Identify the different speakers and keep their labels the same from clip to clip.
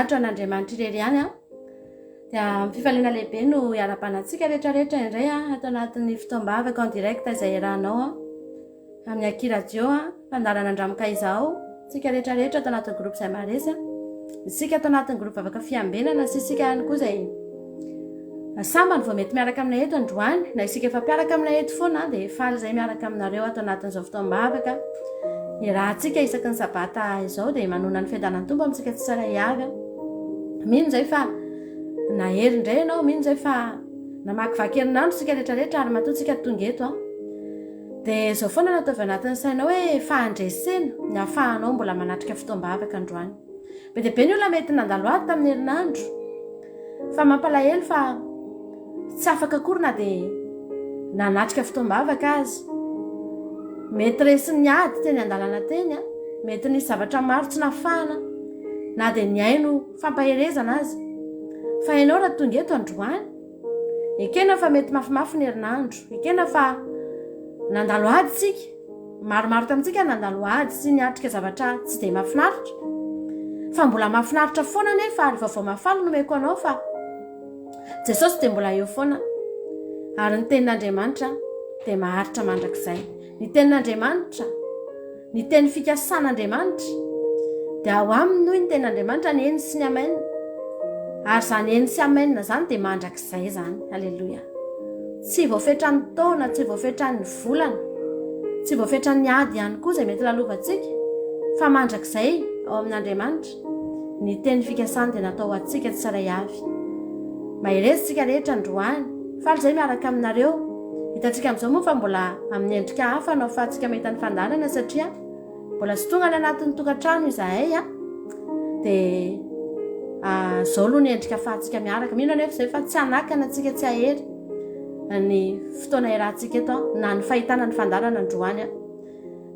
Speaker 1: mahafinaritra n'Andriamanitra irery ihany dia fifaliana lehibe no iara-panantsika rehetrarehetra indray atao anatin'ny fotoam-bavaka en direct izay iarahanao amin'ny akiradio fandarana andramoka izao tsika rehetrarehetra atao anatin'ny groupe izay maresy isika atao anatin'ny groupe vavaka fiambenana sy isika ihany koa izay sambany vao mety miaraka aminay eto androany na isika efa mpiaraka aminay eto foana dia faly izay miaraka aminareo atao anatin'izao fotoam-bavaka irahantsika isaky ny sabata izao dia manona ny fiadanany tombo amintsika tsy tsara iavy mino zay fa nahery indray ianao mino zay fa namakivaky herinandro sika rehetrarehetra ary matoa-tsika tonga eto dia izao foana nataovy anatin'ny sainao hoe fahandresena ny ahafahanao mbola manatrika fotoam-bavaka androany be dia be ny olona mety nandalo ady tamin'ny herinandro fa mampalahelo fa tsy afaka akory na dia nanatrika fotoam-bavaka azy mety resiny ady teny andalana teny mety nisy zavatra maro tsy nafahana na dia ny aino fampaherezana azy fa ianao raha tonga eto androany ekena fa mety mafimafy ny herinandro ekena fa nandalo ady tsika maromaro tamintsika nandalo ady sy niatrika zavatra tsy dia mafinaritra fa mbola mafinaritra foana nefa ary vaovao mafaly nomeko anao fa Jesosy dia mbola eo foana ary ny tenin'Andriamanitra dia maharitra mandrakizay ny tenin'Andriamanitra ny teny fikasan'Andriamanitra dia ao aminy noho ny tenin'Andriamanitra ny eny sy ny amainina ary izany eny sy amainina izany dia mandrakizay izany halleloia tsy voafetrany taona tsy voafetrany volana tsy voafetrany ady ihany koa izay mety lalovantsika fa mandrakizay ao amin'Andriamanitra ny teny fikasany dia natao atsika tsy tsara iavy mahirezintsika rehetra androany faly izay miaraka aminareo hitantsika amin'izao moa fa mbola amin'ny endrika hafa anao fa tsika mahita ny fandarana satria mbola sy tonga ny anatin'ny tokantrano izahay dia izao aloha ny endrika fahantsika miaraka mino anefa izay fa tsy hanakana antsika tsy ahery ny fotoana iarahantsika eto na ny fahitana ny fandarana androany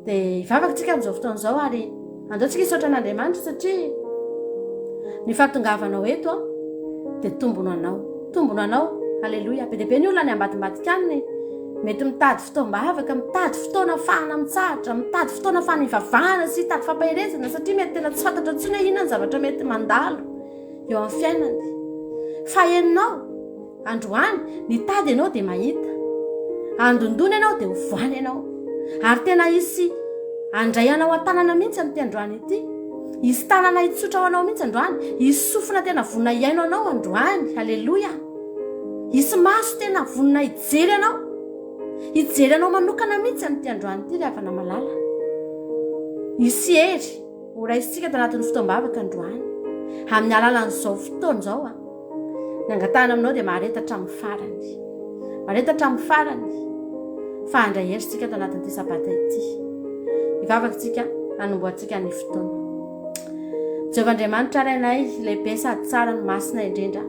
Speaker 1: dia hivavakantsika amin'izao fotoana izao ary andaontsika hisaotra an'Andriamanitra satria ny fahatongavanao eto dia tombono anao halleloia be dia be ny olona ny ambadimbadika any mety mitady fotoam-bavaka mitady fotoana fahana mitsahatra mitady fotoana fahana ivavahana sy hitady fampahirezana satria mety tena tsy fantatra intsony hoe inona ny zavatra mety mandalo eo amin'ny fiainany fa enao androany nitady ianao dia mahita andondona ianao dia hovoany ianao ary tena isy andray anao an-tanana mihitsy amin'ity androany ity isy tanana hitsotra ho anao mihitsy androany isy sofina tena vonina iaino anao androany halleloia isy maso tena vonina hijery anao manokana mihitsy amin'ity androany ity ry havana malala isy hery ho raisitsika tao anatin'ny fotoam-bavaka androany amin'ny alalan'izao fotoana izao ny angatahana aminao dia maharetatra amin'ny farany fa handray heritsika tao anatin'ity sabata ity hivavakantsika hanomboantsika ny fotoana Jehovah Andriamanitra rainay lehibe sady tsara no masina indrindra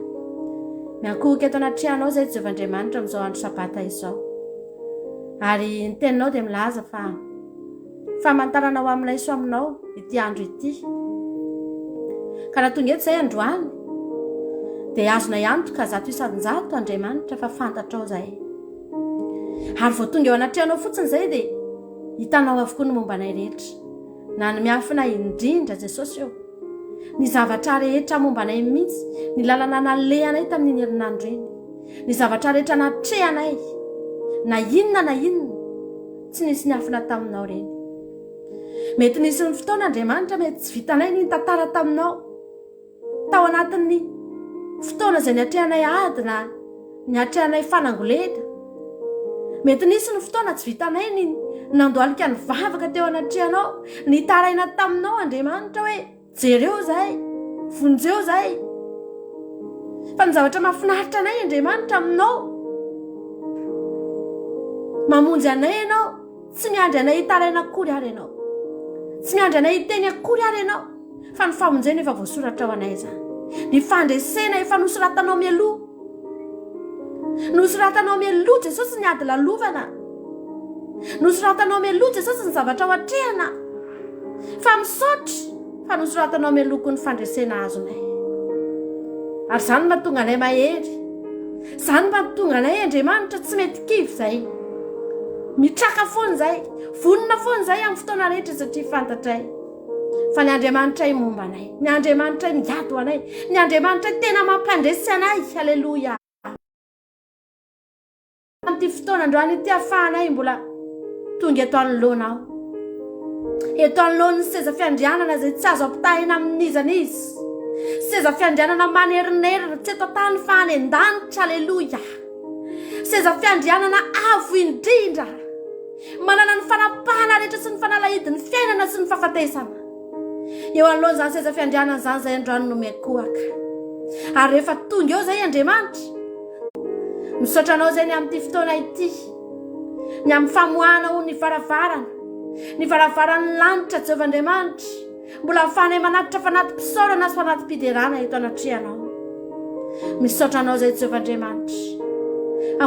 Speaker 1: miankohika eto anatrehanao izay Jehovah Andriamanitra amin'izao andro sabata izao ary ny teninao dia milaza fa famantaranao aminay so aminao ity andro ity ka raha tonga eto izay androany dia azonay antoka zato isan-jato Andriamanitra fa fantatrao izay ary vao tonga eo anatrehanao fotsiny izay dia hitanao avokoa ny mombanay rehetra na ny miafinay indrindra Jesosy eo ny zavatra rehetra mombanay mihitsy ny lalana nalehanay tamin'ny herinandro iny ny zavatra rehetra natrehanay na inona tsy nisy niafina taminao reny mety nisy ny fotoana Andriamanitra mety tsy vitanay ny tantara taminao tao anatin'ny fotoana izay niatrehanay ady na niatrehanay fanangolena mety nisy ny fotoana tsy vitanay ny nandoalika ny vavaka teo anatrehanao ny taraina taminao Andriamanitra hoe jereo zay vonjeo zay fa ny zavatra mahafinaritra anay Andriamanitra aminao mamonjy anay ianao tsy miandry anay hitaraina akory ary ianao tsy miandry anay hiteny akory ary ianao fa ny famonjena efa voasoratra ao anay izany ny fandresena efa nosoratanao mialoha Jesosy ny ady lalovana nosoratanao mialoha Jesosy ny zavatra ho atrehana fa misaotra fa nosoratanao mialoko ny fandresena azonay ary izany mahatonga anay mahery izany mahatonga anay Andriamanitra tsy mety kivy izay mitraka foana izay vonona foana izay amin'ny fotoana rehetra satria fantatray fa ny Andriamanitra momba anay, ny Andriamanitra miado anay, ny Andriamanitra tena mampandresy anay. Haleloia. Ty fotoana androany ity ahafahanay mbola tonga eto anoloana aho. Eto anoloany ny seza fiandrianana izay tsy azo ampitahina amin'izan'izy. Seza fiandrianana manerinery tsy eto tany fa any an-danitra. Haleloia. Seza fiandrianana avo indrindra, manana ny fanapahana rehetra sy ny fanalahidiny fiainana sy ny fahafatesana. Eo anoloana izany seza fiandrianana izany izay androany no miakohaka. Ary rehefa tonga eo izay Andriamanitra, misaotra anao izay ny amin'ity fotoana ity, ny amin'ny famoahana ho ny varavaran'ny lanitra Jehovahandriamanitra, mbola ahafahanay manatitra fanatim-pisaorana sy fanatim-piderana eto anatrihanao. Misaotra anao izay Jehovahandriamanitra,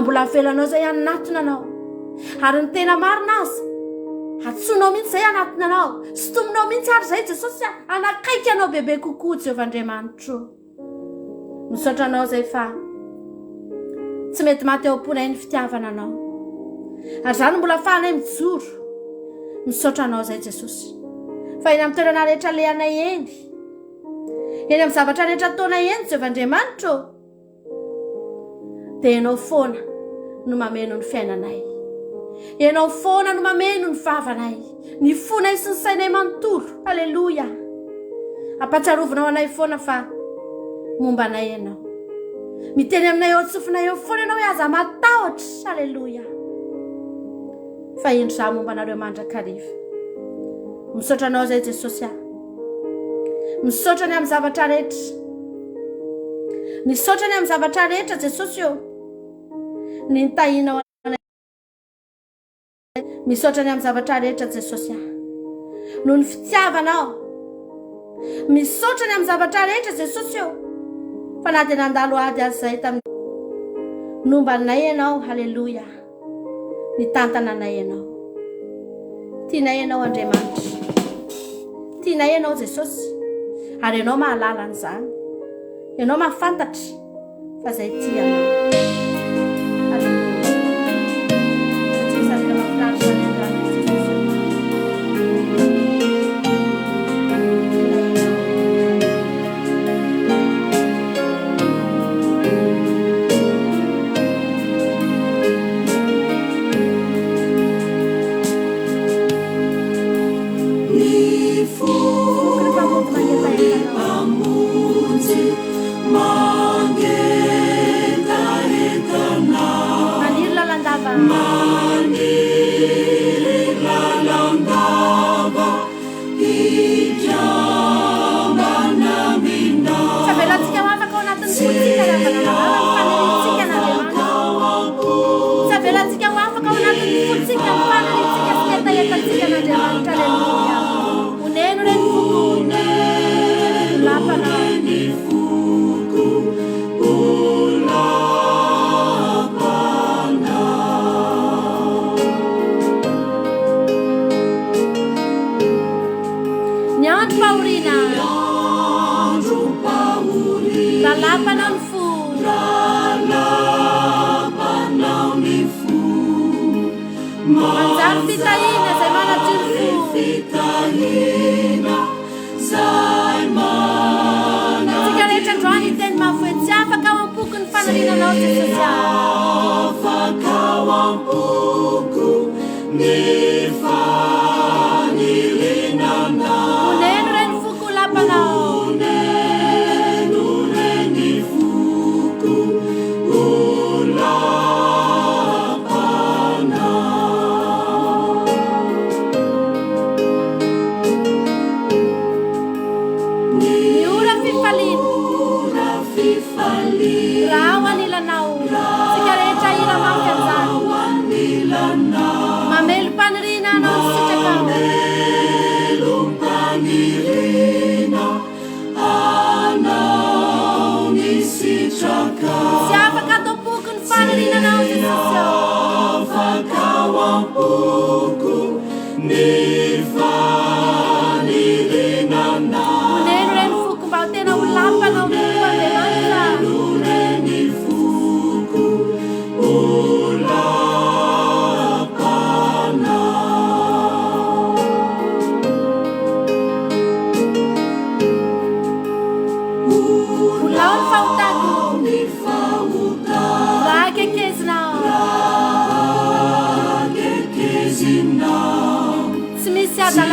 Speaker 1: mbola avelanao izay anatona anao, ary ny tena marina azy atsonao mihitsy izay anatona anao, sy tominao mihitsy ary izay Jesosy anakaiky anao bebe kokoa Jehovahandriamanitra. Misaotra anao izay fa tsy mety maty eo am-ponay ny fitiavana anao, ary izany mbola ahafahanay mijoro. Misaotra anao izay Jesosy fa eny amin'ny toerana rehetra lehanay eny amin'ny zavatra rehetra ataonay eny Jehovahandriamanitra, dia enao foana no mameno ny fiainanay, enao foana no mameno ny vavanay, ny fonay sy ny sainay manontolo. Haleloia. Ampatsiarovinao anay foana fa momba anay ianao, miteny aminay eo antsofinay eo foana ianao hoe aza matahotra. Haleloia. Fa indro za momba anareo mandrakariva. Misaotra anao izay Jesosy, misaotra ny amin'ny zavatra rehetra, misaotra ny amin'ny zavatra rehetra Jesosy eo ny nitahinao anay. Misaotra ny amin'ny zavatra rehetra Jesosy noho ny fitiavanao. Misaotra ny amin'ny zavatra rehetra Jesosy eo fa na dia nandalo ady azy izay tamin'ny nombanay ianao. Haleloia. Nitantana anay ianao, tianay ianao Andriamanitra, tianay ianao Jesosy, ary ianao mahalala an'izany, ianao mahafantatra fa izay tia anao. Haleloia. Tsy misarika mahafinaritra izany androany Jesosy.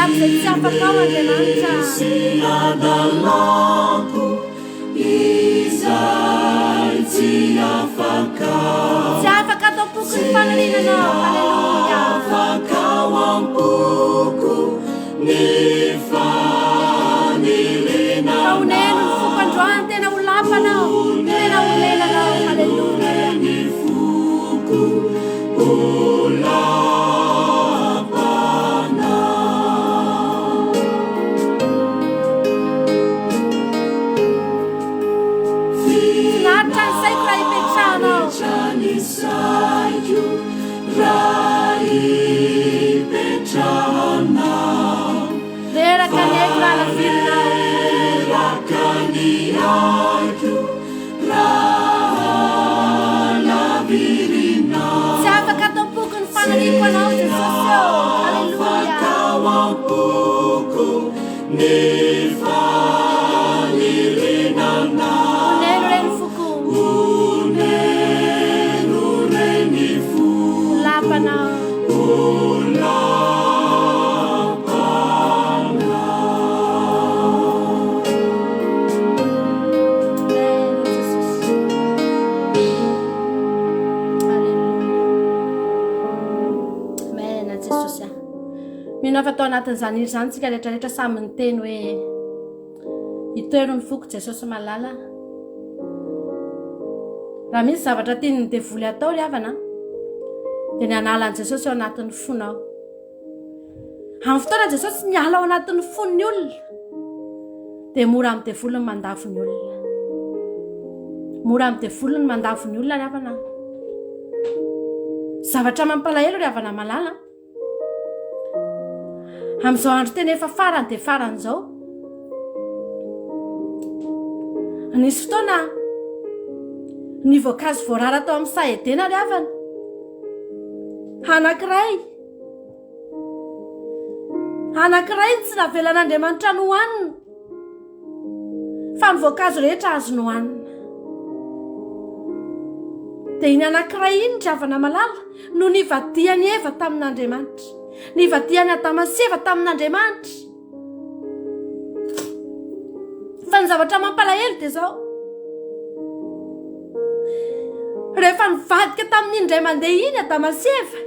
Speaker 1: aby izay tsy afaka ao Andriamanitra
Speaker 2: tsy
Speaker 1: afaka atao boky ny fanalinanao halleluja
Speaker 2: afaka ao am-poko ny fanirina
Speaker 1: oneno ny foko androany tena ho lapanao tena ho lenanao halleluja
Speaker 2: ny foko ho saio rai petrana
Speaker 1: reraka ny haiko raha lavirinao
Speaker 2: reraka ny haiko raha lavirinao
Speaker 1: tsy afaka atao boky ny fanaliako anao Jesosy eo halleluja
Speaker 2: ao am-poko ny fanirinanao
Speaker 1: oneno reny foko lapanao Amen Jesosy mino afa atao anatin'izany iry zany tsika rehetrarehetra samy ny teny hoe itoero ny foko Jesosy malala raha misy zavatra tiany devoly atao ry havana dia ny analan'i Jesosy ao anatin'ny fonao amin'ny fotoana Jesosy miala ao anatin'ny fon'ny olona dia mora amin'ny devoly ny mandavo ny olona mora amin'ny devoly ny mandavo ny olona ry havana zavatra mampalahelo ry havana malala amin'izao andro tena efa farany dia farany izao nisy fotoana ny voankazo voarara tao amin'ny sahedena ry havana anankiray tsy navelan'Andriamanitra no hohanina fa ny voankazo rehetra azo no hohanina dia iny anankiray iny ry havana malala no nivadiany Eva tamin'Andriamanitra nivadiany Adama sy Eva tamin'Andriamanitra fa ny zavatra mampalahelo dia zao rehefa nivadika tamin'iny indray mandeha iny Adama sy Eva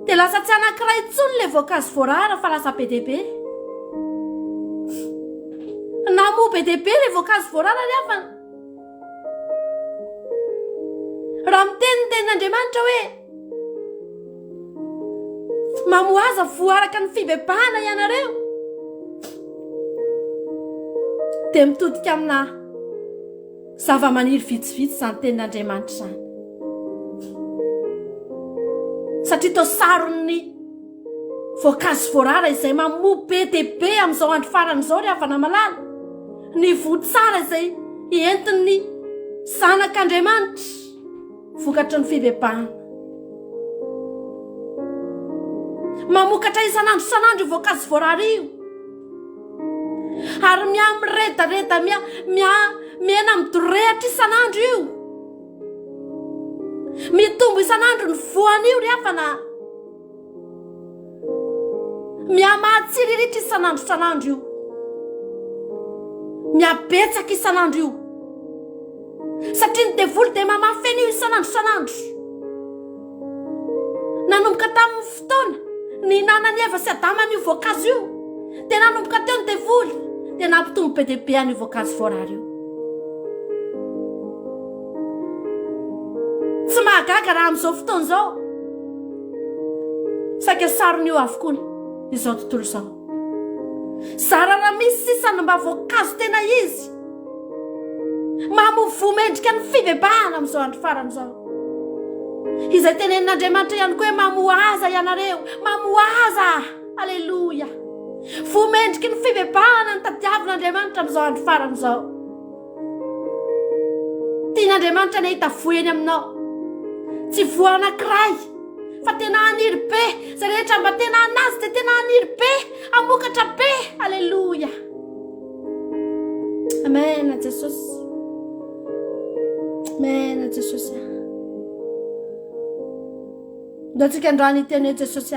Speaker 1: dia lasa tsy anankiray intsony le voankazo voarara fa lasa be dehibe na moa be dehibe le voankazo voarara ry havana raha miteny tenin'Andriamanitra hoe mamoaza voaraka ny fibebahana ianareo dia mitodika amina zava-maniry vitsivitsy izany tenin'Andriamanitra izany satria tao sarony voankazo voarara izay mamoa be dehibe amin'izao andro farany izao ry havana malala ny voatsara izay entin'ny zanak'Andriamanitra vokatry ny fibebahana mamokatra isan'andro voankazo voarara io ary miredareda miena midorehatra isan'andro io mitombo isan'andro ny voany io ry havana miamatsiriritra isan'andro io miabetsaka isan'andro io satria ny devoly dia mamafeny io isan'andro nanomboka tamin'ny fotoana ny nanany Eva sy Adama n'io voankazo io dia nanomboka teo ny devoly dia nampitombo be dehibe an'io voankazo voarara io tsy mahagaga raha amin'izao fotoana izao saika sarony io avokoa izao tontolo izao zara raha misy sisany mba voankazo tena izy mamovo mendrika ny fibebahana amin'izao andro farany izao izay tenenin'Andriamanitra ihany koa hoe mamoaza ianareo mamoaza alleluja vomendriky ny fibebahana ny tadiavin'Andriamanitra amin'izao andro farany izao tian'Andriamanitra ny ahita voeny aminao tsy voa anankiray fa tena haniry be zay rehetra mba tena anazy dia tena haniry be amokatra be alleluja amen Jesosy amen Jesosy ndao tsika androany iteny hoe Jesosy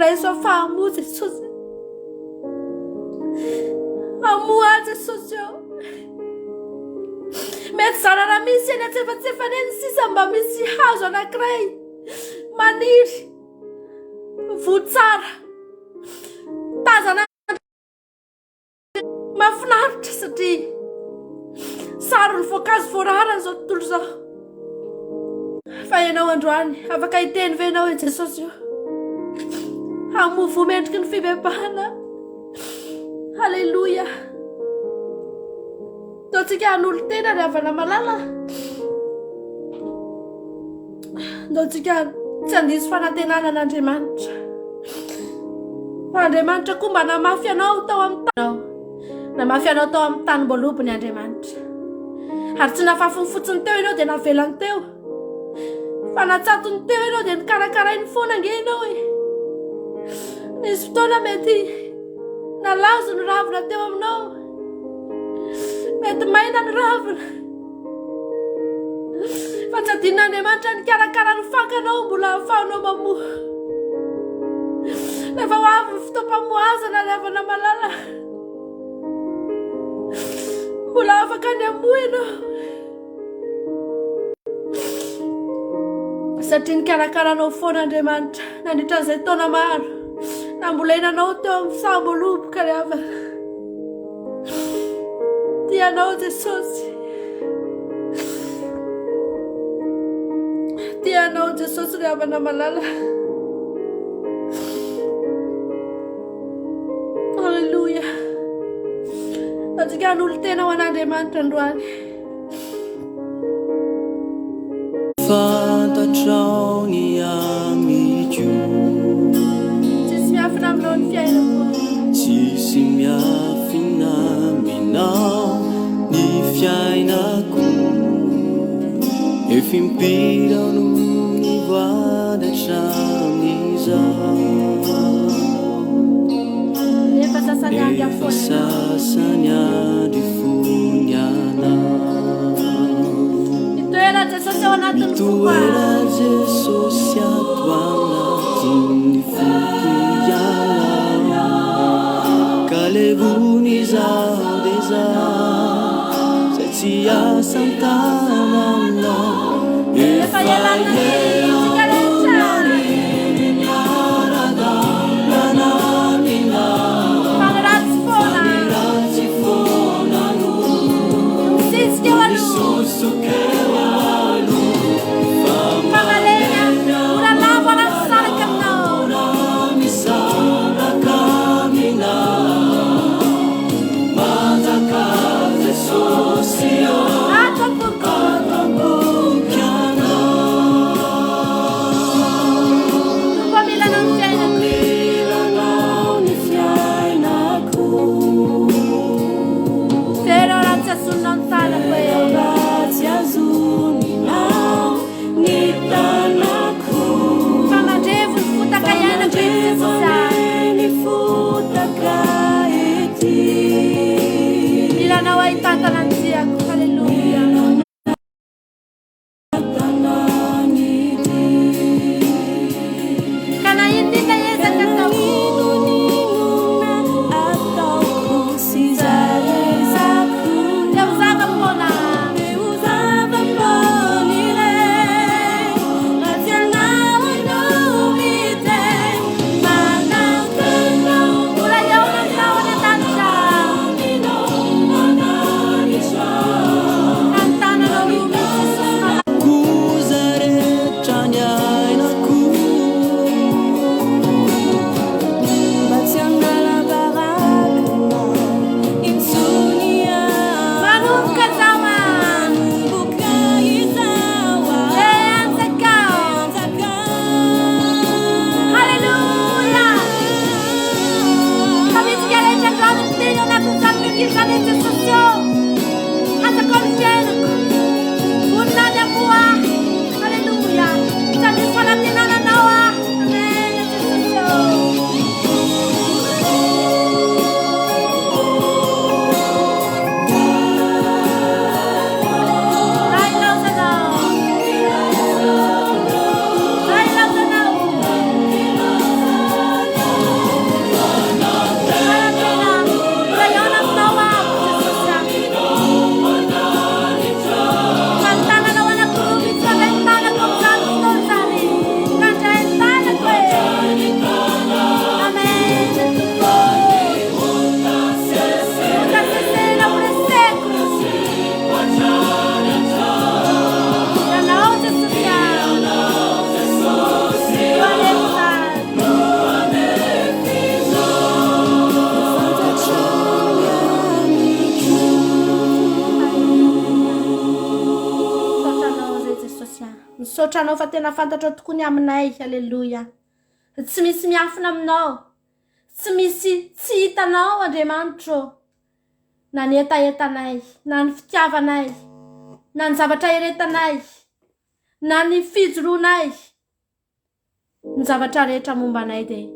Speaker 1: Mulai soa fahamoa Jesosy. Amoa Jesosy eo. Mety zanana misy eny antsefatsefany eny sisa mba misy hazo anankiray maniry votsara tazana mahafinaritra satria saron'ny voankazo voarara zao tontolo zao. Fa ianao androany afaka hiteny ve ianao e Jesosy io hamovo mendriky ny fibebahana. Halleluja. Ndaotsika han'olo tena ry havana malala. Ndaotsika tsy handisy fanantenana an'Andriamanitra. Andriamanitra koa mba namafy anao tao amin'ny tany. Namafy anao tao amin'ny tany mboalobony Andriamanitra. Ary tsy nafafony fotsiny teo ianao dia navelany teo. Fa natsatony teo ianao dia nikarakarainy foana ange ianao e. Nisy fotoana mety nalazo ny ravina teo aminao. Mety maina ny ravina. Fa tsy adin'Andriamanitra nikarakara ny fankanao mbola ahafahanao mamoa. Rehefa ho avy ny fotoam-pamoazana ry havana malala, mbola afaka ny hamoa ianao. Satria nikarakaranao foana Andriamanitra nandritra an'izay taona maro. Nambolenanao teo amin'ny samboloboka ry havana. Tianao Jesosy. Tianao Jesosy ry havana malala. Halleluja. Ndaotsika han'olo tena ho an'Andriamanitra androany.
Speaker 2: Fantatrao ny amiko,
Speaker 1: Tsisy miafina aminao ny fiainako.
Speaker 2: tsisy miafina aminao ny fiainako. Efa impirao no ny voadatra amin'izao.
Speaker 1: Efa sasany andro
Speaker 2: Efa
Speaker 1: afony anao.
Speaker 2: sasany andro fony anao.
Speaker 1: Mitoera Jesosy ao anatin'ny foko
Speaker 2: Toera
Speaker 1: ahy.
Speaker 2: Jesosy ato anatin'ny foko iala. Ka levony izaho dia izaho zay tsy asa an-tanana.
Speaker 1: Efa ialana ny tsika rehetra. Fagniratsy foana. Misisika eo aloha. Fagnalena ora lavo anasaraka aminao. Atapoko. Tumpamilanao ny fiainako. Tena ratsy azonao ny tanako e. misaotra anao fa tena fantatra tokoa ny aminay. Alleluia. Tsy misy miafina aminao, tsy misy tsy hitanao Andriamanitra, na ny etaetanay, na ny fitiavanay, na ny zavatra eretanay, na ny fijoroanay, ny zavatra rehetra mombanay dia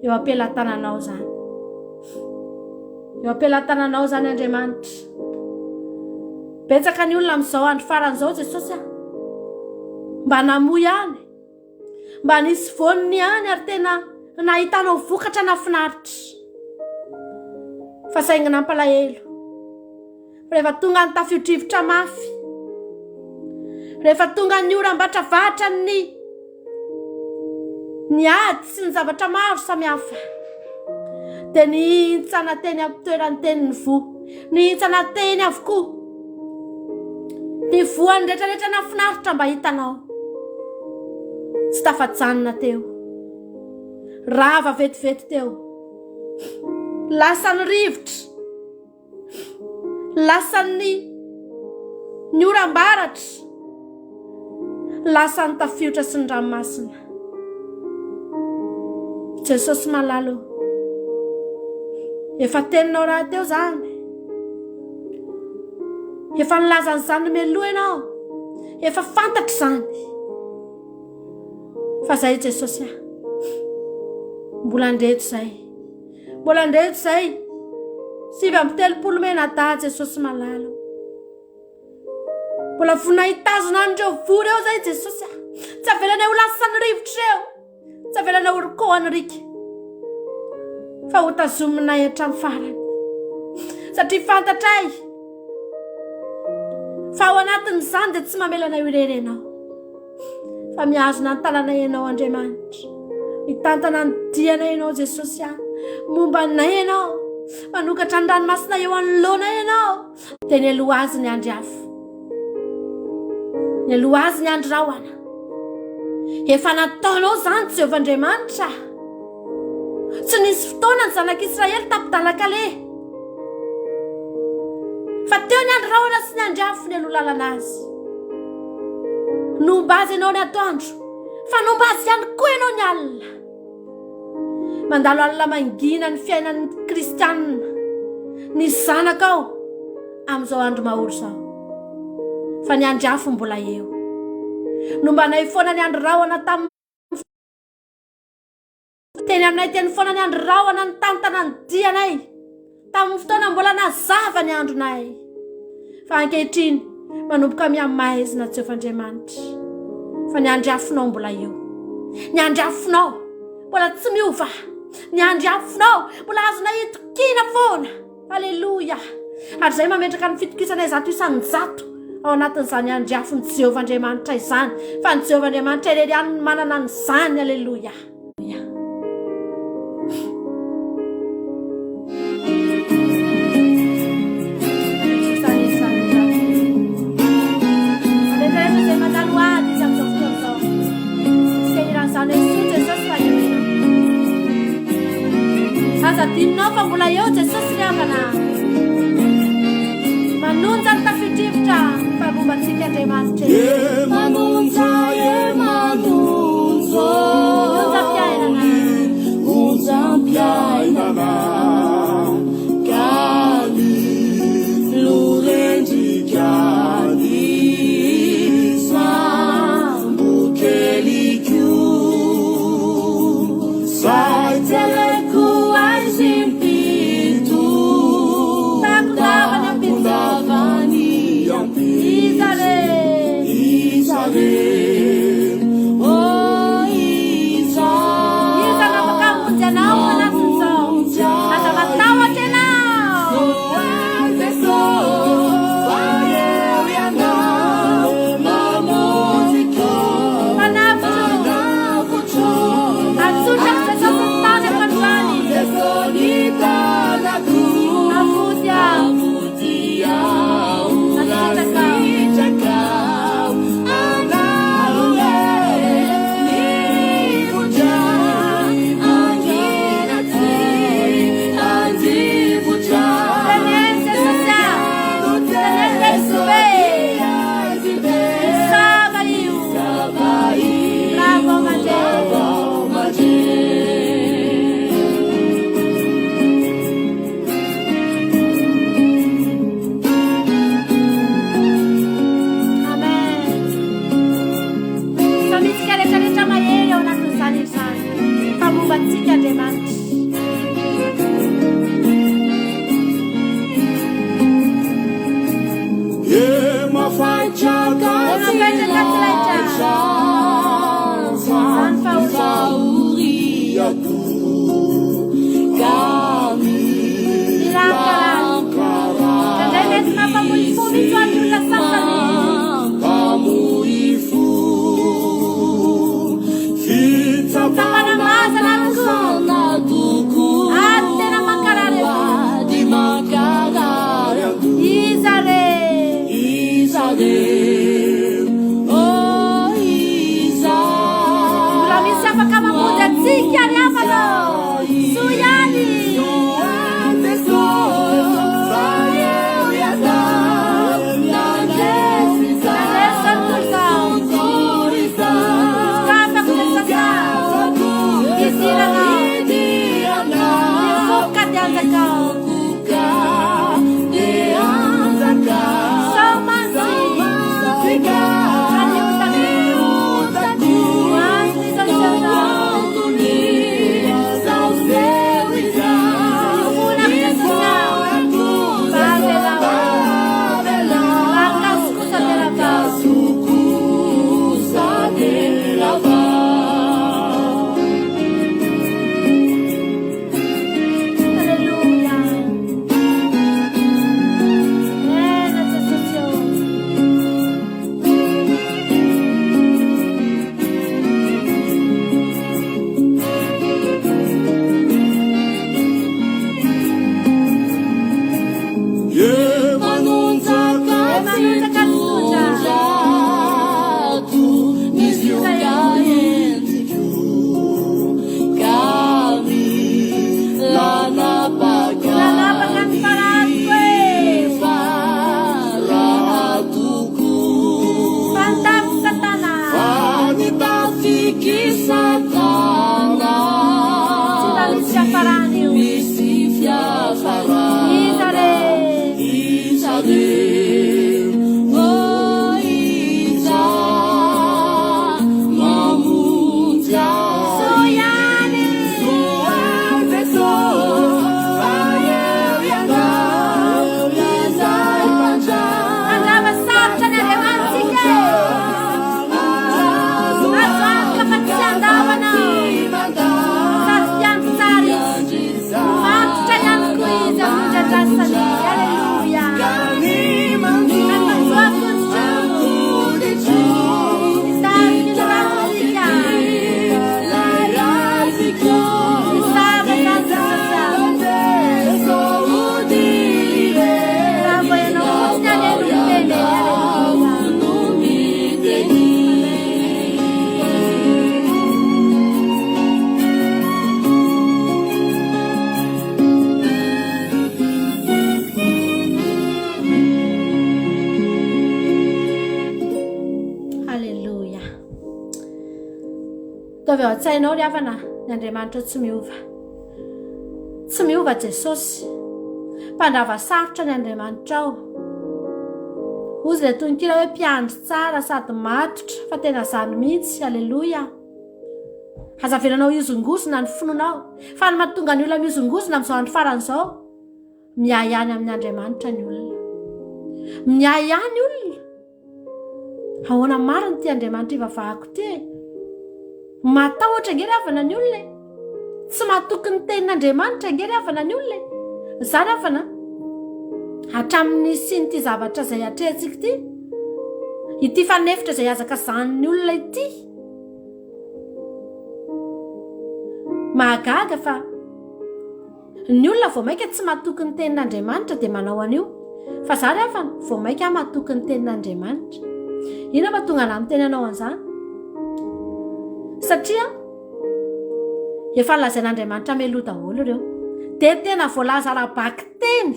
Speaker 1: eo ampelantananao zany. Eo ampelantananao zany Andriamanitra. Betsaka ny olona amin'izao andro faran'izao Jesosy mba namoy ihany, mba nisy voniny ihany ary tena nahitanao vokatra nafinaritra. Fa saingana ampalahelo. Rehefa tonga ny tafio-drivotra mafy, rehefa tonga ny oram-batra vatra ny ady sy ny zavatra maro samihafa, dia nihintsana teny amin'ny toerany teny ny vo, nihintsana teny avokoa ny voan'ny rehetrarehetra nafinaritra mba hitanao. Tsy tafajanona teo, rava vetivety teo, lasa ny rivotra, lasa ny oram-baratra, lasa ny tafiotra sy ny ranomasina. Jesosy malalo, efa teninao raha teo zany, efa nilazan'izany meloa ianao, efa fantatra zany. Fa zay Jesosy mbola ndreto zay, mbola ndreto zay 7 menada Jesosy malalo, mbola vonahitazona andreo vory eo zay Jesosy. Tsy avelana ho lasany rivotra eo, tsy avelana ho rikohany rika, fa ho tazominay hatramin'ny farany, satria fantatray fa ao anatin'izany dia tsy mamelana io irerenao, fa mihazona ny tananay ianao Andriamanitra, mitantana ny dianay ianao Jesosy, momba nay ianao, manokatra ny ranomasina eo anoloanay ianao. Dia ny aloha azy ny andriafo, ny aloha azy ny androrahoana, efa nataonao zany Jehovah Andriamanitra. Tsy nisy fotoana ny zanak'Israely tapidalakale, fa teo ny androrahoana sy ny andriafo ny aloha lalana azy. Nomba azy ianao ny atoandro, fa nomba azy ihany koa ianao ny alina. Mandalo alina mangina ny fiainan'ny kristianina, ny zanakao amin'izao andro mahoro zao, fa ny andriafo mbola eo. Nombanay foana ny androrahoana tamin'ny teny aminay, teny foana ny androrahoana ny tantana ny dianay tamin'ny fotoana mbola nazava ny andronay. Fa ankehitriny manomboka mihamahezina Jehovah Andriamanitra, fa ny andriafonao mbola eo, ny andriafonao mbola tsy miova, ny andriafonao mbola azona hitokina foana. Alleluia. Ary zay mametraka ny fitokisanay zato isan-jato ao anatin'izany andriafo ny Jehovah Andriamanitra izany, fa ny Jehovah Andriamanitra irery ihany manana n'izany. Alleluia. Azadinao fa mbola eo Jesosy riavana, manonja ny tafio-drivotra fa mombantsika Andriamanitra.
Speaker 2: Manonja
Speaker 1: piainana,
Speaker 2: onja piainana, kali lurendikali sambu keliku saiteleku aizimpitu takundavani yampi Izare oh Isa napakamunja nao anatunzao
Speaker 1: misy afaka mamonjy atsika ry avanao soiany avy ao an-tsainao ry havana ny Andriamanitra tsy miova Jesosy mpandrava sarotra ny Andriamanitra ao ozy ilay tononkira hoe mpiandry tsara sady matotra fa tena zany mihitsy aleloia azavelanao izongosona ny fononao fa ny mahatonga ny olona mizongosona amin'izao andro faran'izao miahy ihany amin'ny Andriamanitra ny olona miahy ihany olona ahoana mariny ty Andriamanitra ivavahako ty matahotra ngery havana ny olona tsy mahatoky ny tenin'Andriamanitra ngery havana ny olona zany havana hatramin'ny siny ty zavatra izay atrehantsika ty ity fanefitra izay azaka zan'ny olona ity mahagaga fa ny olona vao maika tsy mahatoky ny tenin'Andriamanitra dia manao an'io fa zany havana vao maika mahatoky ny tenin'Andriamanitra ina mba tonga na miteny anao an'izany satria efa nolazain'Andriamanitra meloha daholo ireo dia tena voalaza raha-baky teny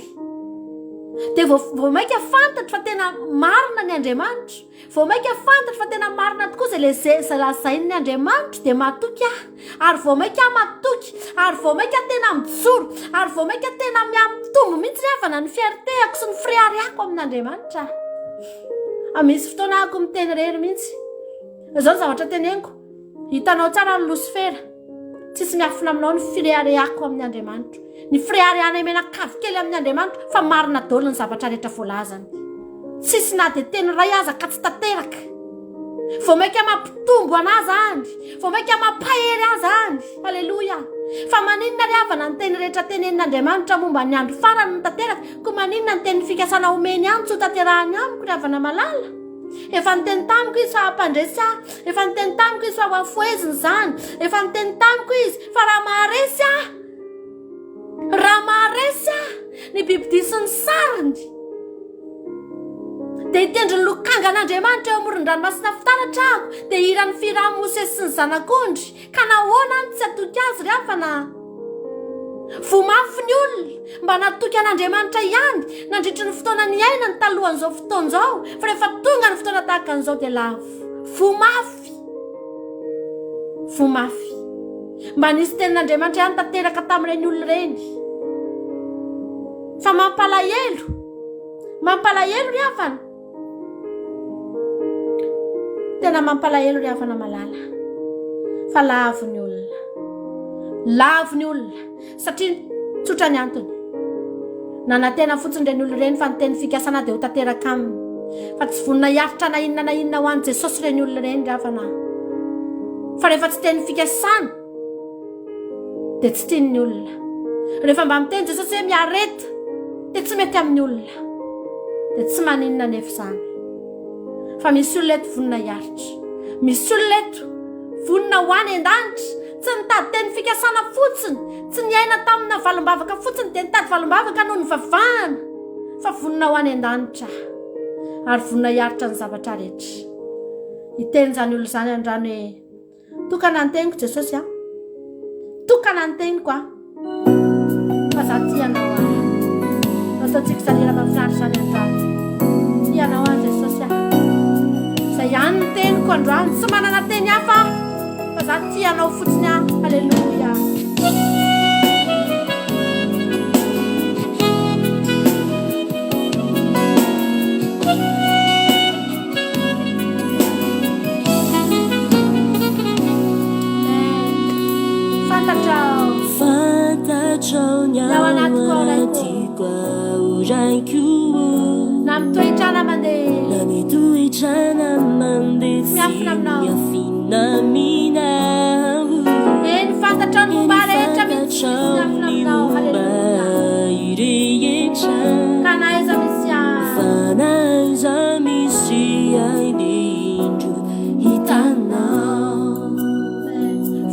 Speaker 1: dia vao maika fantatra fa tena marina ny Andriamanitra vao maika fantatra fa tena marina tokoa izay lazain'ny Andriamanitra dia matoky ary vao maika matoky ary vao maika tena mijoro ary vao maika tena miamitombo mihitsy ny havana ny fiariteako sy ny friariako amin'Andriamanitra misy fotoana ako miteny rery mihitsy izao ny zavatra teneniko hitanao tsara ny Losifera tsisy miafina aminao ny friariako amin'ny Andriamanitra ny friariana menakavy kely amin'ny Andriamanitra fa marina daholo ny zavatra rehetra voalazany tsisy na dia teny ray aza ka tsy tanteraka vao maika mampitombo anazy any vao maika mampahery azy any aleloia fa maninona ry havana ny teny rehetra tenenin'Andriamanitra momba ny andro farany ny tanteraka ko maninona ny teny fikasana omeny any tsy ho tanterahany amiko ry havana malala efa niteny tamiko izy fa hampandresy efa niteny tamiko izy fa hoafoeziny zany efa niteny tamiko izy fa raha maharesy ny biby disy ny sariny dia hitendry ny lokangan'Andriamanitra eo amoron-dranomasina fitaratrako dia hiran'ny firaha Mosesy sy ny zanak'ondry ka nahoana ny tsy atoky azy ry afana vomafy ny olona mba natoky an'Andriamanitra ihany nandritry ny fotoana ny aina ny talohan'izao fotoan'izao fa rehefa tonga ny fotoana tahaka an'izao dia lavo vomafy mba nisy tenin'Andriamanitra ihany tanteraka tamin'ireny olona ireny fa mampalahelo ry afana tena mampalahelo ry afana malala fa lavo ny olona satria tsotra ny antony nanantena fotsiny ireny olona ireny fa nyteny fikasana dia ho tanteraka aminy fa tsy vonina hiaritra na inona ho an'i Jesosy ireny olona ireny ry afana fa rehefa tsy teny fikasana dia tsy tian'ny olona rehefa mba miteny Jesosy hoe miareta dia tsy mety amin'ny olona dia tsy maninona nefa izany fa misy olona eto vonina hiaritra misy olona eto vonina ho any an-danitra tsy nitady teny fikasana fotsiny tsy niaina tamina valombavaka fotsiny dia nitady valombavaka noho ny vavahana fa vonina ho any an-danitra ary vonina hiaritra ny zavatra rehetra hiteny izany olona izany andrano hoe tokana ny teniko Jesosy tokana ny teniko fa za tianao nataontsika izany raha mahafinaritra izany andrano tianao Jesosy izay ihany ny teniko androany tsy manana teny hafa fa za tianao fotsiny Alleluia namitoetrana mandeha miafina aminao eny fantatra ny momba rehetra mihitsy miafina aminao Alleluia ka na aiza misy indindro hitanao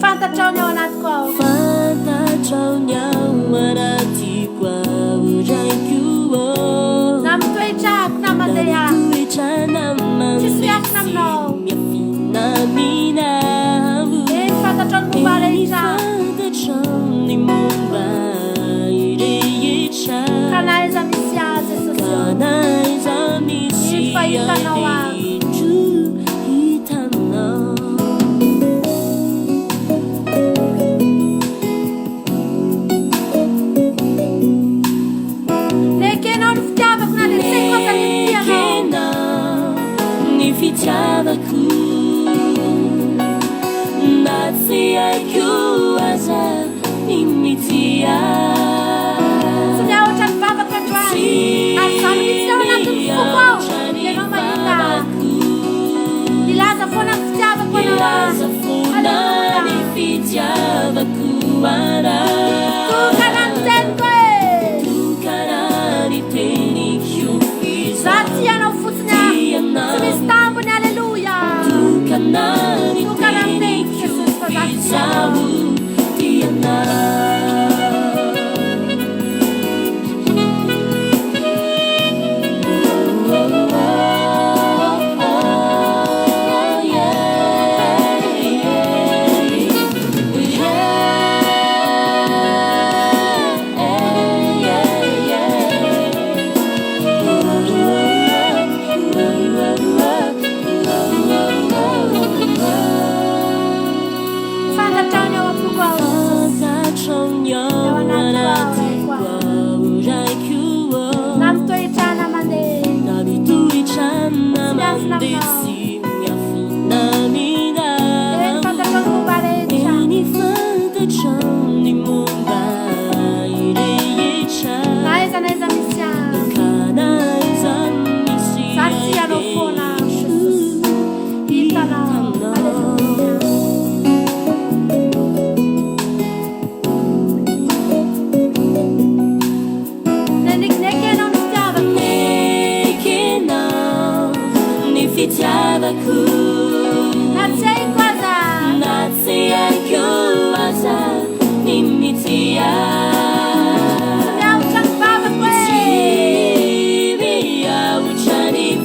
Speaker 1: fantatrao ny ao anatiko ao fantatrao ny ao anatiko ao raiko namitoetrako na mandeha tsisy miafina aminao eny fantatrao ny momba rehetra ka na aiza misy azy Jesosy eny fa hitanao azy nekenao ny fitiavako na le saiko aza ny fitiavako na tsy haiko aza imitia tsy miaotra ny vavako androany ary zany mitsy ao anatin'ny foko ao ianao mahita ilaza foana ny fitiavako anao ny fitiavako tokana ny teniko tokana ny teniko za tianao fotsiny tsy misy tambony Alleluia tokana ny teniko Jesosy fa za tianao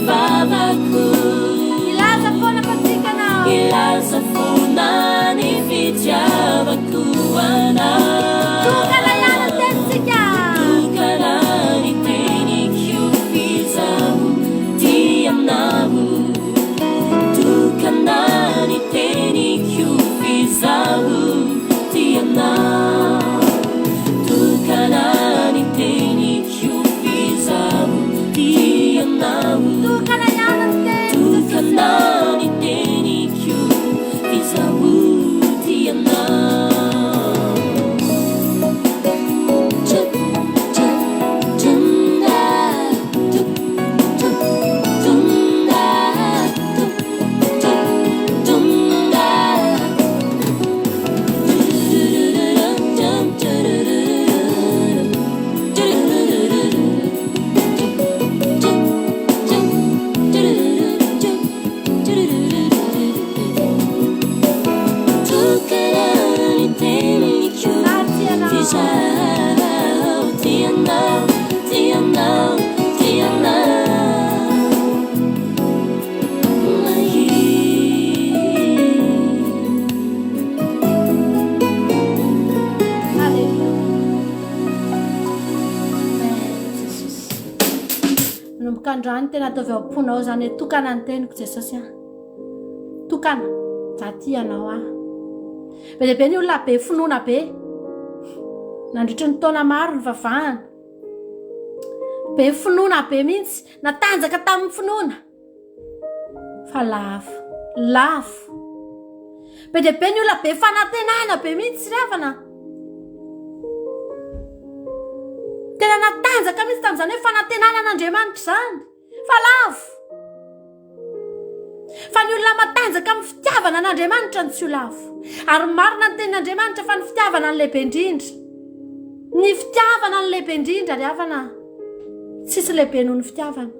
Speaker 1: Baba, tokana ihany ny teny
Speaker 2: tokana ny teniko fisaboty anao
Speaker 1: androany tena ataovy amponao zany hoe tokana ny teniko Jesosy a tokana za tia anao a be lehibe ny olona be finoana be nandritry ny taona maro ny vavahana be finoana be mihitsy natanjaka tamin'ny finoana fa lafo be lehibe ny olona be fanantenana be mihitsy ravana tena natanjaka mihitsy tamin'izany hoe fanantenana n'Andriamanitra zany fa lafo fa ny olona matanjaka amin'ny fitiavana n'Andriamanitra ny tsy ho lafo ary marina ny tenin'Andriamanitra fa ny fitiavana ny lehibe indrindra ny fitiavana ny lehibe indrindra ry havana tsisy lehibe noho ny fitiavana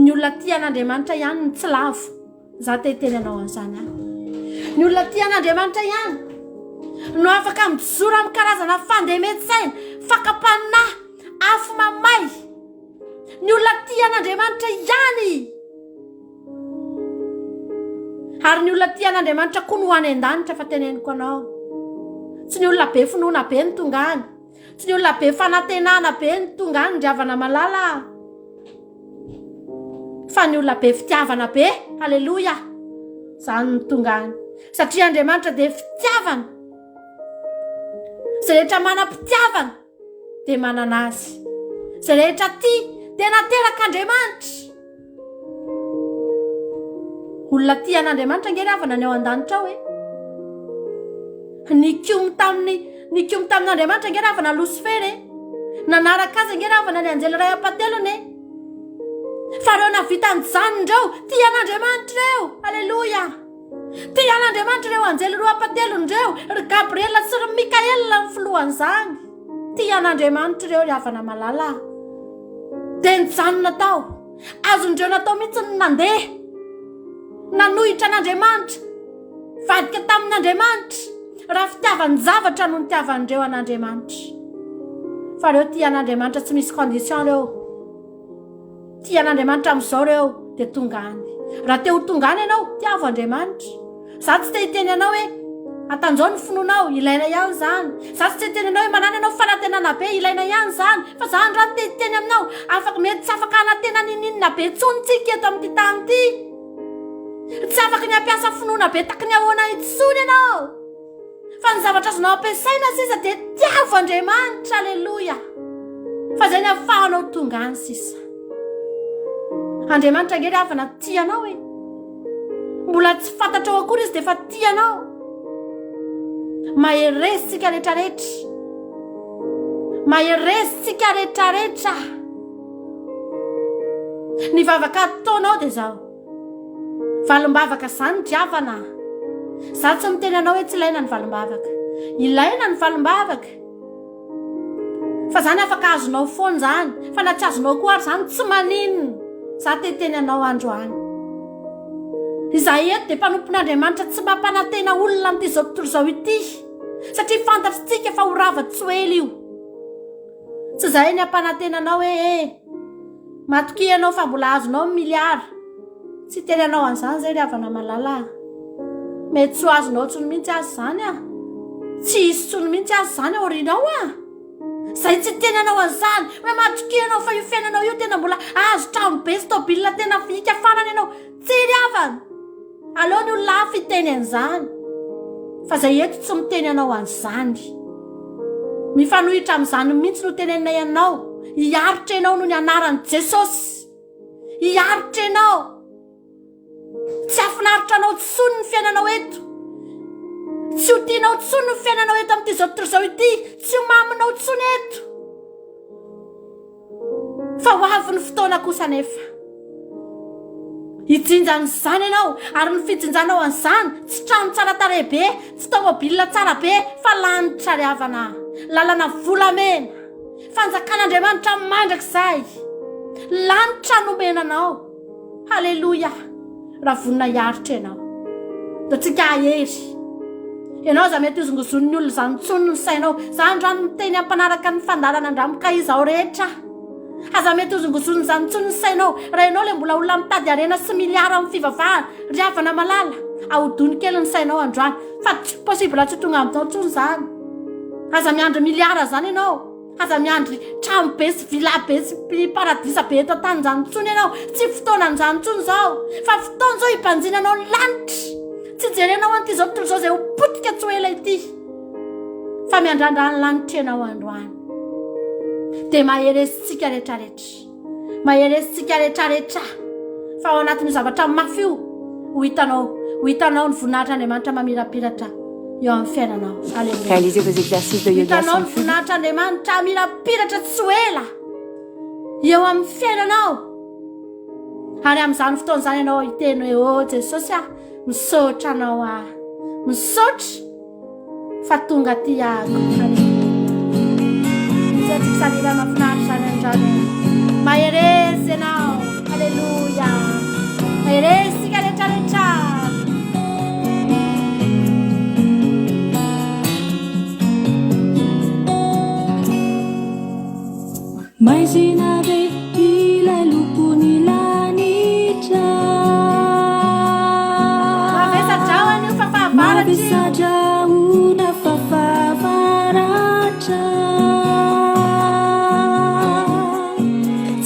Speaker 1: ny olona tia n'Andriamanitra ihany ny tsy lafo za teteny anao an'izany ny olona tia n'Andriamanitra ihany no afaka mijoro amin'ny karazana fandemetsana fakapana afo mamay ny olona tia n'Andriamanitra ihany ary ny olona tia n'Andriamanitra koa no any an-danitra fa teneniko anao tsy ny olona be finoana be ny tonga any tsy ny olona be fanantenana be ny tonga any ndriavana malala fa ny olona be fitiavana be halleloja zany ny tonga any satria Andriamanitra dia fitiavana zay rehetra manam-pitiavana dia manana azy zay rehetra tia dia nateraka Andriamanitra olona tia n'Andriamanitra ngeravana ny ao an-danitra hoe ny kiomy tamin'Andriamanitra ngeravana Lucifer nanaraka azy ngeravana ny anjely ray apatelony fa reo navita an'izany reo tia n'Andriamanitra reo halleloja tia n'Andriamanitra reo anjely roa apatelony reo ry Gabriela sy ry Mikaela ny filohan'izany tia n'Andriamanitra reo ry havana malala dia nijanona tao azondreo natao mihitsy ny nandeha nanohitra n'Andriamanitra vadika tamin'Andriamanitra raha fitiavany zavatra no nitiavandreo an'Andriamanitra fa reo tia n'Andriamanitra tsy misy condition reo tia n'Andriamanitra amin'izao reo dia tonga any raha te ho tonga any ianao tiavo Andriamanitra za tsy te hiteny anao hoe atanjao ny finoanao ilaina ihany zany za tsy te hiteny anao hoe manana ianao fanantenana be ilaina ihany zany fa zany raha te hiteny aminao afaka mety tsy afaka hanantena ninina be tsonytsika eto amin'ity tany ity tsy afaka ny ampiasa finoana be taky ny ahoana itsony ianao fa ny zavatra azonao ampiasaina sisa dia tiavo Andriamanitra halleloja fa zay ny ahafahanao tonga any sisa Andriamanitra ngery havana tianao e mbola tsy fantatra ao akory izy dia fa tianao maheresitsika rehetrarehetra ny vavaka ataonao dia zao valim-bavaka zany driavana za tsy miteny anao hoe tsy ilaina ny valim-bavaka ilaina ny valim-bavaka fa zany afaka azonao foana zany fa na tsy azonao koa ary zany tsy maninona za teteny anao androany izahay eto dia mpanompon'Andriamanitra tsy mampanantena olona n'ity zao tontolo zao ity satria fantatritsika fa ho rava tsy ely io tsy zahay ny ampanantenanao hoe matoki ianao fa mbola azonao miliara tsy teny anao an'izany zay ry havana malala mety tsy ho azonao tsony mihitsy azy zany tsy hisy tsony mihitsy azy zany aorinao zay tsy teny anao an'izany hoe matoki ianao fa io fiainanao io tena mbola azo trano be sy tôbilina tena fika fanana ianao tsy ry havana aleo ny olona hafa hiteny an'izany fa zay eto tsy miteny anao an'izany mifanohitra amin'izany mihitsy no tenenay ianao hiaritra ianao noho ny anaran'i Jesosy. Hiaritra ianao. Tsy afinaritra anao tsony ny fiainanao eto. Tsy ho tianao tsony ny fiainanao eto amin'ity zao tontolo zao ity. Tsy ho maminao tsony eto. Fa ho avy ny fotoana kosa nefa. Hijinjan'izany ianao ary ny fijinjanao an'izany tsy trano tsara tarehy be, tsy tômôbilina tsara be, fa lanitra riavana, lalana volamena, fanjakan'Andriamanitra mandrakizay. Lanitra nomenanao. Halleluja. Raha vonina hiaritra ianao. Da tsika ahery. Ianao za mety hozongozon'ny olona zany tsony ny sainao. Zany rano miteny ampanaraka ny fandarana andramoka izao rehetra. Aza mety hozongozon'ny zany tsony ny sainao. Raha ianao le mbola olona mitady arena sy miliara amin'ny fivavahana, riavana malala, ahodony kely ny sainao androany. Fa tsy possible tsy tonga aminao tsony zany. Aza miandry miliara zany ianao. Aza miandry trano be sy villa be sy paradisa be eto tany zany tsony ianao. Tsy fotoana zany tsony zao. Fa fotoana zao hipanjina anao ny lanitra. Tsy jerenao an'ity zao tontolo zao zay ho potika tsy ho ela ity. Fa miandrandra ny lanitra ianao androany. Dia maheresitsika rehetrarehetra. Maheresitsika rehetrarehetra. Fa ao anatin'ny zavatra mafy io, ho hitanao ny voninahitr'Andriamanitra mamirapiratra eo amin'ny fiainanao. Alléluia.
Speaker 3: Réalisez vos exercices de yoga
Speaker 1: Hitanao
Speaker 3: sans
Speaker 1: ny
Speaker 3: fil.
Speaker 1: voninahitr'Andriamanitra mamirapiratra tsy ho ela eo amin'ny fiainanao. Ary amin'izany fotoana izany ianao hiteny hoe ô Jesosy misaotra anao misaotra fa tonga aty ako. Izay tsy fisanila mahafinaritra izany androany. Maheresy ianao. Halleluja. Maheresika rehetrarehetra.
Speaker 2: Maizina ve ilay lokony lanitra.
Speaker 1: Mavesadraona io fa fahavaratra io.
Speaker 2: Mavesadraona fa fahavaratra.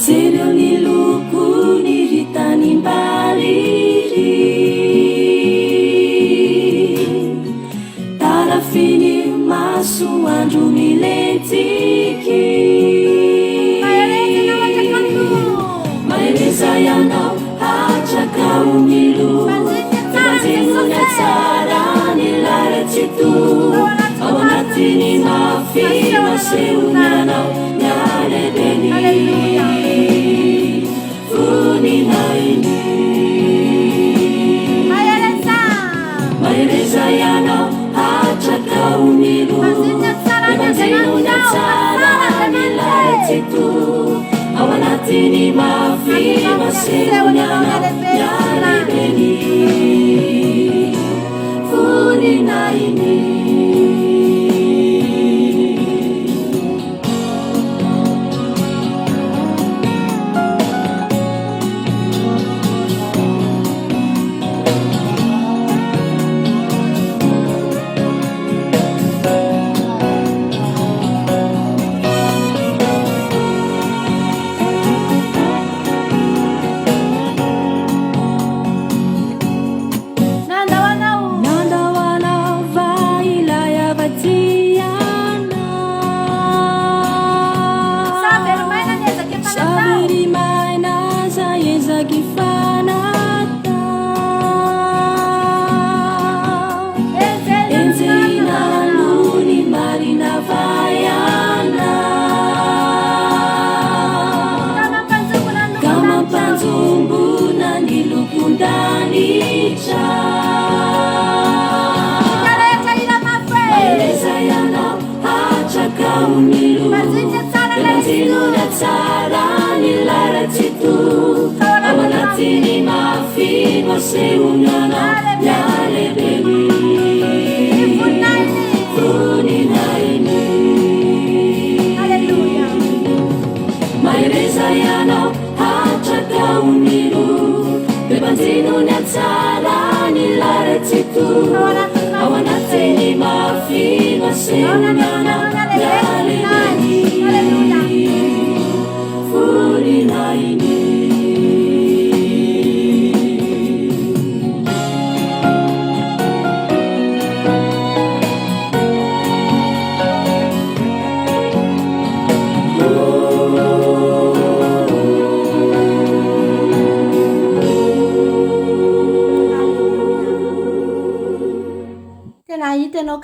Speaker 2: Jereo ny lokony hitany mbaliry. Tarafiny maso andro miletiky. Maherezayanao hatraka omilo. Efanjinony tsara ny laratsito. Ao anatiny mafy masehonanao nyalebeny. Voninainy. Maherezayanao hatraka omilo. Efanjinony tsara ny laratsito. Ao anatiny mafy masehonanao nyalebeny. Voninainy.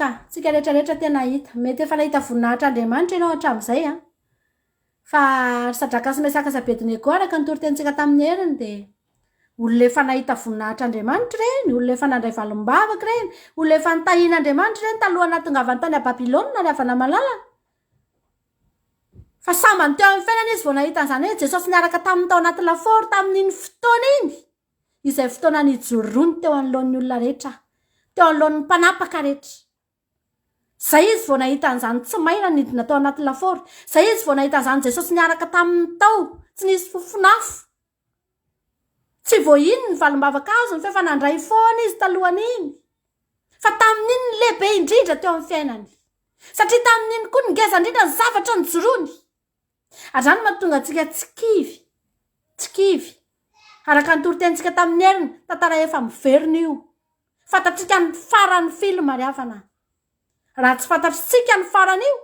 Speaker 1: ka tsika rehetrarehetra tena hita mety efa nahita voninahitra Andriamanitra ianao hatramin'izay a fa sadrakasy miasakasabediny ego araka nitorytentsika tamin'ny heriny de olona efa nahita voninahitra Andriamanitra reny olona efa nandray valombavaka reny olona efa nitahina Andriamanitra reny talohana tongavany tany a Babilôna ry havana malalana fa sambany teo amin'ny fiainana izy vao nahita an'izany hoe Jesosy niaraka tamin'ny tao anaty lafaoro tamin'iny fotoana iny izay fotoana nijorony teo anoloan'ny olona rehetra teo anoloan'ny mpanapaka rehetra zay izy vao nahita an'izany tsy maina nidina tao anaty lafaoro zay izy vao nahita an'izany Jesosy niaraka tamin'ny tao tsy nisy fofonafo tsy vao iny ny valombavaka azo ny fefa nandray foana izy talohan'iny fa tamin'iny ny lehibe indrindra teo amin'ny fiainany satria tamin'iny koa ny ngeza indrindra ny zavatra nijorony azany mahatonga antsika tsikivy araka ny toritentsika tamin'ny heriny tantara efa miverina io fantatsika ny farany filma ry havana raha tsy fantatritsika ny farany io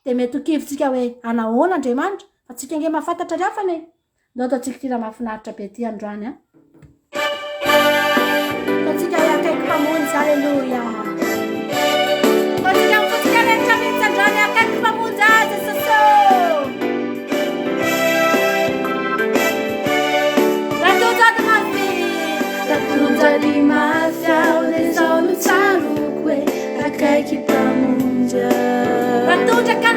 Speaker 1: dia mety ho kivitsika hoe anahoana Andriamanitra fa tsika nge mahafantatra ry havana e ndao ataontsika tira mahafinaritra be ty androany a ataontsika hoe akaiky mpamonjy alleluia ataontsika mifotsika rehetra mihitsy androany akaiky mpamonjy azy Jesosy
Speaker 2: Ratujari mafia udezao no tsaroko e akaiky mpamonjy
Speaker 1: Ratundraka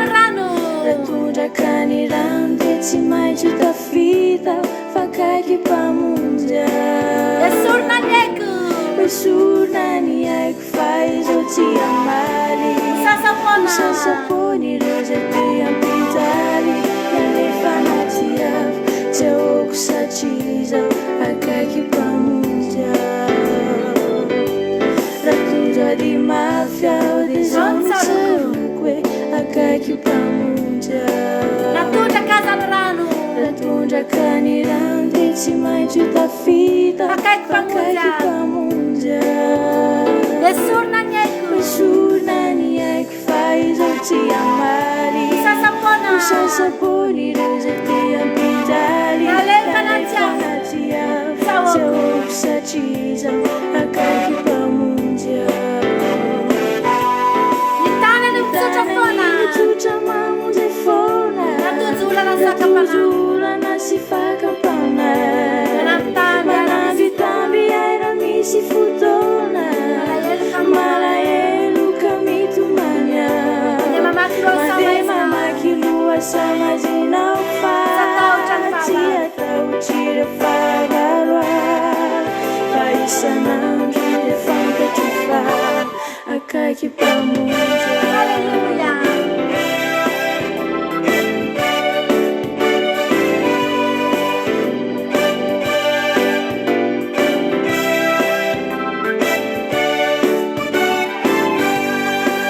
Speaker 1: ny rano
Speaker 2: de tsy maintsy tafita fa akaiky mpamonjy
Speaker 1: esorina ny haiko
Speaker 2: fa izaho tsy amaly sasapony ireo zay te ampijaly nalefa anaty avy tsy aoko satria izaho akaiky mpamonjy ratondra mafia dia zao no tsaroko e akaiky mpamonjy
Speaker 1: ratondraka ny rano
Speaker 2: dia tsy maintsy tafita
Speaker 1: akaiky mpamonjy esorina ny haiko fa izaho tsy amaly sasapony ireo zay te ampijaly nalefa anaty avy
Speaker 2: tsy aoko satria izaho akaiky mpamonjy
Speaker 1: ny tanany mitsotra foana
Speaker 2: mitsotra mamonjy foana
Speaker 1: natojolana sakapana
Speaker 2: sy fakapana
Speaker 1: manambitamby
Speaker 2: aira misy fotoana malaelo ka mitomanya mamaky loasa mazinao fa tsy ataotry rehefa galoa fa isanandro dia fantatro fa akaiky mpamonjy
Speaker 1: Alleluia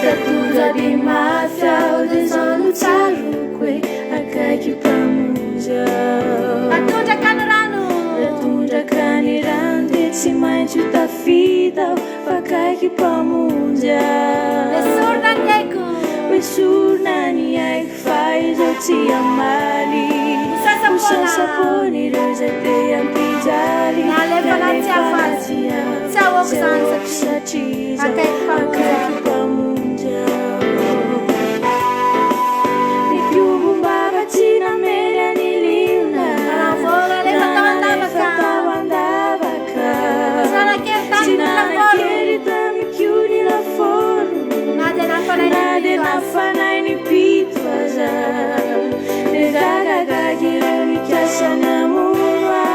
Speaker 2: Ratujari mafia udezao no tsaroko e akaiky mpamonjy
Speaker 1: ratondraka ny rano
Speaker 2: dia tsy maintsy tafita fa akaiky mpamonjy
Speaker 1: esorina ny haiko
Speaker 2: fa izaho tsy amaly sasapony ireo zay te ampijaly
Speaker 1: nalefa anaty avy tsy aoko zany
Speaker 2: satria
Speaker 1: akaiky mpamonjy
Speaker 2: nikiumbava tsy namely aniliona
Speaker 1: lefa tao andavaka
Speaker 2: sinanakely tamikiony laforo
Speaker 1: na dia
Speaker 2: nafanay ny pito aza dedagagagy ireo mikasana moa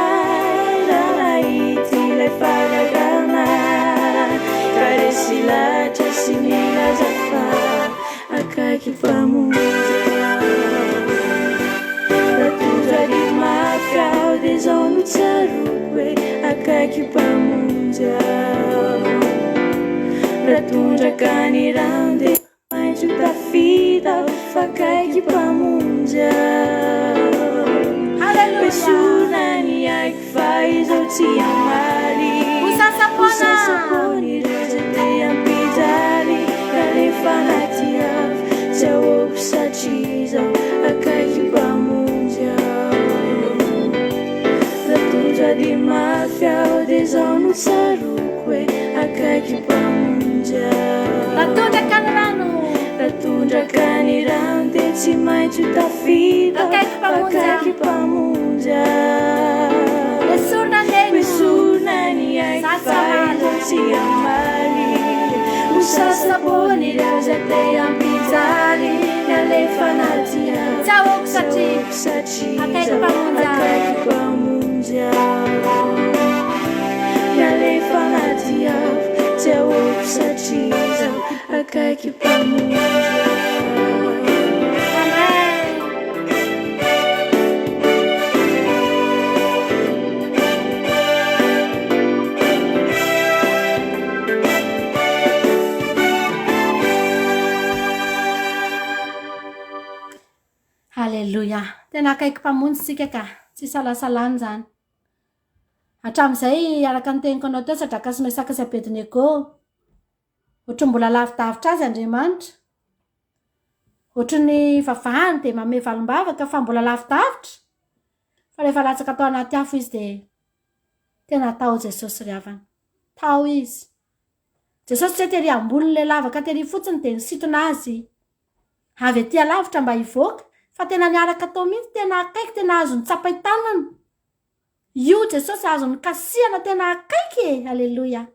Speaker 2: ranahity ilay fagagana ka resy latra sy milazafa akaiky mpamonjy ratujari mafia dia zao no tsaroko e akaiky mpamonjy ratondraka ny rano dia maintsy tafita fa akaiky mpamonjy esoriny haiko fa izaho tsy amaly sasapony ireo zay te ampijaly nalefa anaty avy tsy aoko satria izaho akaiky mpamonjy sady mafia dia zao no tsaroko hoe akaiky mpamonjy
Speaker 1: Natondraka ny rano
Speaker 2: natondraka ny rano dia tsy maintsy tafita akaiky mpamonjy Wesurna ni aifailo si amali Usasaboni rajate ampizari Nalefa natia Sachi Akaiky pamunja Nalefa natia Sachi Akaiky pamunja
Speaker 1: Halleluja. Tena akaiky mpamonjy tsika ka. Tsy salasalany zany. Hatramin'izay araka ny teniko anao teo Sadraka sy Mesaka sy Abednego. Ohatry mbola lavidavitra azy Andriamanitra. Ohatry ny vavahany dia manome valim-bavaka fa mbola lavidavitra. Fa rehefa latsaka tao anaty afo izy dia tena tao Jesosy ry havana. Tao izy. Jesosy tsy tery ambonin'ilay lavaka tery fotsiny dia nisintona azy. Avy etỳ alavitra mba hivoaka. Fa tena niaraka tao mihitsy, tena akaiky, tena azo nitsapay tanana. Io Jesosy azo nikasiana tena akaiky e. Halleluja.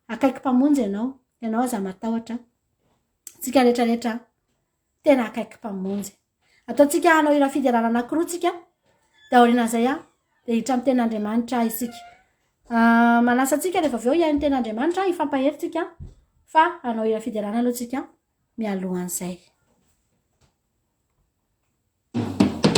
Speaker 1: Akaiky mpamonjy ianao aza matahotra. Tsika rehetrarehetra tena akaiky mpamonjy. Ataontsika hanao hira fidirana anankiroa tsika. Dia aoriana izay dia hiditra amin'ny ten'Andriamanitra isika. Manasa tsika rehefa avy eo hihaino ten'Andriamanitra hifampahery tsika. Fa hanao hira fidirana aloha tsika mialohan'izay.
Speaker 3: Yeah.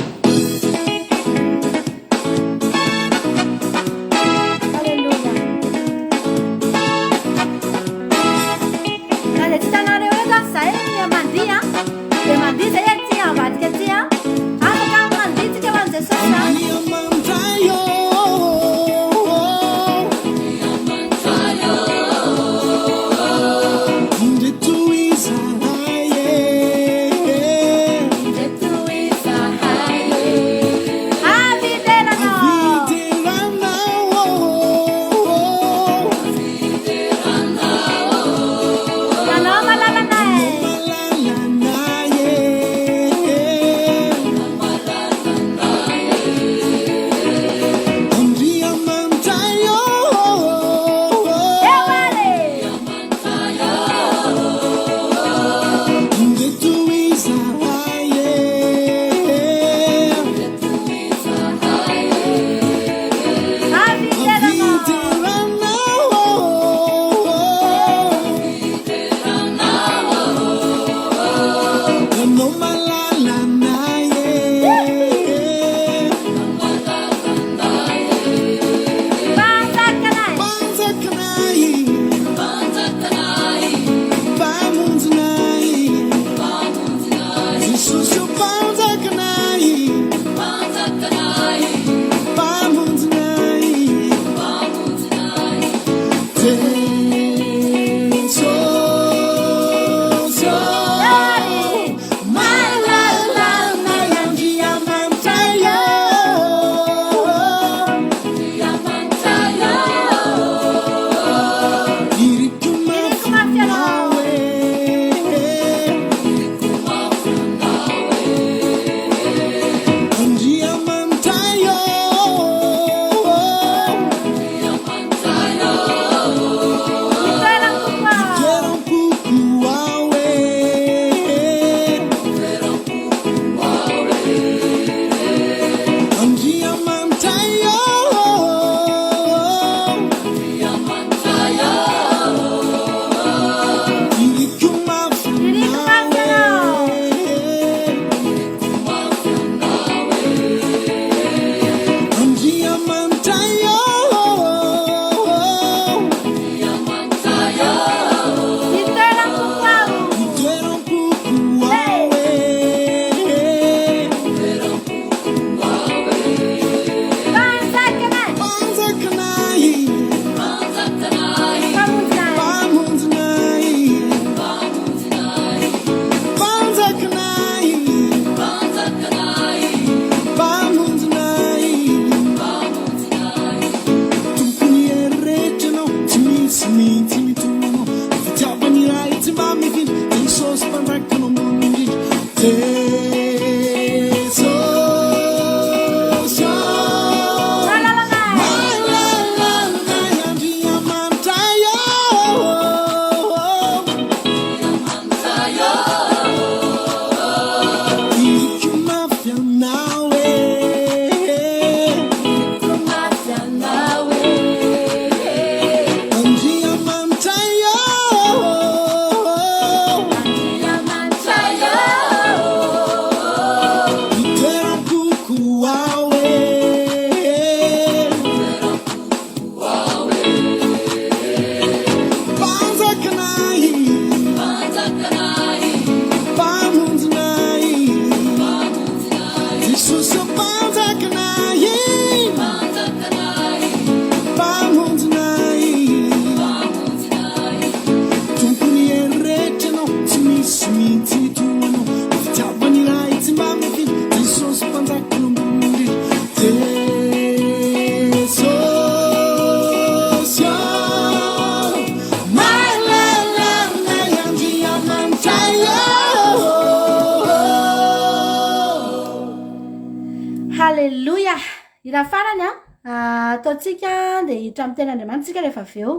Speaker 1: ira farany ataotsika dia hiditra amin'ny ten'Andriamanitra rehefa avy eo.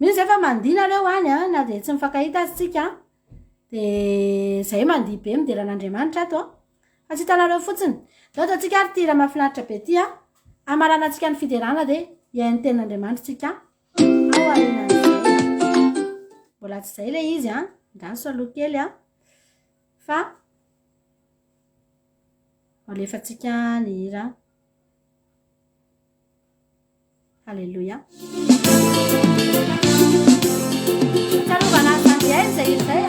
Speaker 1: Misy efa mandihy nareo any na dia tsy mifankahita azy tsika dia izay mandihy be mideran'Andriamanitra ato fa tsy hitanareo fotsiny. Zao ataotsika ary tira mahafinaritra be ty amarana antsika ny fiderana dia hiain'ny ten'Andriamanitra tsika ao aorianan'izay. Mbola tsy izay ilay izy ndany saloa kely fa alefantsika ny hira. Alléluia. Tsarovana azy izay izay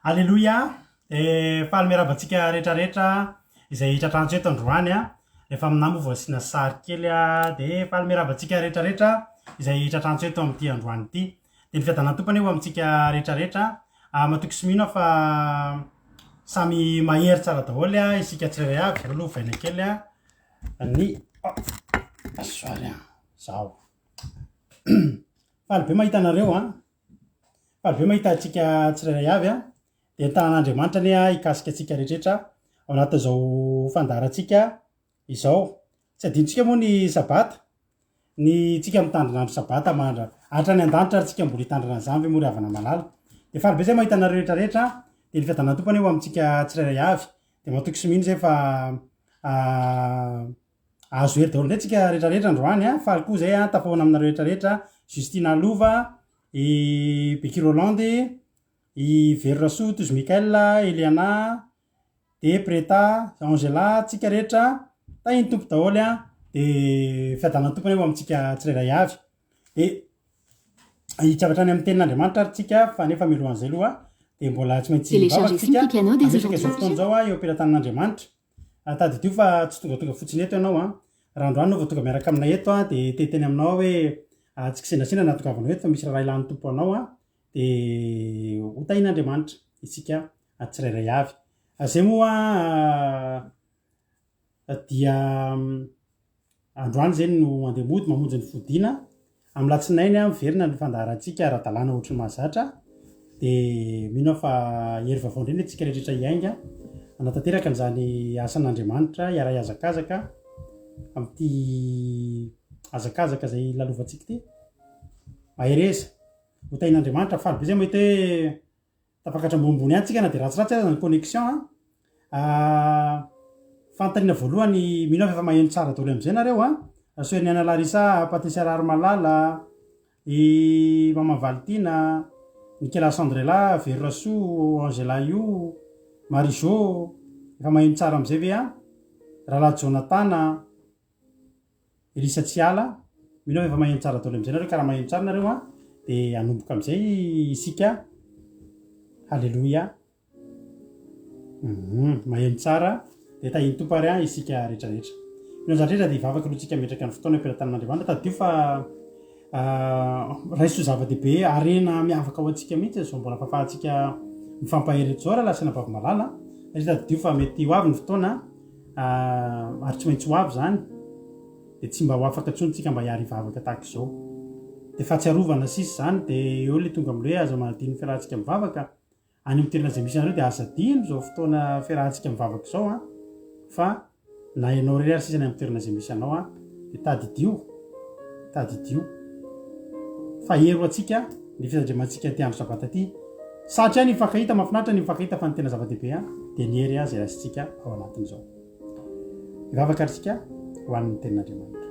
Speaker 3: Alléluia. Fahalemeravantsika rehetrarehetra izay tratrantsy eto androany a rehefa aminamo voasina sary kely a de fahalemeravantsika rehetrarehetra izay tratrantsy eto amin'ity androany ity de ny fiadanany tompany eo amintsika rehetrarehetra matoky sy mino fa samy mahery tsara daholo a isika tsirairay avy aloha vaina kely a ny asoary a zao fahaly be mahita anareo a fahaly be mahita atsika tsirairay avy a de tanan'Andriamanitra ane a ikasika atsika rehetrarehetra ao anatin'izao fandaratsika izao tsy adinontsika moa ny sabata ny tsika mitandrina andro sabata mandra hatrany an-danitra ary tsika mbola hitandrina an'izany ve moa ry havana malala de fahaly be zay mahita anareo rehetrarehetra de ny fiadanany tompany eo amintsika tsirairay avy de matoky sy mino zay fa azo hery daholo ndray tsika rehetrarehetra androany a fahaly koa zay a tafoana aminareo rehetrarehetra Justina Lova i Becky Rolande i Verrasoa Tozy Mikael Eliana de Preta Angela tsika rehetra tahiny tompo daholo a de fiadanany tompany eo amintsika tsirairay avy de hitsavatra any amin'ny tenin'Andriamanitra ary tsika fa nefa milohan'izay aloha de mbola tsy maintsy mivavatsika izao fotoana zao a eo ampirantanin'Andriamanitra tadidio fa tsy tonga fotsiny eto ianao a raha androany nao vao tonga miaraka aminay eto a de teteny aminao hoe tsy kisendrasendra natogavanao eto fa misy raha ilan'ny tompo anao a de hotahin'Andriamanitra isika tsirairay avy zay moa dia androany zany no andeha mody mamonjy ny fodiana amin'ny latsinainy a miverina ny fandaharatsika ara-dalàna ohatry ny mahazatra de mino fa hery vaovao indrindra tsika rehetrarehetra hiainga anatanteraka n'izany asan'Andriamanitra iara hiazakazaka amin'ity azakazaka zay lalovantsika ity mahereza hotahin'Andriamanitra fahaly be zay mahita hoe tafakatra ambonimbony any tsika na de ratsiratsy aza ny connexion fantaniana voalohany mino fa efa maheno tsara daholo am'izay nareo a soerin'ny Ana Larisa Patricia Rarmalala i Mama Valtina Nicolas Sandrela Verrasoa Angela Io Marijo efa maheno tsara am'izay ve a Rahalahy Jonatana Elisa Tsiala mino efa maheno tsara daholo am'izay nareo ka raha maheno tsara nareo a de anomboka am'izay isika halleluia maheno tsara de tahiny tompo ary a isika rehetrarehetra mino zarehetra de hivavaka aloha tsika metraka ny fotoana ampirantanin'Andriamanitra tadio fa raiso zava-dehibe arena miavaka ao antsika mihitsy zao mbola fahafahantsika mifampahery zao raha lasina vavy malala satria tadio fa mety ho avy ny fotoana ary tsy maintsy ho avy zany de tsy mba ho afaka ntsony tsika mba hiary hivavaka tahaka izao de fahatsiarovana sisy zany de eo le tonga am'le hoe aza manadino ny fiarahantsika mivavaka any amin'ny toerana zay misy anareo de aza dino zao fotoana fiarahantsika mivavaka zao a fa na ianao rery ary sisany amin'ny toerana zay misy anao a de tadidio fa hero atsika ny fitandriamantsika ty andro sabata ty satria ny mifankahita mahafinaritra ny mifankahita fa ny tena zava-dehibe a de niery azy rasintsika ao anatin'izao hivavaka arytsika ho an'ny tenin'Andriamanitra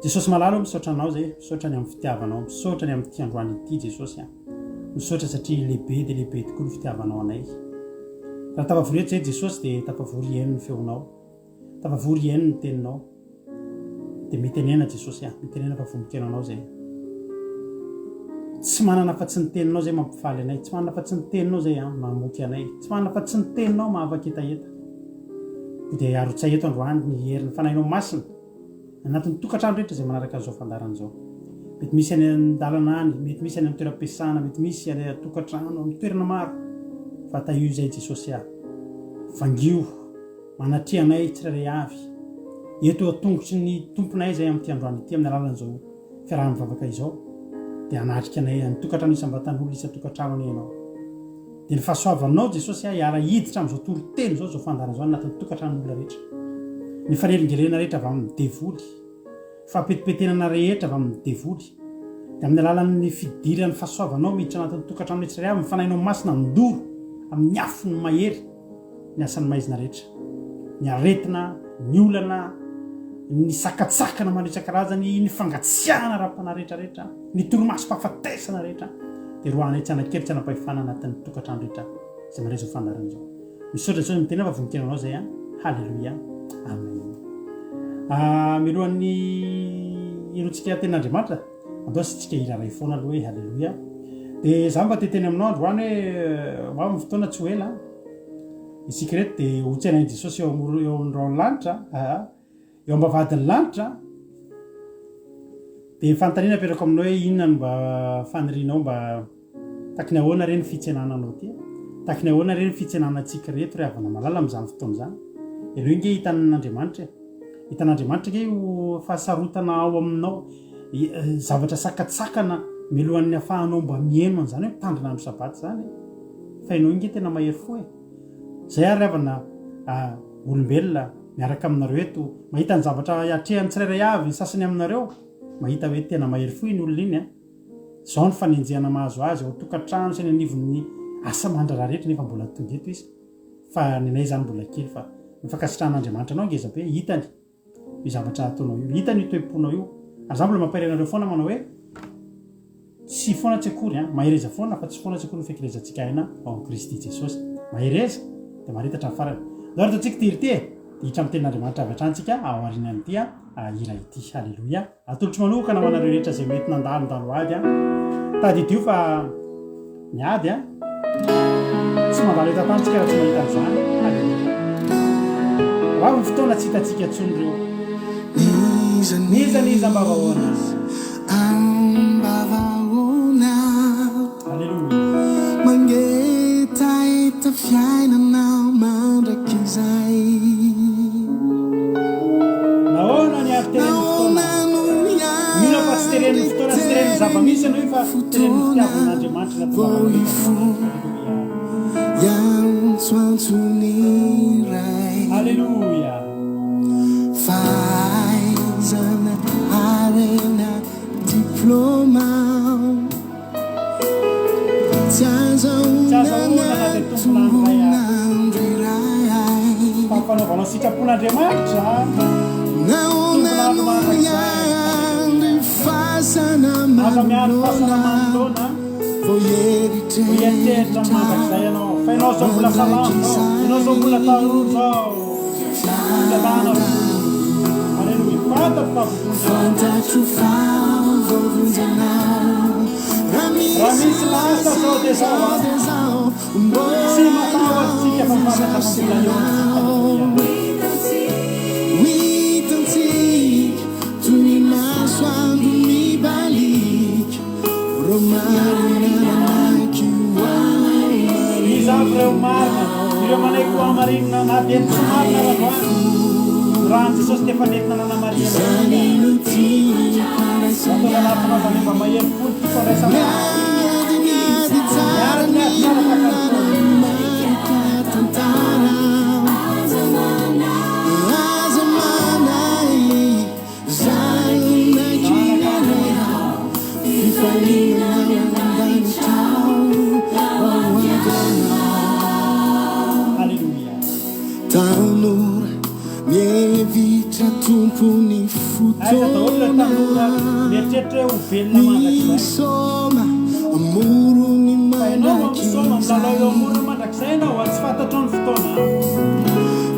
Speaker 3: Jesosy malalo misaotra anao zay misaotra ny amin'ny fitiavanao misaotra ny amin'ny ty androany ity Jesosy a misaotra satria lehibe de lehibe tokoa ny fitiavanao anay raha tafavory eto zay Jesosy de tafavory eno ny feonao tafavory eno ny teninao de mitenena Jesosy a mitenena fa vonikena anao zay tsy manana fa tsy ny teninao zay mampifaly anay tsy manana fa tsy ny teninao zay a mamoky anay tsy manana fa tsy ny teninao mahavaka etaeta de arotsay eto androany ny herin'ny fanahinao masina anatin'ny tokantrano rehetra zay manaraka an'izao fandarana zao mety misy any an-dalana any mety misy any amin'ny toeram-piasana mety misy any tokantrano amin'ny toerana maro fa tahio zay Jesosy a vangio manatria anay tsirairay avy eto atongotry ny tomponay zay amin'ity androany ity amin'ny alalan'izao fiaraha-mivavaka izao dia anatrika anay nytokatrano isam-batan'olo isa-tokantranony ianao dia ny fahasoavanao jesosy hiara-hiditra amin'izao toro-teny zao zao fandarana zao anatin'ny tokantran'olona rehetra ny fanelingelena rehetra avy amin'ny devoly fampetipetenana rehetra avy amin'ny devoly dia amin'ny alalan'ny fidiran'ny fahasoavanao miditra anatin'ny tokantrano rehetra ray avy mifanainao masina ndoro amin'ny afony mahery ny asan'ny maizina rehetra ny aretina ny olana ny sakatsakana mandritsan-karazany ny fangatsiahana raha-pana rehetrarehetra ny toromasom-pahafatesana rehetra dia roana tsy anankely tsy anampahefana anatin'ny tokantrano rehetra izay mandray zao fandarana zao misaotra zao miteny fa voninkenanao zay a halleloia amen milohan'ny irontsika ten'andriamanitra andao sitsika iraray foana aloha hoe halleloia dia za mba teteny aminao androany hoe amin'ny fotoana tsy ho ela isika reto dia hotsainain' jesosy eo amin'irao lanitra eo ambavadin'ny lanitra dia fanontaniana apetrako aminao hoe inona no mba fanirianao mba takiny ahoana reny fitsenananao ty takiny ahoana reny fitsenanantsika reto re avana malala amin'izany fotoana zany elo inge hitan'andriamanitra hitan'andriamanitra nge ho fahasarotana ao aminao zavatra sakatsakana milohan'ny afahanao mba mieno an'izany hoe mitandrina andro sabaty zany fa ianao inge tena mahery fo zay ary avana olombelona miaraka aminareo eto mahita ny zavatra atrehany tsirairay avy ny sasany aminareo mahita hoe tena mahery fo iny olona iny zao ny fanenjehana mahazo azy ao tokantrano sy ny anivon'ny asa mandraraha rehetra nefa mbola tonga eto izy fa nenay zany mbola kely fa mifankasitran'andriamanitra anao ngeza be hitany io zavatra ataonao io hitany io toe-ponao io ary za mbola mampahiranareo foana manao hoe tsy foana tsy akory mahereza foana fa tsy foana tsy akory ny fekerezantsika aina ao Kristy Jesosy mahereza dia maritatra ny farany zao reto antsika tirite hitra amin'ny tenin'andriamanitra avy atrantsika ao arina amin'ity ira ity halleloia atolotry manokana manareo rehetra zay mety nandalondalo ady tady dio fa miady tsy mandalo etantantsika raha tsy mahita an'izany halleloia avy ny fotoana tsy hitatsika ntsony reo niza mba vahoana halleloia
Speaker 2: mangetaeta fiainanao mandrakizay
Speaker 3: nahoana ny ary teren'ny fotoana mino fa tsy teren'ny fotoana tsy teren'ny zava-misy anao io fa teren'ny fitiavan'andriamanitra
Speaker 2: yantsoantsoniray
Speaker 3: halleloia
Speaker 2: faizana arena diplôma tsy azahoana tombonandro iray
Speaker 3: fampanaovanao sitrapon'andriamanitra
Speaker 2: naonano iandry fasana manolona
Speaker 3: voeritra mandrakizay anao fa ianao zao mbola salamo ianao zao mbola taroa zao fialana halleloia
Speaker 2: fantatro favovonjanao
Speaker 3: raha misy lasa zao dia zao tsy matahoatsika fa fantatra fambola
Speaker 2: hitantsika toy ny masoandro mibalika romarinananaky
Speaker 3: izavy reo marina ireo manaiky amarinina na dia tsy marina raha raha Jesosy dia fanentina nanamariana atao anatinao zany mba mahery folo fifandraisana halleluia
Speaker 2: tanora mievitra tompony
Speaker 3: aiza daholy la tanora mieritreritra hoe ho velona mandrakizay
Speaker 2: misoma amorony
Speaker 3: fa ianao misoma milalao eo
Speaker 2: mandrakizay
Speaker 3: amorona mandrakizay ianao tsy fantatro ny fotoana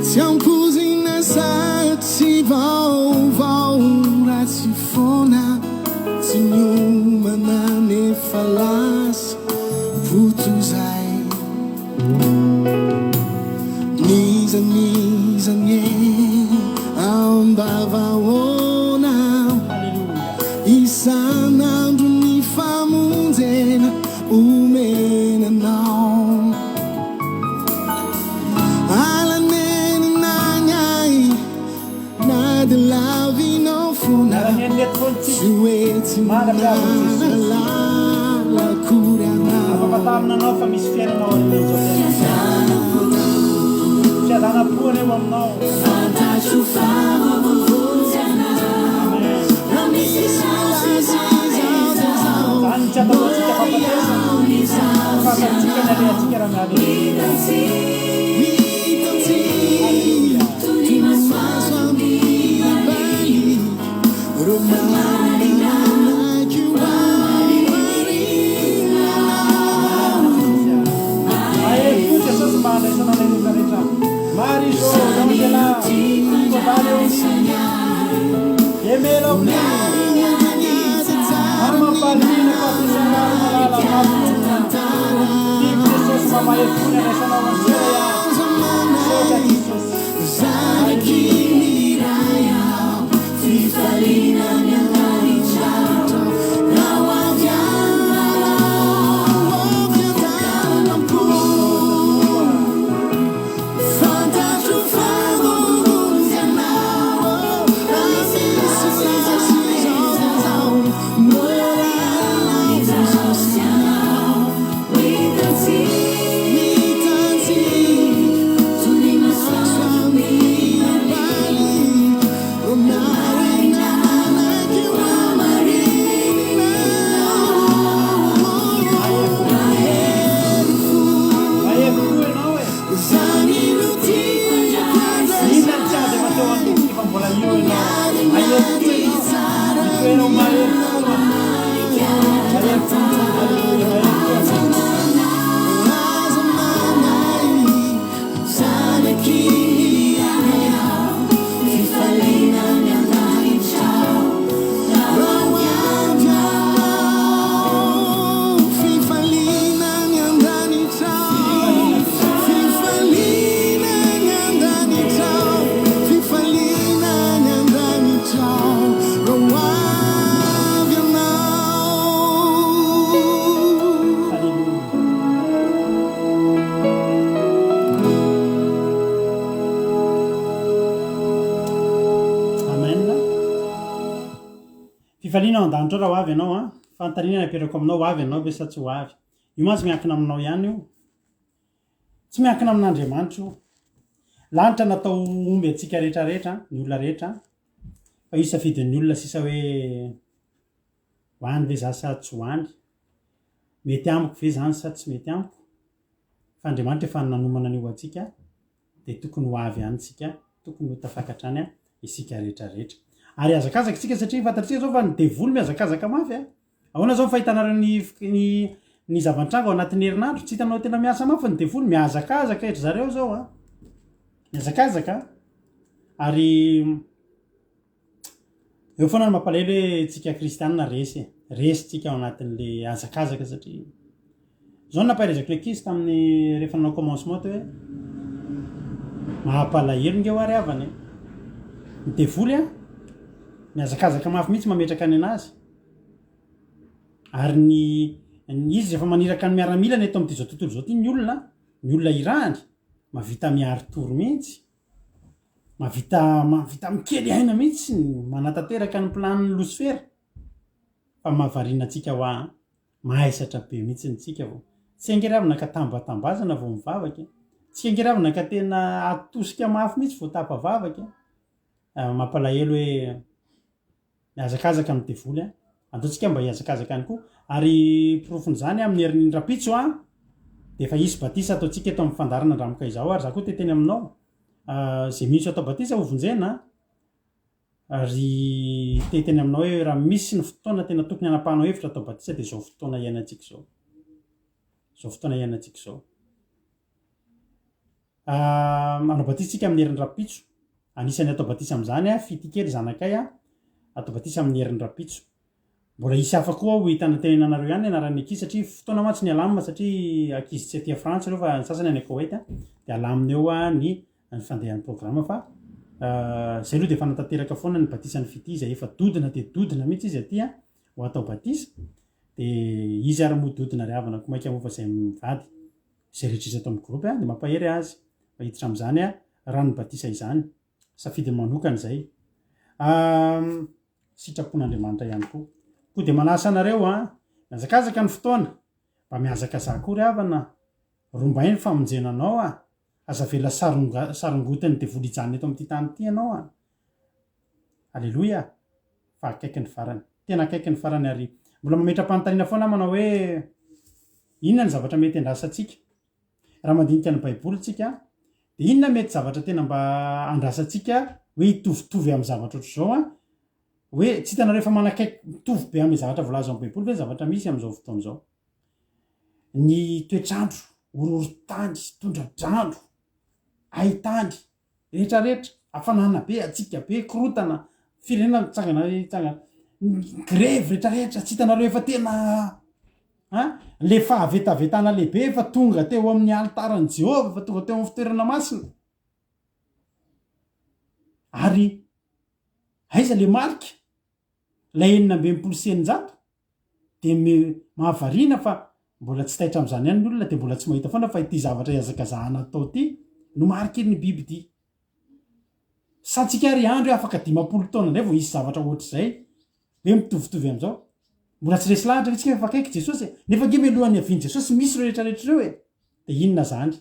Speaker 2: tsy ampozina satsy vaovao ratsy foana tsy miomana nefa lasa votozay nizanizanye ambavahoana
Speaker 3: halleluia
Speaker 2: isanandro ny famonjena omenanao alanenananyay na de lavinao fona
Speaker 3: ara nienety foana tsika
Speaker 2: tsy hoe tsy manala
Speaker 3: aminanao fa misy fiainanao arin'izao fiadanam-po reo aminao zany tsy ataotsika fampatesa fafatsika ny aleatsika raha Mariso, Angela, Emelo, Arma Palina, fifaliana ao an-danitra raha ho avy ianao a fantarinana aperako aminao ho avy ianao ve sa tsy ho avy io ma tsy miankina aminao ihany io tsy miankina amin'Andriamanitra io lanitra natao omby atsika rehetrarehetra ny olona rehetra fa io safidin'ny olona sisa hoe hoany ve za sa tsy hoany mety amiko ve zany sa tsy mety amiko fa Andriamanitra efa nanomana an'io atsika dia tokony ho avy ihany tsika tokony ho tafakatrany isika rehetrarehetra ary azakazaka tsika satria fantatritsika zao fa ny devoly miazakazaka mafy ahoana zao fahitanareo ny zavantrango ao anatin'ny herinandro tsy hitanao tena miasa mafy ny devoly miazakazaka etra zareo zao miazakazaka ary eo foana ny mampalahelo hoe tsika kristianina resy tsika ao anatin'le azakazaka satria zao nampahirezako le ankizy tamin'ny rehefa nanao commencement hoe mahampalahelo nge ho ary avany ny devoly miazakazaka mafy mihitsy mametraka any anazy ary ny izy rehefa maniraka ny miaramilana eto amin'ity zao tontolo zao ty ny olona irany mavita miary toro mihitsy mavita mikely aina mihitsy manatanteraka ny planiny losifera fa mahavariana atsika ho mahaisatra be mihitsy ntsika vao tsy angeravina ka tambatambazana vao mivavaka tsy angeravina ka tena atosika mafy mihitsy vao tapavavaka mampalahelo hoe miazakazaka amin'ny devoly antoantsika mba hiazakazaka any koa ary profon'izany amin'ny herin'ny rapitso dia efa isy batisa ataontsika eto amin'ny fandarana andramoka izao ary za koa teteny aminao zay mihitsy atao batisa hovonjena ary teteny aminao hoe raha misy ny fotoana tena tokony anapahanao hevitra atao batisa dia zao fotoana iainantsika zao anao batisa tsika amin'ny herin'ny rapitso anisany atao batisa amin'izany fitikely zanakay atao batisa amin'ny herin'ny rapitso mbola isy hafa koa ho hitanantenanareo ihany anaran'ny ankizy satria fotoana matsy ny alamina satria ankizy tsy aty Frantsa reo fa ny sasany any Koweït dia alamina eo ny fandehan'ny programa fa zay aloha dia efa natanteraka foana ny batisa ny fity izay efa dodina dia dodina mihitsy izy aty ho atao batisa dia izy ary mododina ry havana koa maika mofa izay mivady izay rehetra izy atao amin'ny groupe dia mampahery azy fa hiditra amin'izany rano batisa izany safidy manokana izay sitrapon'Andriamanitra ihany koa dia manasa anareo miazakazaka ny fotoana mba miazaka za kory havana rombainy famonjenanao a aza vela sarongotany de volijany eto am'ty tany ty anao a alleloia fa akaiky ny farany tena akaiky ny farany ary mbola mametra-panontaniana foana manao hoe inona ny zavatra mety andrasatsika raha mandinika ny baiboly tsika de inona mety zavatra tena mba andrasatsika hoe hitovitovy amin'ny zavatra ohatr' zao a hoe tsy hitanareo efa manakaiky mitovy be amin'ny zavatra voalaza amin'ny baiboly ve zavatra misy am'izao fotoan'izao ny toetrandro ororotany tondradrandro aitany rehetrarehetra afanana be atsika be korotana firenena mitsangana grevy rehetrarehetra tsy hitanareo efa tena le fahavetavetana lehibe efa tonga teo amin'ny altarany Jehova fa tonga teo amin'ny fitoerana masina ary aiza le marika lay 900 de mahavariana fa mbola tsy taitra am'izany ihany ny olona de mbola tsy mahita foana fa ity zavatra iazakazahana atao ty no marikiny biby ty satsika ry andro afaka 50 taona ndray vao isy zavatra ohatr'izay hoe mitovitovy am'izao mbola tsy resy lahatra tsika efa akaiky Jesosy nefa nge melohan'ny aviany Jesosy misy reo rehetrarehetra reo e de inona zany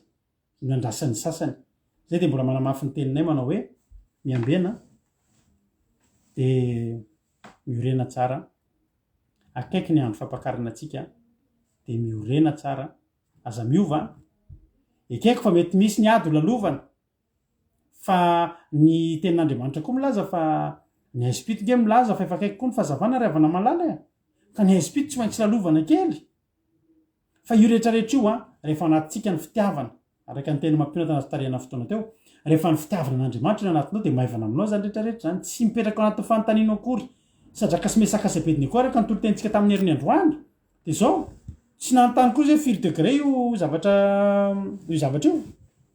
Speaker 3: no andrasan'ny sasany zay de mbola manamafy ny teninay manao hoe miambena de miorena tsara akaiky ny andro fampakarana atsika de miorena tsara aza miova ekaiky fa mety misy ny ady olalovana fa ny tenin'Andriamanitra koa milaza fa ny Esprit nge milaza fa efa akaiky koa ny fahazavana ry havana malala ka ny Esprit tsy maintsy lalovana kely fa io rehetrarehetra io rehefa anatintsika ny fitiavana araka ny teny mampionata anatarihana fotoana teo rehefa ny fitiavana an'Andriamanitra ny anatinao de maivana aminao zany rehetrarehetra zany tsy mipetraka ao anatin'ny fanontaniana akory sadraka sy mesaka sy bediny koa araka ny tolotentsika tamin'ny herin'ny androany de zao tsy nanontany koa zay 4 degré io zavatra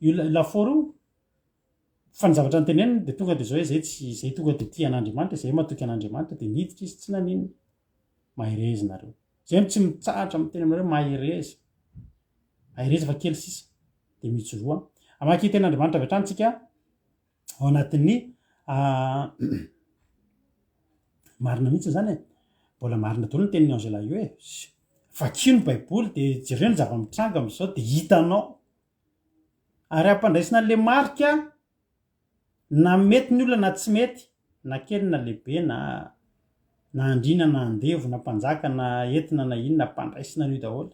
Speaker 3: io laforo fa ny zavatra nyteneniny de tonga de zao hoe zay tonga de tia an'Andriamanitra zay matoky an'Andriamanitra de niditra izy tsy nanino maherezy nareo zay tsy mitsahatra amin'ny teny aminareo maherezy fa kely sisa de mijoroa amaky ten'Andriamanitra avy hatrany tsika ao anatin'ny marina mihitsy zany mbola marina daholo ny teniny anzela io vakio ny baiboly de jereo ny zava-mitranga am'izao de hitanao ary ampandraisina an'le marika na mety ny olona na tsy mety na kely na lehibe na andrina na andevo na mpanjaka na entina na inona mpandraisina an'io daholo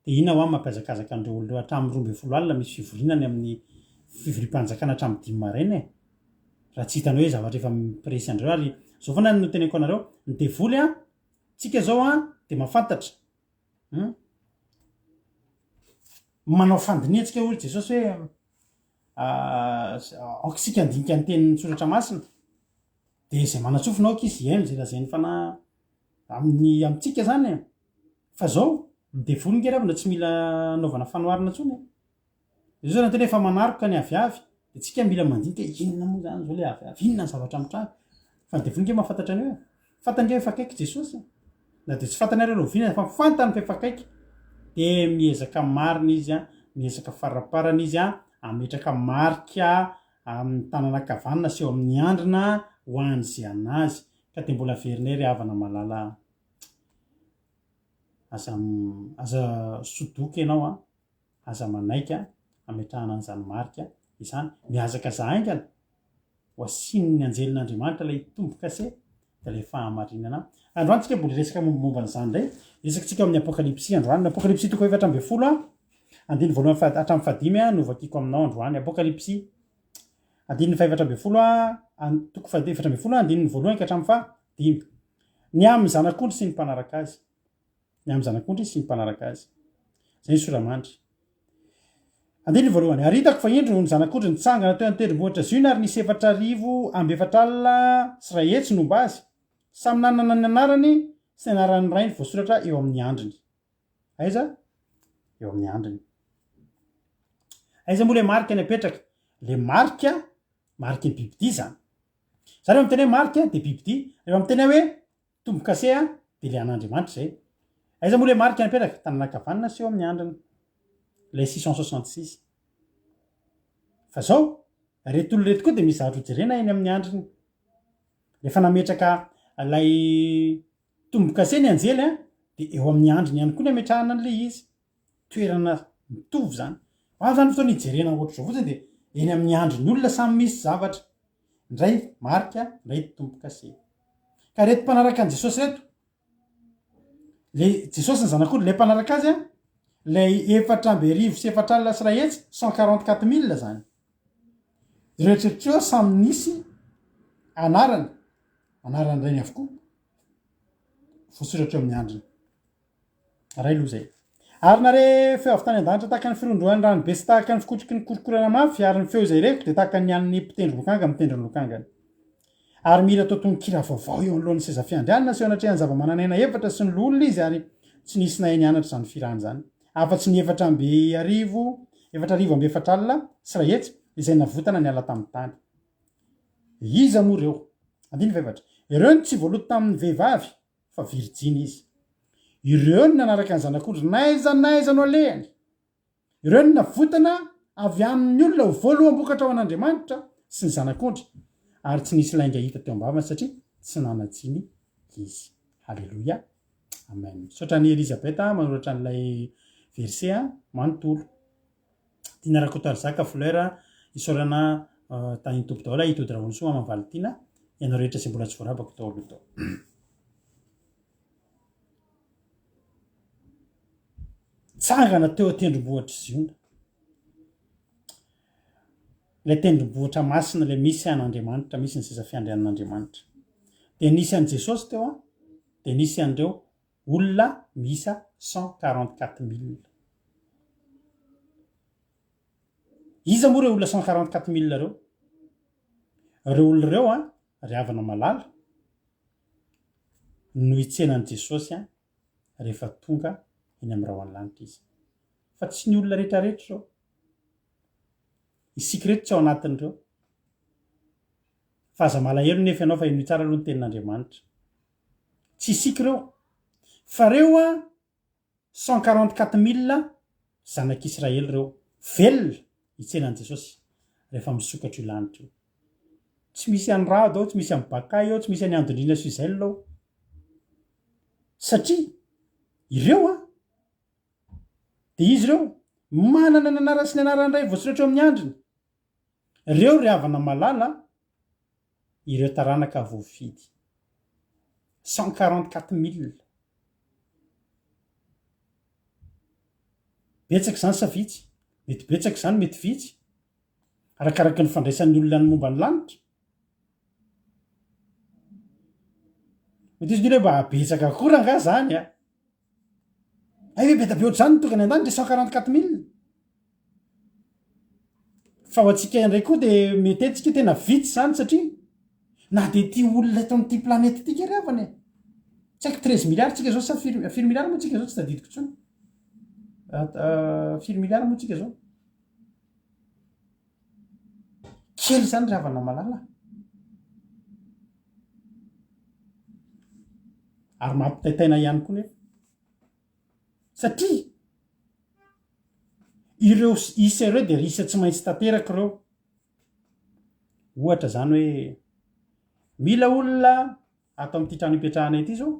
Speaker 3: de ina ho mampiazakazaka andreo oloreo hatramin'ny 12 alina misy fivorinany amin'ny fivorim-panjakana hatramin'ny 5 maraina raha tsy hitanao hoe zavatra efa mipresy andreo ary zao foana no teneniko anareo ny devoly tsika zao de mahafantatra manao fandiniantsika olo Jesosy hoe aokisika andinika ny tenin'ny soratra masina de zay manatsofinao aoka izy zay lazainy fana amitsika zany fa zao ny devoly nge ravana tsy mila naovana fanoharina tsony zao na tena efa manaroka ny aviavy de tsika mila mandinika inona moa zany zao le aviavy inona ny zavatra mitranga fa ny devoly nge mahafantatra an'io fantany efa akaiky Jesosy na de tsy fantany areo lovina fa fantany fa efa akaiky de miezaka marina izy miezaka faraparana izy ametraka marika amin'ny tanana kavanana sy eo amin'ny andrina ho an'zay anazy ka de mbola verinay ry havana malala aza sodoky ianao aza manaika ametrahana an'izany marika izany miazaka za aingana ho asin'ny anjelin'Andriamanitra lay tombo-kase de le fahamarinana androany tsika mbola resaka mombamomba n'izany ndray resakytsika amin'ny apokalipsy androany ny apokalipsy toko 7 andiny voalohany hatramin'ny fadimy no vakiko aminao androany apokalipsy andiny 7 toko 7 andiny voalohany ka hatramin'ny fadimy ny amin'ny zanak'ondry sy ny mpanaraka azy ny amin'ny zanak'ondry sy ny mpanaraka azy zay ny soramandry andiny voalohany aritako fa indro ny zanak'ondry nitsangana teo an-tendrombohitra zina ary nisy 4,400 alina sy ray hetsy nomba azy samy nanana ny anarany sy ny anaran'ny rainy voasoratra eo amin'ny andriny aiza eo amin'ny andriny aiza moa le marika ny apetraka le marika ny bibidi zany zany eo miteny hoe marika de bibidi rehefa miteny hoe tombo-kase de le an'Andriamanitra zay aiza moa le marika ny apetraka tanànakavanana sy eo amin'ny andriny le 666 fa zao retolo reto koa de misy zavatra hojerena eny amin'ny andriny rehefa nametraka lay tombo-kase ny anjely de eo amin'ny andriny ihany koa ny ametrahana an'le izy toerana mitovy zany avy zany fotoana ijerena ohatra zao fotsiny de eny amin'ny andriny olona samy misy zavatra ndray marika ndray tompo-kase ka reto mpanaraka an' jesosy reto le jesosy ny zanak'ondry le mpanaraka azy a lay 4,7 sy 144,000 zany rehetrarehetra samy nisy anarany reny avokoa voasoratra eo amin'ny andriny ray loha zay ary nare feo avy tany an-danitra tahaka ny firondroan'ny ranobe sy tahaka ny fikotriky ny korokorana mafy ary ny feo izay reko de tahaka ny an'ny mpitendry lokanga mitendry ny lokangany ary mila atao tononkira vaovao eo alohan'ny seza fiandrianana sy eo anatrehan'ny zava-mananaina efatra sy ny lolona izy ary tsy nisy nahay nianatra zany firany zany afa-tsy ny 4,4 sy 100 izay navotana ny ala tamin'ny tany iza moa reo andiny vevatra ireo ny tsy voaloto tamin'ny vehivavy fa virjiny izy ireo ny nanaraka ny zanak'ondry naiza no alehany ireo ny navotana avy amin'ny olona ho voaloam-bokatra ao an'Andriamanitra sy ny zanak'ondry ary tsy nisy lainga hita teo ambavany satria tsy nanatsiny izy halleloia amen sotra ny Elisabeta manoratra n'ilay verset manontolo tiana rakotarizaka fleur isorana tany topo daholo hitody rahonysoa mavalitiana ianao rehetra sy mbola tsy voarabako tao aloha tao tsangana teo tendrombohitra ziona le tendrombohitra masina le misy an'Andriamanitra misy ny seza fiandrianan'Andriamanitra de nisy an' Jesosy teo de nisy an'ireo olona misa 144,000 iza moa reo olona 144,000 reo olona reo ry havana malala no hitsenan'i Jesosy rehefa tonga eny amin'ny raho an-lanitra izy fa tsy ny olona rehetrarehetra reo isika rehetra tsy ao anatin'ireo fa aza malahelo nefa ianao fa ino tsara aloha ny tenin'Andriamanitra tsy isika reo fa reo 144,000 zanak'Israely reo velona hitsenan'i Jesosy rehefa misokatra io lanitra io tsy misy an'ny rado ao tsy misy amin'ny bakay ao tsy misy any andondrina Suzel ao satria ireo de izy reo manana ny anara sy ny anaran'ray voasoratra eo amin'ny andriny ireo ry havana malala ireo taranaka voafidy 144,000 betsaka zany sa vitsy mety betsaka zany mety vitsy arakaraka ny fandraisan'ny olona ny momba ny lanitra mety izy ny hoe mba betsaka akora nga zany ay hoe betabe oatra zany tonga ny an-danitra 144,000 fa ho antsika indray koa de mety etsika tena vitsy zany satria na de ty olona eto amin'ity planety tika ry avany tsy haiko 13 milliards tsika zao sa 4 milliards moa tsika zao tsy tadidiko tsony 4 milliards moa tsika zao kely zany ry havana malala ary mampitaitaina ihany koa nefa satria ireo isa ireo de risa tsy maintsy tanteraka ireo ohatra zany hoe mila olona ato amin'ity trano ipetrahana ity zao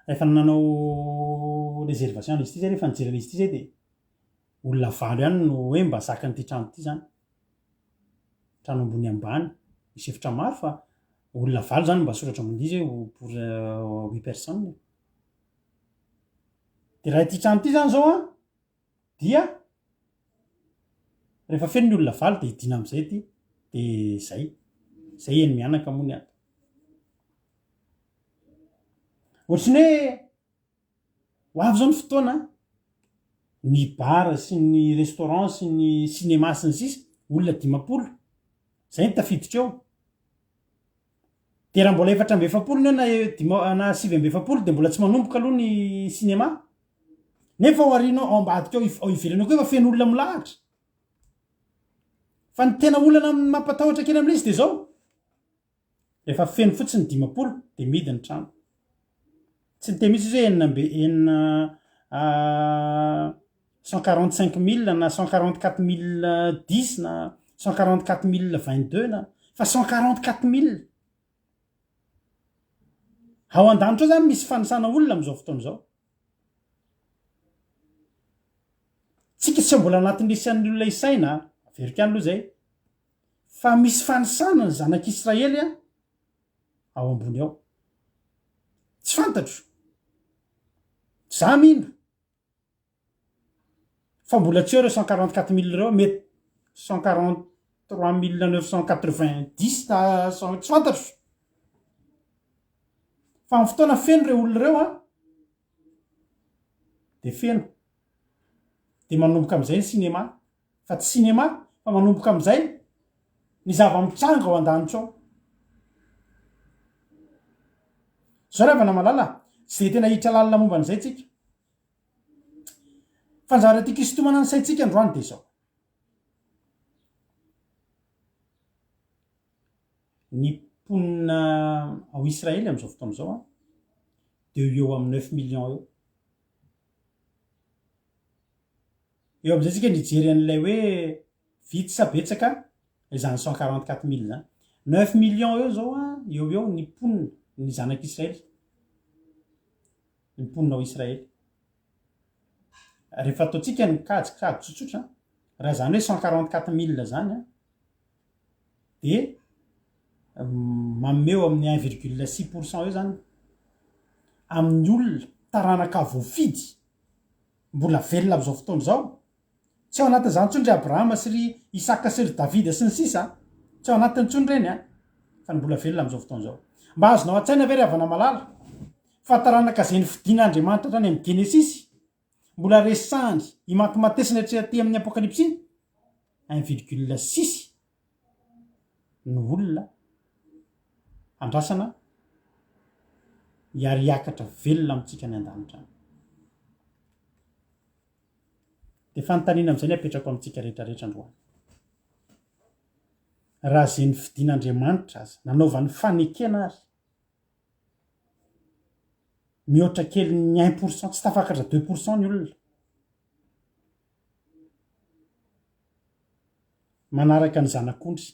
Speaker 3: rehefa nanao réservation izy ity zay rehefa nijerena izy ity zay de olona valo ihany no hoe mba zakan'ity trano ity zany trano ambony ambany misy efitra maro fa olona valo zany mba soratra amin'izy hoe pour 8 personnes de raha ity trano ity zany zao dia rehefa feno ny olona valo de hidina am'izay ty de zay eny mianaka moa ny ato ohatrany hoe ho avy zao ny fotoana ny bara sy ny restaurant sy ny cinéma sy ny sisa olona 500 zay ny tafiditra eo de raha mbola 4,7 na 7,7 de mbola tsy manomboka aloha ny cinéma nefa ao arino ao ambadika ao ivelany koa efa feno olona milahatra fa ny tena olana mampatahotra kely amin'ilay izy de zao rehefa feno fotsiny 500 de midy ny trano tsy ny te misy izy hoe enina 145,000 na 144,010 na 144,022 na fa 144,000 ao an-danitra ao zany misy fanisana olona am'izao fotoana izao tsika tsy mbola anatin'lisan'ny olona isaina averika any aloha zay fa misy fanisana ny zanak'Israely ao ambony ao tsy fantatro za mino fa mbola tsy eo reo 144 000 reo mety 143 990 tsy fantatro fa amin'ny fotoana feno reo olona reo de feno de manomboka am'izay ny sinema fa tsy sinema fa manomboka am'izay ny zava-mitsanga ao an-danitra ao zao ravana malala zay tena hitra lalina momba an'izay tsika fanjary ty Kristy manano saitsika androany de zao ny mponina ao Israely am'izao fotoana izao de eo amin'ny 9 millions eo am'izay tsika nijery an'ilay hoe vitsy sa betsaka izany 144 000 zany 9 millions eo zao eo ny mponina ny zanak'Israely ny mponina ao Israely rehefa ataotsika ny kajikajy tsotsotra raha zany hoe 144 000 zany de mameo amin'ny 1,6% eo zany amin'ny olona taranaka voafidy mbola velona am'izao fotoana izao tsy ao anatin'izany tsony ry Abrahama sy ry Isaka sy ry Davida sy ny sisa tsy ao anatin'ny tsony reny fa ny mbola velona am'izao fotoana izao mba azonao an-tsaina ve ry havana malala fa taranaka zay ny fidian'Andriamanitra trany amin'ny Genesisy mbola resahany imaky matesina aty amin'ny apokalipsy 1,6 ny olona andrasana hiary hiakatra velona amintsika ny an-danitra de fanontaniana am'izay ny apetrako amintsika rehetrarehetra androany raha zay ny fidian'Andriamanitra azy nanaovan'ny fanekena ary mihoatra kely ny 1% tsy tafakatra 2% ny olona manaraka ny zanak'ondry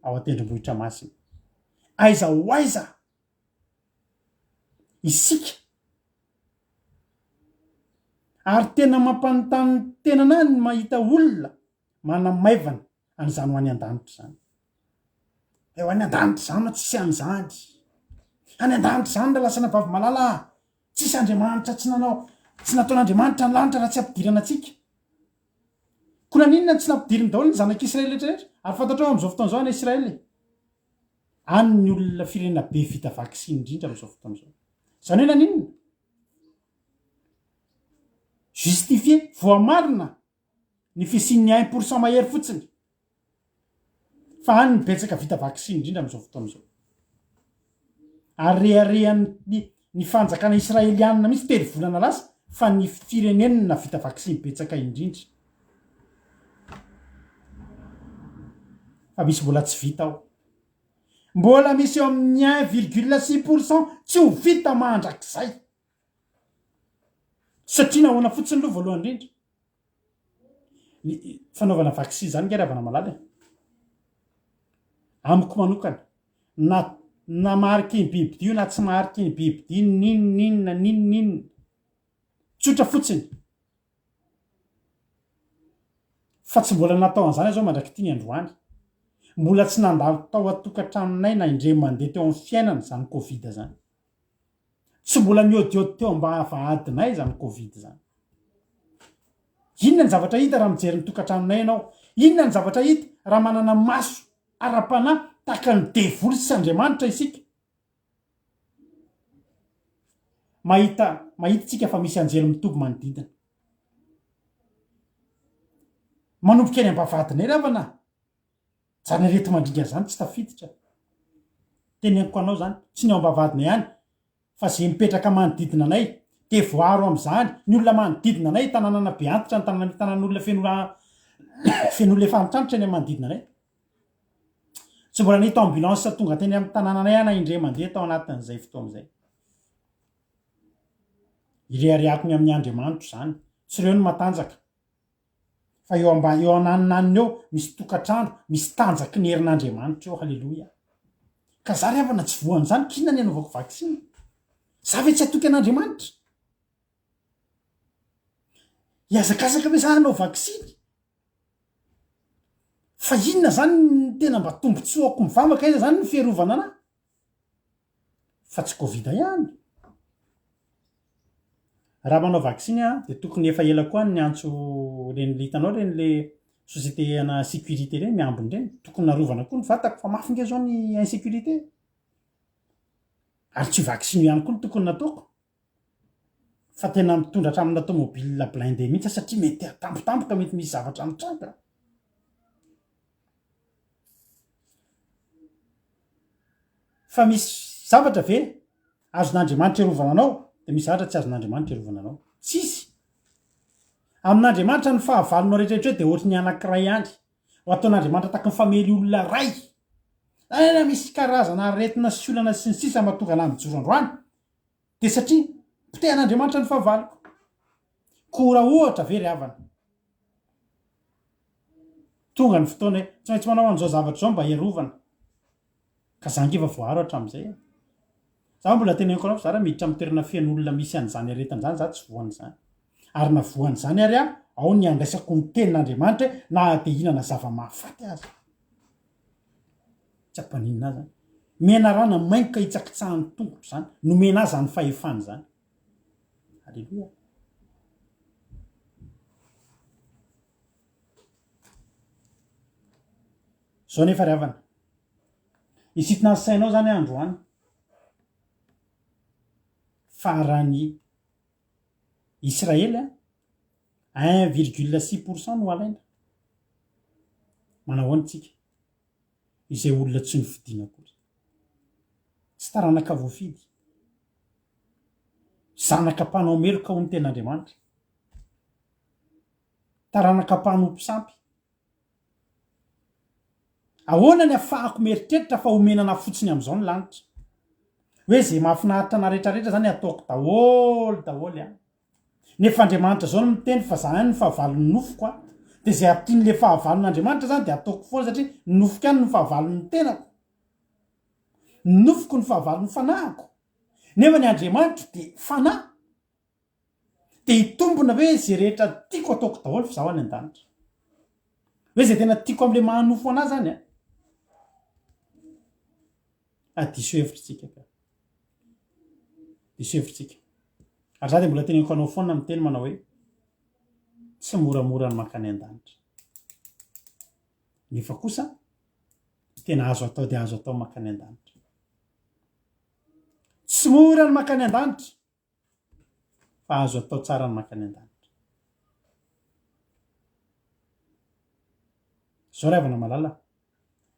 Speaker 3: ao an-tendrombohitra masina aiza ho aiza isika ary tena mampanontany tenana ny mahita olona manamaivana an'izany ho any an-danitra zany eo any an-danitra zany tsisy an'izany any an-danitra zany la lasana vavy malala tsisy Andriamanitra tsy nataon'Andriamanitra ny lanitra raha tsy ampidirana atsika kona ninona tsy nampidiriny daholo ny zanak'Israely rehetrarehetra ary fantatrao am'izao fotoana izao any Israely any ny olona firenena be vita vaksiny indrindra am'izao fotoana izao zany hoe naninona justifie voamarina ny fisian'ny 1% mahery fotsiny fa any ny betsaka vita vaksiny indrindra am'izao fotoana izao ary reharehan'ny ny fanjakana Israelianina misy telo volana lasa fa ny firenenina vita vaksiny betsaka indrindra fa misy mbola tsy vita ao mbola misy eo amin'ny 1,6% tsy ho vita mandrak'izay satria nahoana fotsiny aloha voalohany indrindra ny fanaovana vaksiny zany ngeravana malala amiko manokana na mariky ny bibidio na tsy mariky ny bibidio ninona tsotra fotsiny fa tsy mbola natao an'izany zao mandraky ty ny androany mbola tsy nandalo tao atokantraminay na indre mandeha teo amin'ny fiainana zany Covid zany tsy mbola miodiody teo mba avahadinay zany Covid zany inona ny zavatra hita raha mijery ny tokantraminay ianao inona ny zavatra hita raha manana maso ara-panahy tahaka ny devoly sy Andriamanitra isika mahita tsika fa misy anjely mitoby manodidina manomboka eny ambavadinay ravana zany reto mandringa zany tsy tafiditra teneniko anao zany tsy ny ao ambavadina ihany fa zay mipetraka manodidina anay de voaro am'izany ny olona manodidina anay tanànana be antitra ny tanàn'olona fen'olona efa antrantitra eny amin'ny manodidina anay tsy mbola nahita ambulance tonga teny amin'ny tanànanay ana indre mandeha tao anatin'izay fotoana izay irehareako ny amin'ny Andriamanitra zany tsy ireo ny matanjaka fa eo ananinaniny eo misy tokatrano misy tanjaky ny herin'Andriamanitra eo halleloia ka za rehavana tsy voan'izany kinona ny anaovako vaksiny za ve tsy atoky an'andriamanitra iazakazaka hoe za hanao vaksiny fa inona zany ny tena mba tombotsoako mivavaka iza zany ny fiarovana ana fa tsy covida ihany raha manao vaksiny a de tokony efa ela koa ny antso renyle hitanao renyle société ana sécurité reny miambony reny tokony narovana koa ny vatako fa mafinga zao ny insécurité ary tsy vaksiny ihany koa ny tokony nataoko fa tena mitondra hatramin'ny automobile blindé mihitsy satria mety atampotampoka mety misy zavatra mitranga fa misy zavatra ve azon'andriamanitra iarovana anao de misy zavatra tsy azon'andriamanitra iarovana anao tsisy amin'andriamanitra ny fahavalonao rehetrarehetra de ohatry ny anankiray ihany ho ataon'andriamanitra taky ny famely olona ray na misy karazana aretina sy olana sy ny sisa mahatonga ana mijoro androany de satria pitehan'andriamanitra ny fahavaloko ko raha ohatra very havana tonga ny fotoana hoe tsy maintsy manao an'izao zavatra zao mba iarovana ka zangiva voaro hatramin'izay za mbola teneniko anao fa za raha miditra amin'ny toerana fian'olona misy an'izany aretin'izany za tsy vohan'izany ary na vohan'izany ary a ao ny andraisako ny tenin'andriamanitra na de ihinana zava-mahafaty azy tsy ampaninina azy mena rana mainka hitsakitsahany tongotro zany nomena azy any fahefany zany alleloia zao nefa ry havana isitona ny sainao zany androany farany Israely 1,6% no alaina manao ahoana tsika izay olona tsy nofidiana kosa tsy taranaka voafidy zanaka mpanao meloka ho ny ten'andriamanitra taranaka mpanompisampy ahoana ny afahako mieritreritra fa homenana fotsiny amin'izao ny lanitra hoe zay mahafinaritra na rehetrarehetra zany ataoko daholo a nefa andriamanitra zao no miteny fa za any ny fahavalon'ny nofoko a de zay atian'le fahavalon'andriamanitra zany de ataoko foana satria nofoko ihany ny fahavalon'ny tenako nofoko ny fahavalon'ny fanahiko nefa ny andriamanitra de fanahy de hitombona hoe zay rehetra tiako ataoko daholo fa zaho any an-danitra hoe zay tena tiako am'le mahanofo anazy zany a diso hevitritsika ka diso hevitritsika ary za de mbola teneniko anao foana miteny manao hoe tsy moramora ny mankany an-danitra nefa kosa tena azo atao de azo atao mankany an-danitra tsy mora ny mankany an-danitra fa azo atao tsara ny mankany an-danitra zao ry havana malala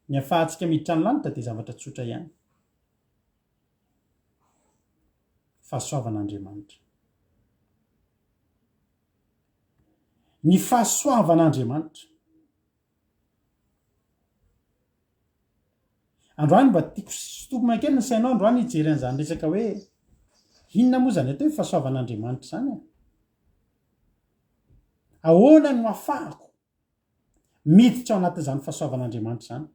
Speaker 3: ny afahantsika miditra ny lanitra de zavatra tsotra ihany fahasoavan'andriamanitra ny fahasoavan'andriamanitra androany mba tiako sitopona kely ny sainao androany hijery an'izany resaka hoe inona moa zany atao hoe fahasoavan'andriamanitra zany ahoana no afahako miditra ao anatin'izany fahasoavan'andriamanitra zany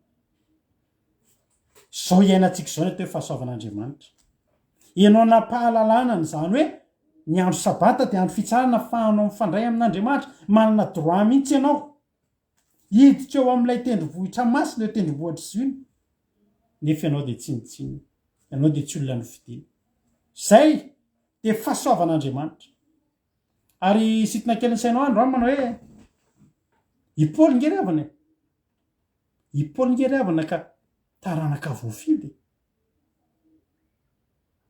Speaker 3: zao iainantsika zao ny atao hoe fahasoavan'andriamanitra ianao nampahalalana ny zany hoe ny andro sabata de andro fitsarana fahanao mifandray amin'andriamanitra manana droit mihitsy ianao hiditra eo amin'ilay tendrovohitra masina eo tendrovohitra ziny nefa ianao de tsy nitsiny ianao de tsy olona nofidiana zay de fahasoavan'andriamanitra ary sitina kely ny sainao androany manao hoe ipaoly ngery havana ipaoly ngery havana ka taranaka voafidy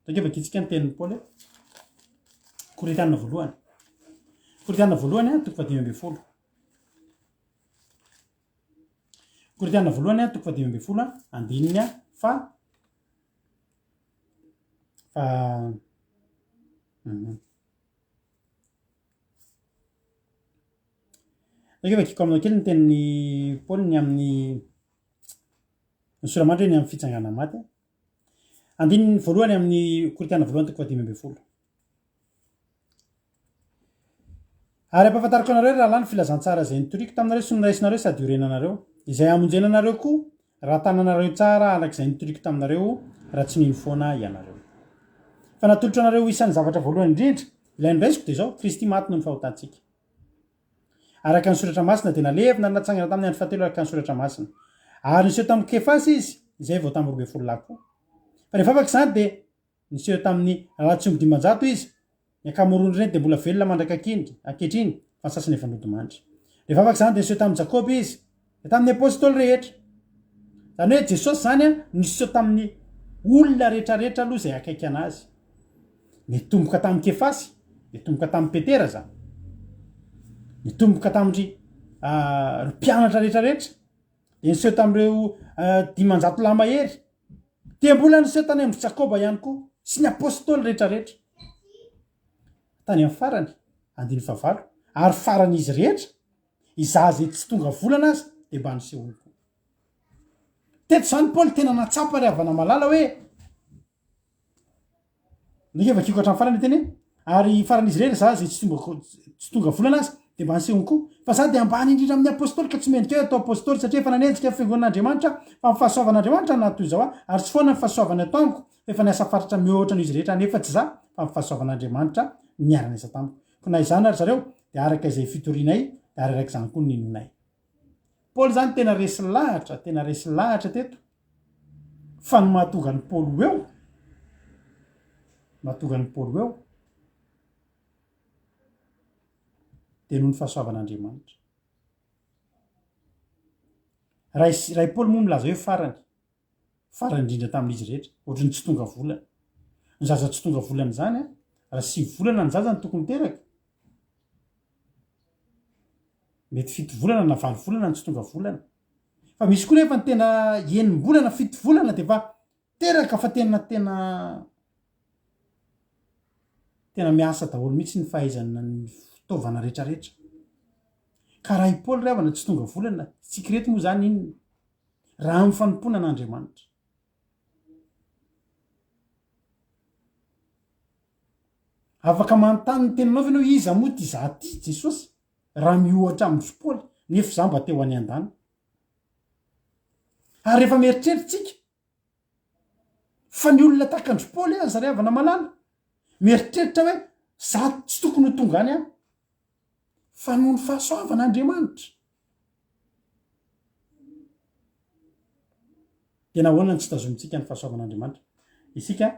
Speaker 3: takeva kitsika ny tenin'ny paoly Korintianina voalohany Korintianina voalohany toko fadimy amby folo Korintianina voalohany toko fadimy amby folo andininy fa takeva kiko aminao kely ny tenin'ny paoly ny amin'ny nysoramandry hoe ny amin'ny fitsangana maty andininy voalohany amin'ny Korintianina voalohany toko fadimy amby folo ary ampahafantariko anareo raha lany filazantsara zay nitoriko taminareo sy niraisinareo sady orenanareo izay amonjenanareo koa raha tananareo tsara alak'izay nitoriko taminareo raha tsy niny foana ianareo fa natolotra anareo isan'ny zavatra voalohany indrindra ilay nraisiko de zao kristy maty no ny fahotantsika araka ny soratra masina de nalevina ny natsangana tamin'ny andro fahatelo araka ny soratra masina ary niseho tamin'ny kefasy izy izay vao tamin'ny roabe folo lahy koa fa rehefa afaka izany de niseho tamin'ny ratsy dimanjato izy ny akamoron'ny reny de mbola velona mandraka ankehitriny fa ny sasany efa nodimandry rehefa afaka izany de niseho tamin'ny jakoby izy de tamin'ny apôstôly rehetra zany hoe jesosy zany a niseho tamin'ny olona rehetrarehetra aloha zay akaiky anazy nitomboka tamin'ny kefasy nitomboka tamin'ny petera za nitomboka tamin'ry mpianatra rehetrarehetra de niseho tamin'ireo dimanjato lahy mahery de mbola niseho tany amin'ny jakoba ihany koa sy ny apôstôly rehetrarehetra tany amin'ny farany andiny favalo ary farany izy rehetra iza zay tsy tonga volana azy de mba nisehony koa teto zany paoly tena natsapa ry havana malala hoe nikevakiko hatramin'ny farany teny ary faran'izy rehetra za zay tsy tonga volana azy de mba nisehony koa fa za de ambany indrindra amin'ny apôstôly ka tsy mendrika hoe atao apôstôly satria efa nanenjika fiangonan'andriamanitra fa ny fahasoavan'andriamanitra natoy zao ary tsy foana ny fahasoavany ato amiko efa niasa faritra mihoatra n'izy rehetra nefa tsy za fa ny fahasoavan'andriamanitra niara-niasa tamiko ko na izany ary zareo de araka izay fitorinay de ary araka izany koa ninonay paoly zany tena resy lahatra teto fa ny mahatonga ny paoly eo de noho ny fahasoavan'andriamanitra raha i paoly moa milaza hoe farany indrindra tamin'izy rehetra ohatry ny tsy tonga volana ny zaza tsy tonga volana zany a raha 5 volana ny zaza ny tokony teraka mety 7 volana na 8 volana ny tsy tonga volana fa misy koa nefa ny tena 9 volana 7 volana de fa teraka fa tena miasa daholo mihitsy ny fahaizana ny fitaovana rehetrarehetra ka raha i paoly ravana tsy tonga volana tsikirety moa zany inony raha amin'ny fanompona an'andriamanitra afaka manontany ny teninao ve anao iza moa ty za ty jesosy raha miohatra amin'y paoly nefa za mba teo any an-dany ary rehefa mieritreritsika fa ny olona takandry paoly azy zary havana malala mieritreritra hoe za tsy tokony ho tonga any a fa noho ny fahasoavan'andriamanitra de nahoana ny tsy tazomitsika ny fahasoavan'andriamanitra isika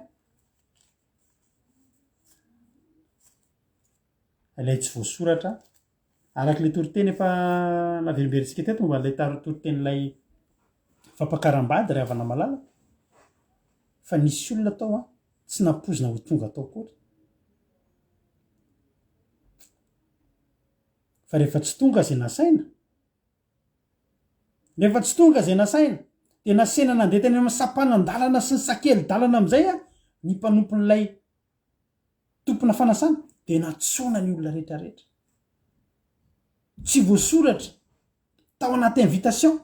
Speaker 3: ilay tsy voasoratra araka le toriteny efa naverimberitsika teto mba lay toritenyilay fampakaram-bady ry havana malala fa nisy olona tao a tsy nampozina ho tonga tao kory fa rehefa tsy tonga zay nasaina de nasena nandeha teny amin'ny sampanan-dalana sy ny sakely-dalana am'izay a ny mpanompon'ilay tompona fanasana de natsona ny olona rehetrarehetra tsy voasoratra tao anaty invitation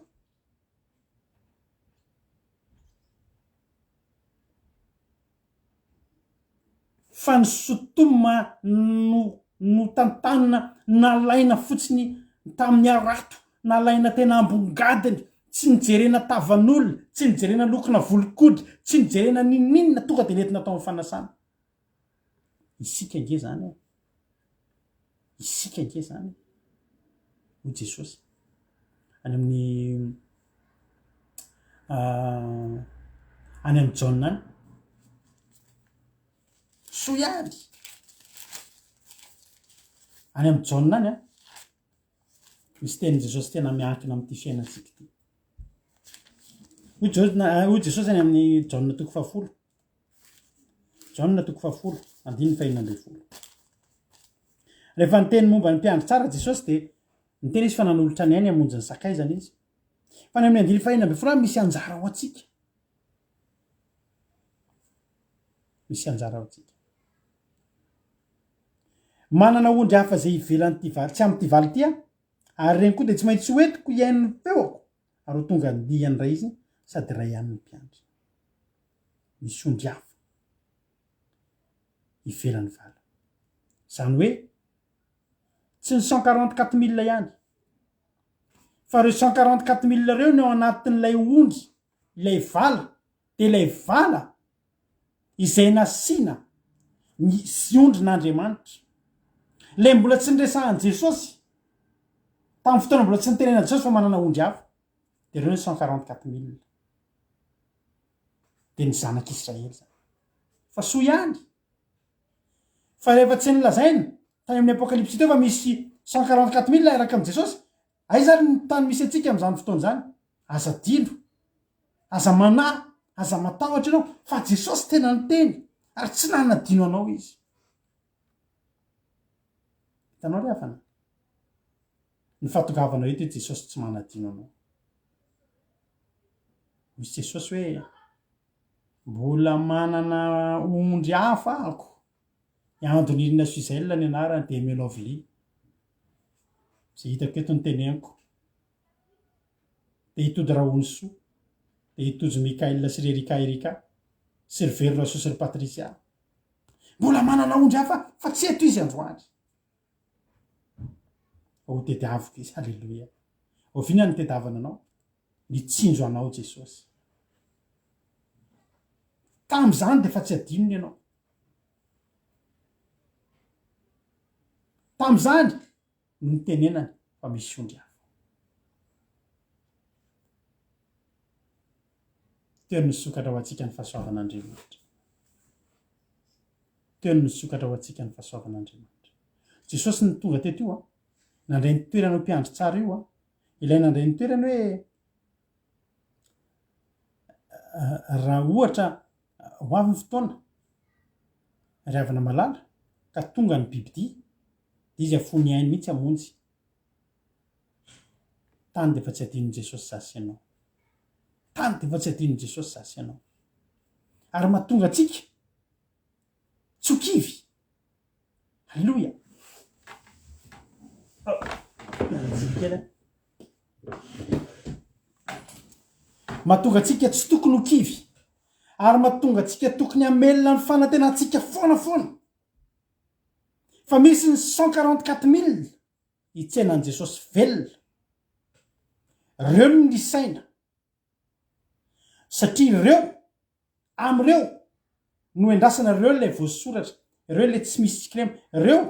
Speaker 3: fa ny sotoma no tantanina nalaina fotsiny tamin'ny arato nalaina tena ambongadiny tsy nijerena tavan'olona tsy nijerena lokona volokodry tsy nijerena nininona tonga de nentina tao amin'ny fanasana isika nge zany ho jesosy any amin'ny John any soiary any amin'ny John any a misy teny jesosy tena miankina amin'ity fiainatsika ty ho jesosy any amin'ny John toko 10 John toko 10 andiny 4:40 rehefa ny teny momba ny mpiandry tsara jesosy de ny tena izy fa nanolotra ny any hamonjy ny sakaizana izy fa ny amin'ny andiny 4:40 misy anjara ho atsika manana ondry hafa zay ivelan'ty valy tsy amin'ty valy ty a ary reny koa de tsy maintsy hoentiko iain'ny feoko ary ho tonga ndiany ray izy sady ray ihany ny mpiandry misy ondry hafa ivelan'ny valy zany hoe tsy ny 144 000 ihany fa reo 144 000 reo ny ao anatin'ilay ondry ilay vala de ilay vala izay nasiana ny zyondrin'andriamanitra le mbola tsy niresahany jesosy tamin'ny fotoana mbola tsy nitenena jesosy fa manana ondry hafa de reo ny 144 000 de ny zanak'Israely zany fa soa ihany fa rehefa tsy nilazaina tany amin'ny apokalipsy teo fa misy 144 000 araka am' jesosy ay zany ny tany misy atsika am'izany fotoana zany aza dino aza manà aza matahotra ianao fa jesosy tena ny teny ary tsy nanana dino anao izy hitanao ry hafana ny fahatogavanao eto hoe jesosy tsy manadino anao misy jesosy hoe mbola manana ondry hafa ako iandonirina suzaela ny anarany de melovli zay hitako eto ny teneniko de hitody raonsoa de hitojo mikaela sy rerikaerika sy ry veroraso sy ry patrisia mbola manana ondry hafa fa tsy eto izy androany o tediaviko izy halleloia o vina ny tedavana anao mitsinjo anao jesosy tam'izany de fa tsy adinony ianao tam'izany no nitenenany fa misy ondry hafa teo ny sokatra ho atsika ny fahasoavan'andriamanitra teo ny sokatra ho atsika ny fahasoavan'andriamanitra jesosy ny tonga teto io a nandray ny toerana ho mpiandry tsara io a ilay nandray ny toerana hoe raha ohatra ho avy ny fotoana ry havana malala ka tonga ny bibidia de izy afony ainy mihitsy amonjy tany de fa tsy adinony jesosy zasy ianao tany de fa tsy adinony jesosy zasy ianao ary mahatonga atsika tsokivy halleloia mahatonga atsika tsy tokony ho kivy ary mahatonga atsika tokony hamelona ny fanantenantsika foana foana fa misy ny 144 000 hitsenan'i jesosy velona reo no nisaina satria reo am'ireo no endrasana reo lay voasoratra reo le tsy misy sikrema reo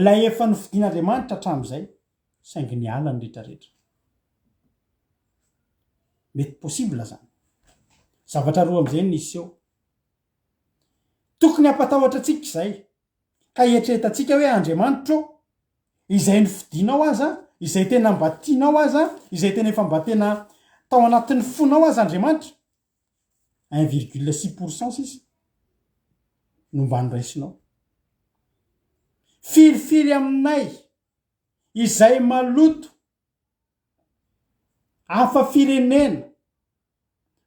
Speaker 3: lay efa nofidian'andriamanitra hatram'izay saingy ny ala ny rehetrarehetra mety possible zany zavatra roa am'izay nisy eo tokony hampatahotra atsika izay ka etretatsika hoe andriamanitra izay nofidinao aza izay tena mbatianao aza izay tena efa mba tena tao anatin'ny fonao aza andriamanitra 1,6% sisy no mba niraisinao firifiry aminay izay maloto hafa firenena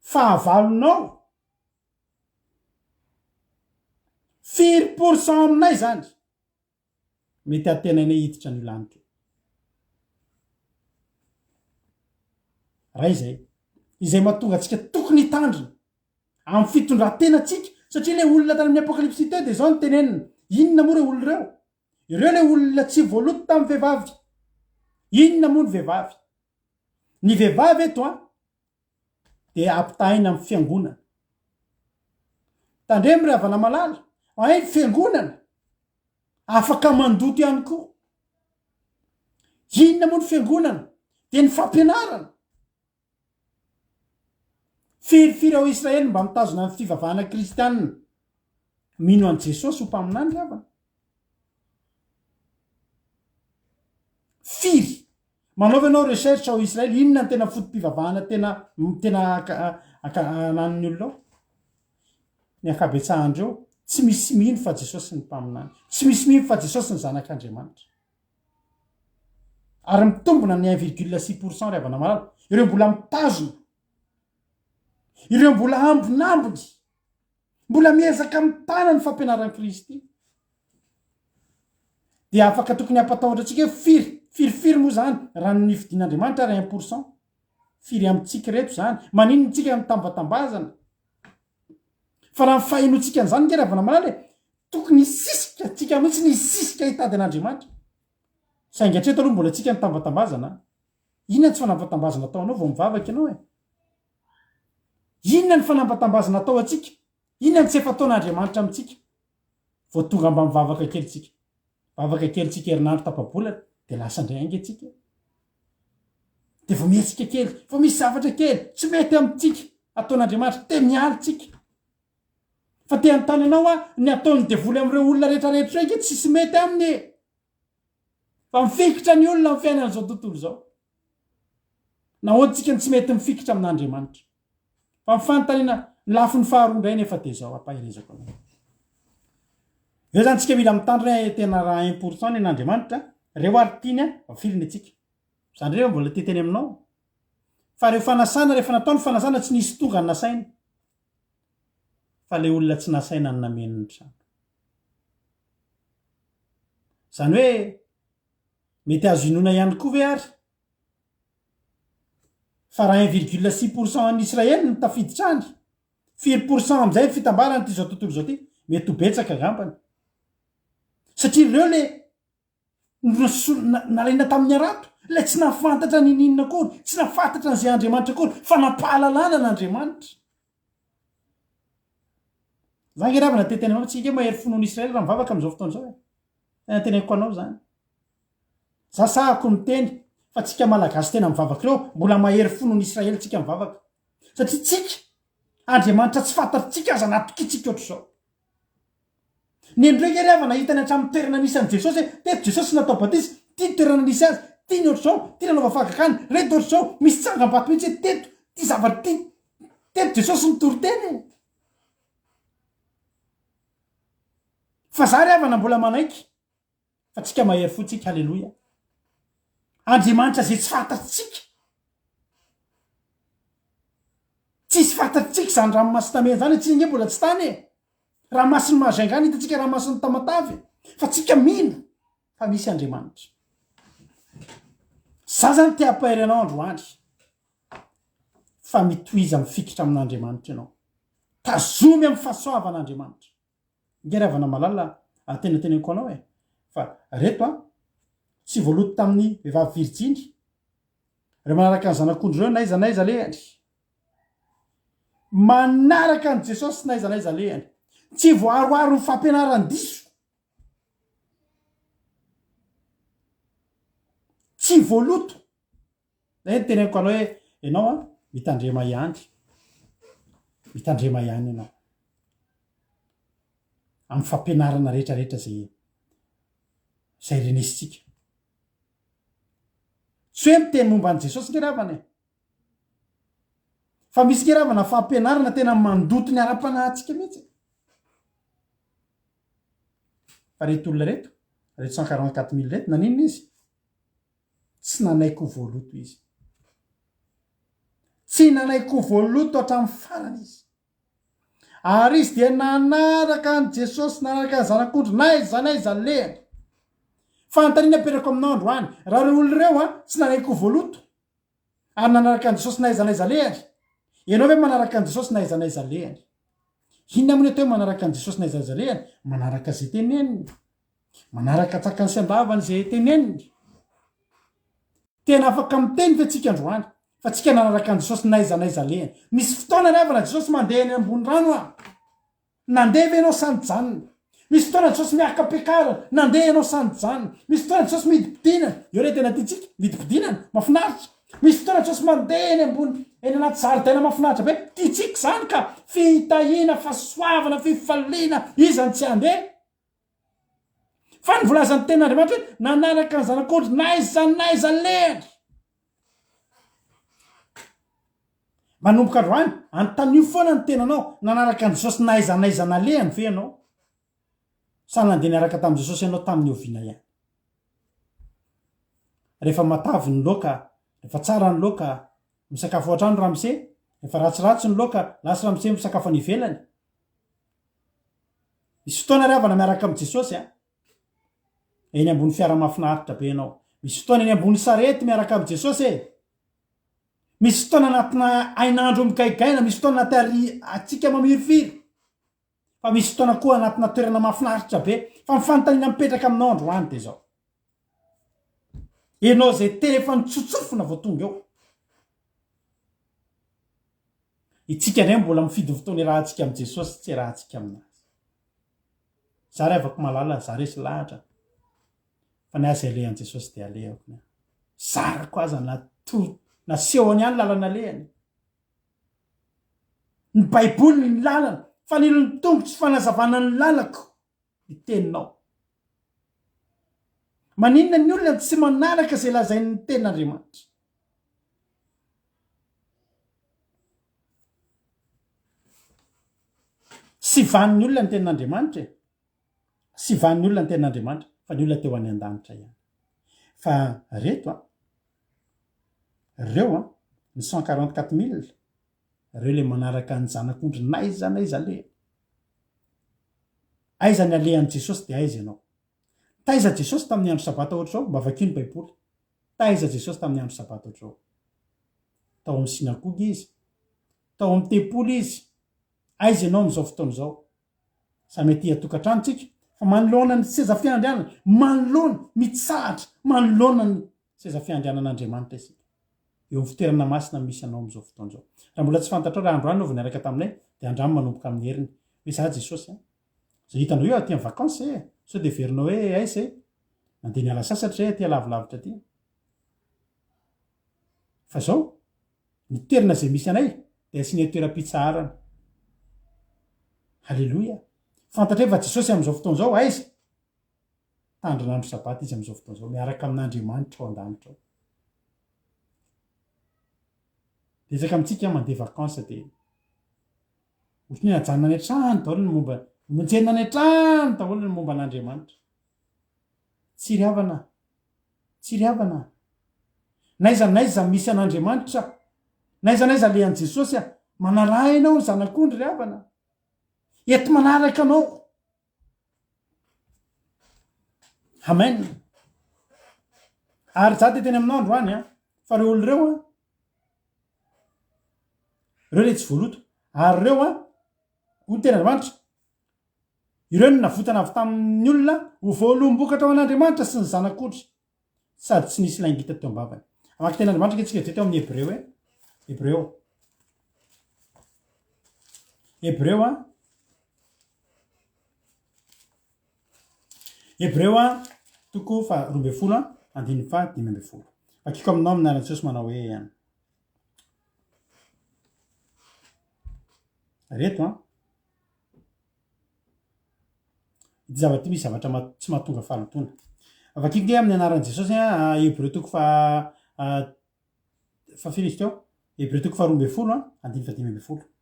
Speaker 3: fahavalonao 5% aminay zany mety atenanay hiditra ny laniko raha izay mahatonga atsika tokony hitandrina amin'ny fitondran-tenatsika satria le olona tany amin'ny apokalipsy teo de zao ny tenenina inona moa reo olo ireo le olona tsy voaloto tamin'ny vehivavy inona moa ny vehivavy ny vehivavy eto a de ampitahina amin'ny fiangonana tandremy ry havana malala ay fiangonana afaka mandoto ihany koa inona moa ny fiangonana de ny fampianarana firifiry ao Israely mba mitazona amin'ny fivavahana kristianina mino an' jesosy ho mpaminany ry havana firy manaova ianao recherche ao Israely inona ny tena fotom-pivavahana tena anan'ny olonao ny akabetsahandreo tsy misy mino fa jesosy ny mpaminany tsy misy mino fa jesosy ny zanak'andriamanitra ary mitombona ny 1,6% ry havana malala ireo mbola mitazona ireo mbola ambinambiny mbola miezaka mitana ny fampianaran'i Kristy de afaka tokony hampatahotra atsika hoe firifiry moa zany raha ny fidin'andriamanitra ary 1% firy amintsika reto zany manino tsika mitambatambazana fa raha mifainotsika an'izany nge ravana malala tokony hisisika tsika mihitsy ny hisisika hitady an'andriamanitra saingy atreto aloha mbola tsika mitambatambazana inona tsy fanambatambazana ataonao vao mivavaka ianao inona ny fanambatambazana atao atsika inona ny tsy efa ataon'andriamanitra amintsika vo tonga mba mivavaka kelitsika vavaka kelitsika herinandro tapabolana de lasa ndray ange tsika de vo miatsika kely fa misy zavatra kely tsy mety amitsika ataon'andriamanitra te mialy tsika fa te antany anao a ny ataony devoly am'ireo olona rehetrarehetra raiky tsisy mety aminy fa mifikitra ny olona my fiainan'izao tontolo zao nahoantsika ny tsy mety mifikitra amin'andriamanitra fa mifanontaniana ny lafi ny faharoandray nefa de zao apahirezako anao eo zany tsika mila mitandrina tena raha 1% ny an'andriamanitra reo ary tiany a filiny atsika zany reo mbola teteny aminao fa reo fanasana rehefa natao ny fanasana tsy nisy tonga ny nasaina fa le olona tsy nasaina ny nameniny trano zany hoe mety azo inona ihany koa ve ary fa raha 1,6% an'Israely ny tafiditrany 4% am'izay ny fitambarany ty zao tontolo zao ty mety ho betsaka gambany satria reo le nalaina tamin'ny arato le tsy nafantatra ny ninona kory tsy nafantatra n'izay andriamanitra kory fa nampahalalana n'andriamanitra zany ravana teteny anao tsika mahery fonon'Israely raha mivavaka am'izao fotoana zao tena teneko anao zany za sahako ny teny fa tsika malagasy tena mivavaka reo mbola mahery fonon'Israely tsika mivavaka satria tsika andriamanitra tsy fantatritsika aza natokitsika ohatr'izao ny ndreky ryavana hitany hatramin'ny toerana nisy an' Jesosy teto Jesosy natao batisy tia ny toerana nisy azy tia ny ohatr'izao tia nanova fagakany reto ohatr'izao misy tsangam-bato mihitsy teto ty zavatra ty teto Jesosy nitoroteny fa za ryavana mbola manaiky fa tsika mahery fotsika halleloia andriamanitra zay tsy fantatritsika tsisy fantatritsika zany raha masitame zany tsy inge mbola tsy tany raha masiny mahazaingany hitatsika raha masiny tamatavy fa tsika mino fa misy andriamanitra za zany te ampahery anao androandry fa mitoiza mifikitra amin'andriamanitra ianao tazomy amin'ny fahasoavan'andriamanitra ngeravana malala atenateneniko anao fa reto tsy voaloto tamin'ny vehivavy Virjiny reo manaraka ny zanak'ondry reo naiza lehany manaraka an' Jesosy naiza lehany tsy voaroaro ny fampianaran-diso tsy voaloto zay ny teneniko anao hoe ianao mitandrema ihany ianao amin'ny fampianarana rehetrarehetra zay renesitsika tsy hoe miteny momba an' Jesosy ngeravana fa misy ngeravana fampianarana tena mandoto ny ara-panahintsika mihitsy fa reto olona reto 144 000 reto naninona izy tsy nanaiko voaloto izy tsy nanaiko voaloto hatramin'ny farany izy ary izy dia nanaraka an' Jesosy nanaraka ny zanak'ondry naiza lehany fanontaniana aperako aminao androany raha reo olo reo tsy nanaiko voaloto ary nanaraka an' Jesosy naiza lehany ianao hoe manaraka an' Jesosy naiza lehany inona aminy atao hoe manaraka an' Jesosy naiza lehany manaraka zay teneniny manaraka tsakany sy andavany zay teneniny tena afaka miteny fe tsika androany fa tsika nanaraka an' Jesosy naiza lehany misy fotoana ryavana Jesosy mandeha eny ambony rano nandeha ve ianao sanyjanona misy fotoana Jesosy miaka-piakarana nandeha ianao sanyjanona misy fotoana Jesosy midipidinana eo re tena tiatsika midipidinana mafinaritra misy fotoana Jesosy mandeha eny ambony eny anaty zaridaina mafinaritra be tiatsika zany ka fihitahiana fahasoavana fifaliana izany tsy andeha fa ny volazan'ny ten'Andriamanitra hoe nanaraka ny zanak'ondry naiza lehany manomboka androany antanio foana ny tenanao nanaraka an' Jesosy naiza lehany ve ianao sa nandeha niaraka tamin'i Jesosy ianao tamin'ny oviana ihany rehefa matavy ny loka rehefa tsara ny loka misakafo atrano ramose rehefa ratsiratsy ny loka lasy ramose misakafo any ivelany misy fotoana ryavana miaraka amin'i Jesosy eny ambony fiara mafinaritra be ianao misy fotoana eny ambony sarety miaraka amin'i Jesosy misy fotoana anatina ainandro migaigaina misy fotoana anaty atsika mamirifiry fa misy fotoana koa anatina toerana mafinaritra be fa mifanontaniana mipetraka aminao androany de zao ianao zay teny efa nitsotsofona vao tonga eo itsika ndray mbola mifidy fotoana rahantsika amin'i Jesosy tsy rahantsika aminazy za ry avako malala za resy lahatra fa ny azy alehan jesosy de alehako ny zarako aza nasehoany any lalana lehany ny baiboly ny lalana fa nilony tongotsy fanazavana ny lalako ny teninao maninona ny olona tsy manaraka zay lazain'ny tenin'Andriamanitra sy van'ny olona ny tenin'Andriamanitra sy van'ny olona ny tenin'Andriamanitra fa ny olona teo any an-danitra ihany fa reo ny 144 000 reo le manaraka ny zanak'ondry naiza le aiza ny alehan'i Jesosy de aiza ianao taiza Jesosy tamin'ny andro sabata ohatrao mba vakino baiboly taiza Jesosy tamin'ny andro sabata ohatrao tao amin'ny sinagogy izy tao amin'ny tempoly izy aiza ianao amin'izao fotoana izao sa mety atokantranotsika fa manoloana ny seza fiandrianana manoloana mitsahatra manoloana ny seza fiandrianan'Andriamanitra isika eo amin'ny fitoerana masina misy anao amin'izao fotoana izao raha mbola tsy fantatrao raha andro any nao vao niaraka taminay de andramo manomboka amin'ny heriny hoe za Jesosy zay hitandreo eo aty amin'ny vakansy sao de verinao hoe aiza mandeha niala sasatra aty alavilavitra aty fa zao ny toerana zay misy anay de asiana toeram-pitsaharana halleloia fantatra fa Jesosy amin'izao fotoana izao aiza tandrin'andro sabata izy amin'izao fotoana izao miaraka amin'Andriamanitra ao an-danitra ao de zaka amintsika mandeha vakansa de ohatry ny ajanona any an-trano daholo ny momba monjena any an-trano daholo ny momba an'Andriamanitra tsy riavana naiza misy an'Andriamanitra naiza lehan'i Jesosy manaraha ianao ny zanak'ondry riavana eto manaraka anao amen ary za de teny aminao androany fa reo olo reo le tsy voaloto ary reo ho ten'Andriamanitra ireo ny navotana avy tamin'ny olona ho voalombokatra ao an'Andriamanitra sy ny zanak'ondry sady tsy nisy laingita teo ambavany amaky ten'Andriamanitra ke tsika teo amin'ny Hebreo toko fa 12 andiny fa 15 akiko aminao amin'ny Jesosy manao hoe reto ity zavatra misy zavatra tsy mahatonga fahalotona avakiko ge amin'ny anaran'i Jesosy Hebreo toko fa firy izy teo Hebreo toko fa 12 andiny fa 15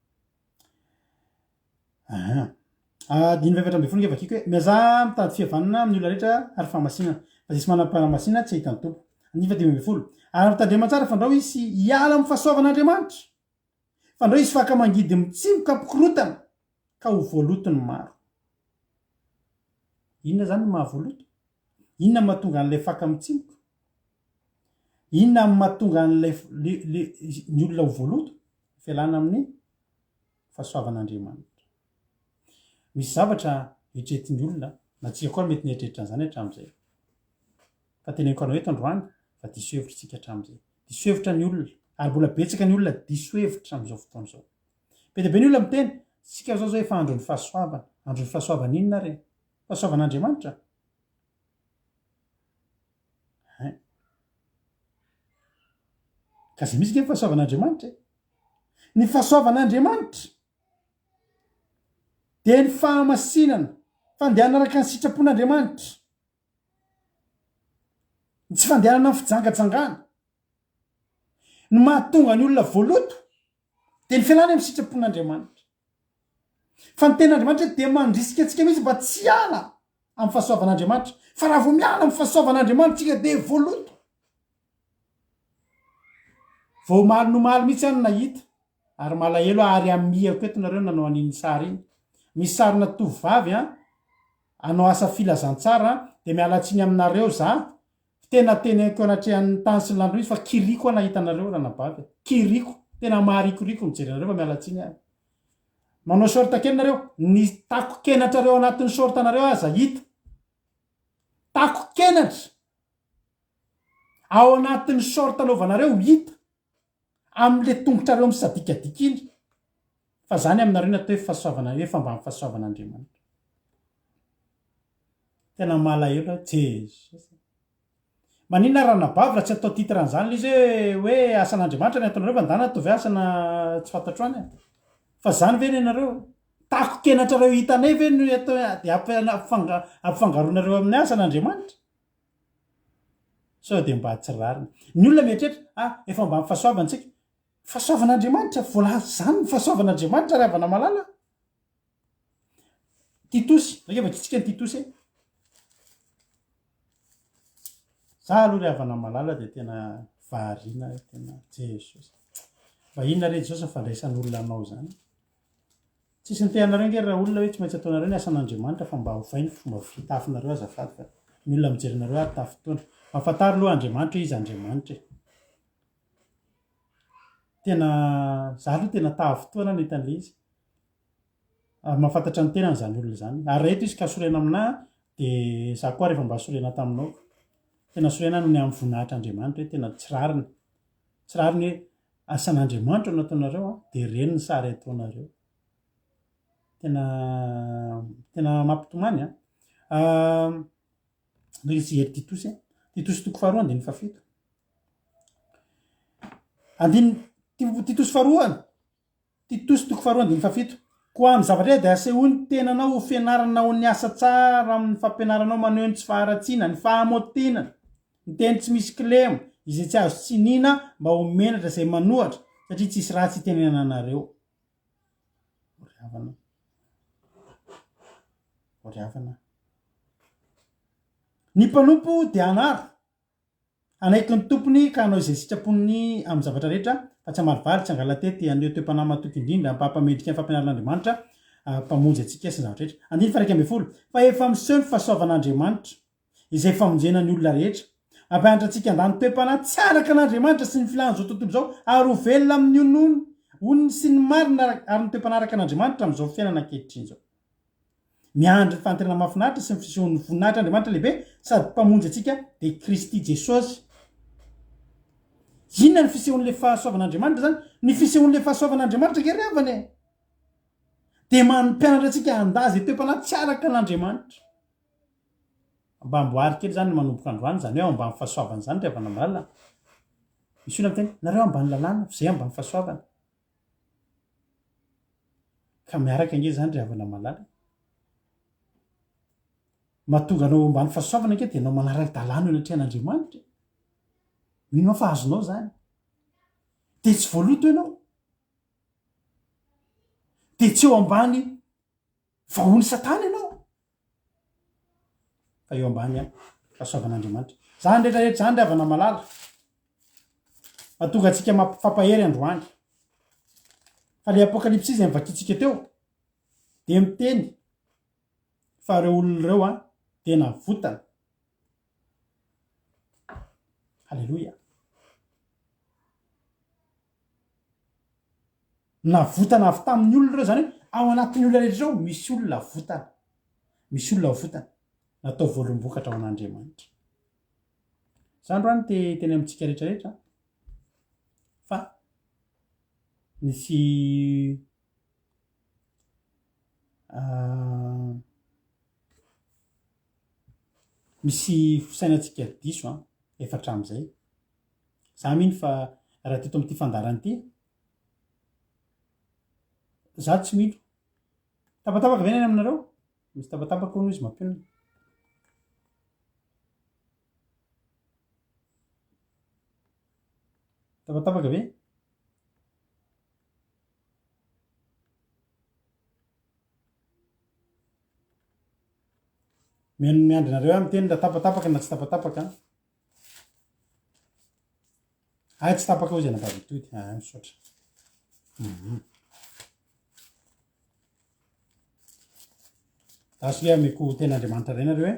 Speaker 3: diny vavatra ambin'ny folo nge vakiko hoe miaza mitady fihavanana amin'ny olona rehetra ary fahamasinana fa zay sy manam-pahamasinana tsy hitany tompo andiny fa 15 ary mitandrematsara fandrao izy hiala amin'ny fahasoavan'Andriamanitra fandrao izy faka mangidy mitsimoka mpikorotana ka ho voalotony maro inona zany ny mahavoaloto inona mahatonga an'ilay faka mitsimoka inona mahatonga an'ilay ny olona ho voaloto fialana amin'ny fahasoavan'Andriamanitra misy zavatra etretin'ny olona na tsika koa mety nietreritra an'izany hatramin'izay fa teneniko anao eto androany fa diso hevitra tsika hatramin'izay diso hevitra ny olona ary mbola betsaka ny olona diso hevitra amin'izao fotoana izao be dia be ny olona miteny sika zao hoe fa andron'ny fahasoavana inona re fahasoavan'Andriamanitra ka zay misy ke fahasoavan'Andriamanitra ny fahasoavan'Andriamanitra de ny fahamasinana fandehanana araka ny sitrapon'Andriamanitra tsy fandehanana amin'ny fijangajangana ny mahatonga ny olona voaloto de ny fialana amin'ny sitrapon'Andriamanitra fa ny ten'Andriamanitra de mandrisika atsika mihitsy mba tsy hiala amin'ny fahasoavan'Andriamanitra fa raha vao miala amin'ny fahasoavan'Andriamanitra tsika de voaloto vao malinomaly mihitsy any nahita ary malahelo ary amiako eto nareo nanao an'iny sary iny misy sarina tovavy anao asa filazantsara de mialatsiny aminareo za tena teneko anatrehan'ny tany sy ny landro izy fa kiriko anahitanareo raha nabavy kiriko tena maharikoriko mijerenareo fa mialatsiny manao sorta kely nareo ny tako kenatrareo anatin'ny sortanareo aza hita tako kenatra ao anatin'ny sorta anaovanareo hita am'le tongotrareo misadikadikiny fa zany aminareo natao hoe fahasoavana hoe famba amin'ny fahasoavan'Andriamanitra tena malaelo jesosy manina raha nabavy raha tsy atao titran'izany izy hoe asan'andriamanitra ny ataonareo fa ndana tovy asana tsy fantatro any fa zany ve ny anareo tako kenatrareo hitanay ve no atao de ampifangaronareo amin'ny asan'andriamanitra sao de mba tsy rariny ny olona mieritreritra efa mba mifahasoavantsika fahasoavan'andriamanitra voalaza zany ny fahasoavan'andriamanitra ry havana malala titosy rakeva kitsika ny titosy za aloha ry havana malala de tena variana tena jesosy mba inona re jesosy fandraisan'olona anao zany tsisy nytehanareo nge raha olona hoe tsy maintsy ataonareo ny asan'andriamanitra fa mba hovainy fomba fitafinareo azafady fa ny olona mijerinareo ary tafotoana mafatary loha andriamanitra izy andriamanitra tena za aloha tena tafotoana ny hitan'le izy ary mahafantatra ny tenany zany olona zany ary reto izy ka sorena amina de za koa rehefa mba sorena taminao tena sorena no ny amin'ny voninahitra andriamanitra hoe tena tsy rariny hoe asan'andriamanitra no ataonareo de reny ny sary ataonareo tena mampitomany ndraiky tsy hery titosy titosy toko faharoa andiny fafito titosy faharoa titosy toko faharoa andiny fafito koa amin'ny zavatra de asehony tenanao ho fianaranao ny asa tsara amin'ny fampianaranao maneho ny tsy faharatsiana ny fahamotenana ny teny tsy misy kilemo izay tsy azo tsinina mba homenatra zay manohatra satria tsisy raha tsy tenena anareo oriavana ny mpanompo de anaro anaiky ny tompony ka hanao izay sitrapony amin'ny zavatra rehetra fa tsy amarivaly tsy angalatety aneo toe-panahy matoky indrindra mpampamendrika ny fampianaran'andriamanitra mpamonjy atsika sy ny zavatra rehetra andiny fa 1 fa efa miseho ny fahasoavan'andriamanitra izay famonjena ny olona rehetra ampianatra atsika andany toe-panahy tsy araka an'andriamanitra sy ny filany zao tontolo zao ary ho velona amin'ny onono onony sy ny marina ary ny toe-panaraka an'andriamanitra am'izao fiainana ankehitriny zao miandry ny fanterana mahafinaritra sy ny fisehoan'ny voninahitra andriamanitra lehibe sady mpamonjy atsika de Kristy Jesosy inona ny fisehoan'le fahasoavan'andriamanitra zany ny fisehoan'le fahasoavan'andriamanitra ke ryavany de mampianatra atsika andazy toe-panahy tsy araka an'andriamanitra mba mboary kely zany manomboka androany zany hoe ambany fahasoavana zany ryavana malala misy olona miteny nareo ambany lalàna zay ambany fahasoavana ka miaraka nge zany ryhavana malala mahatonga anao ambany fahasoavana ke de anao manara-dalàna eo anatrehan'andriamanitra mino fa azonao zany de tsy voaloto ianao de tsy eo ambany vahony satana ianao fa eo ambany fahasoavan'andriamanitra zany rehetrarehetra zany ry havana malala mahatonga atsika fampifampahery androany fa le apokalipsy izy mivakitsika teo de miteny fa reo olona reo de navotana halleloia navotana avy tamin'ny olona reo zany hoe ao anatin'ny olona rehetra zao misy olona votana natao voalombokatra ao an'andriamanitra zany roany teny amintsika rehetrarehetra fa misy fisainatsika diso efatra am'izay za miny fa raha teto am'ty fandarany ty za tsy milo tapatapaka ve nany aminareo misy tapatapaka hono izy mampionona tapatapaka ve miandrinareo miteny da tapatapaka na tsy tapatapaka tsy tapaka ho izy anabavitody misaotra aso le ameko ten'andriamanitra ray nareo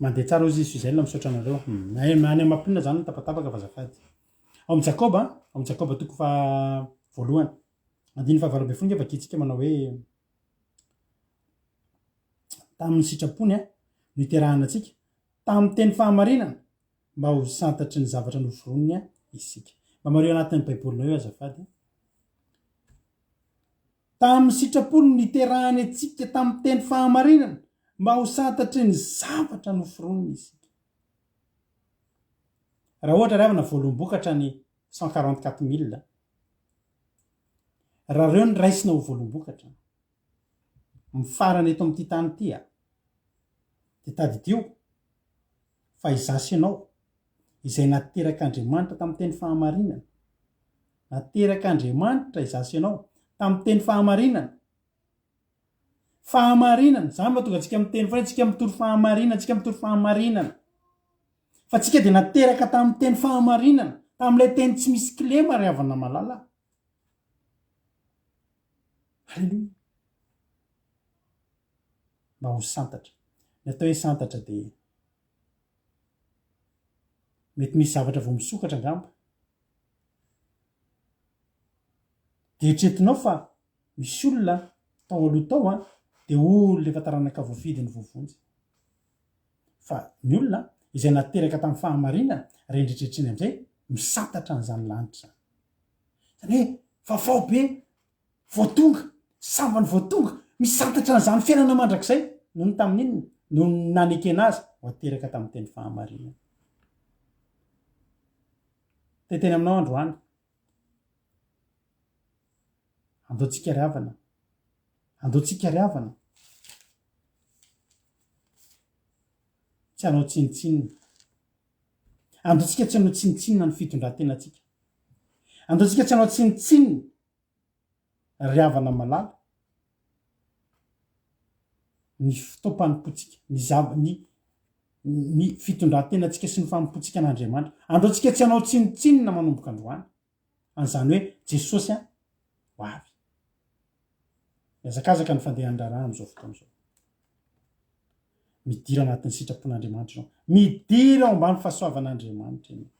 Speaker 3: mandeha tsara ozy izy izay misaotra anareo any amampinina zany tapatapaka fa zafady ao amin'ny jakoba toko fa voalohany andiny fa 20 nge vakitsika manao hoe tamin'ny sitrapony no iterahana atsika tamin'ny teny fahamarinana mba ho santatry ny zavatra noforonony isika mba mareo anatin'ny baibolinao eo azafady tamin'ny sitrapony niterahany atsika tamin'ny teny fahamarinana mba ho santatry ny zavatra noforonina isika raha ohatra ry havana voalombokatra ny 144 000 raha reo ny raisina ho voalombokatra mifarany eto amin'ity tany ity a de tadidio fa izasy ianao izay naterak'Andriamanitra tamin'ny teny fahamarinana naterak'Andriamanitra izasy ianao tamin'ny teny fahamarinana zany mahatonga antsika miteny fa tsika mitory fahamarinana fa tsika de nateraka tamin'ny teny fahamarinana tamin'ilay teny tsy misy kilema ry havana malala. Halleloia. Mba ho santatra ny atao hoe santatra de mety misy zavatra vao misokatra angamba de etretinao fa misy olona tao aloha tao de olona efa taranaka voafidiny voavonjy fa ny olona izay nateraka tamin'ny fahamarinana rendritretriny am'izay misantatra an'izany lanitra zany hoe vaovao be voatonga sambany voatonga misantatra an'izany fiainana mandrakizay noho ny tamin'inony no nanekena azy ho ateraka tamin'ny teny fahamarinana. Teteny aminao androany andoantsika ry havana tsy hanao tsinitsinina andoantsika tsy hanao tsinitsinina ny fitondrantenantsika andoantsika tsy hanao tsinitsinina ry havana malala ny fitaompanipotsika ny fitondrantenantsika sy ny famimpotsika an'Andriamanitra andoantsika tsy hanao tsinitsinina manomboka androany an'izany hoe Jesosy ho avy miazakazaka ny fandehanandraraha am'izao fotoana izao midira anatin'ny sitrapon'Andriamanitra ianao midira ao ambany fahasoavan'Andriamanitra ianao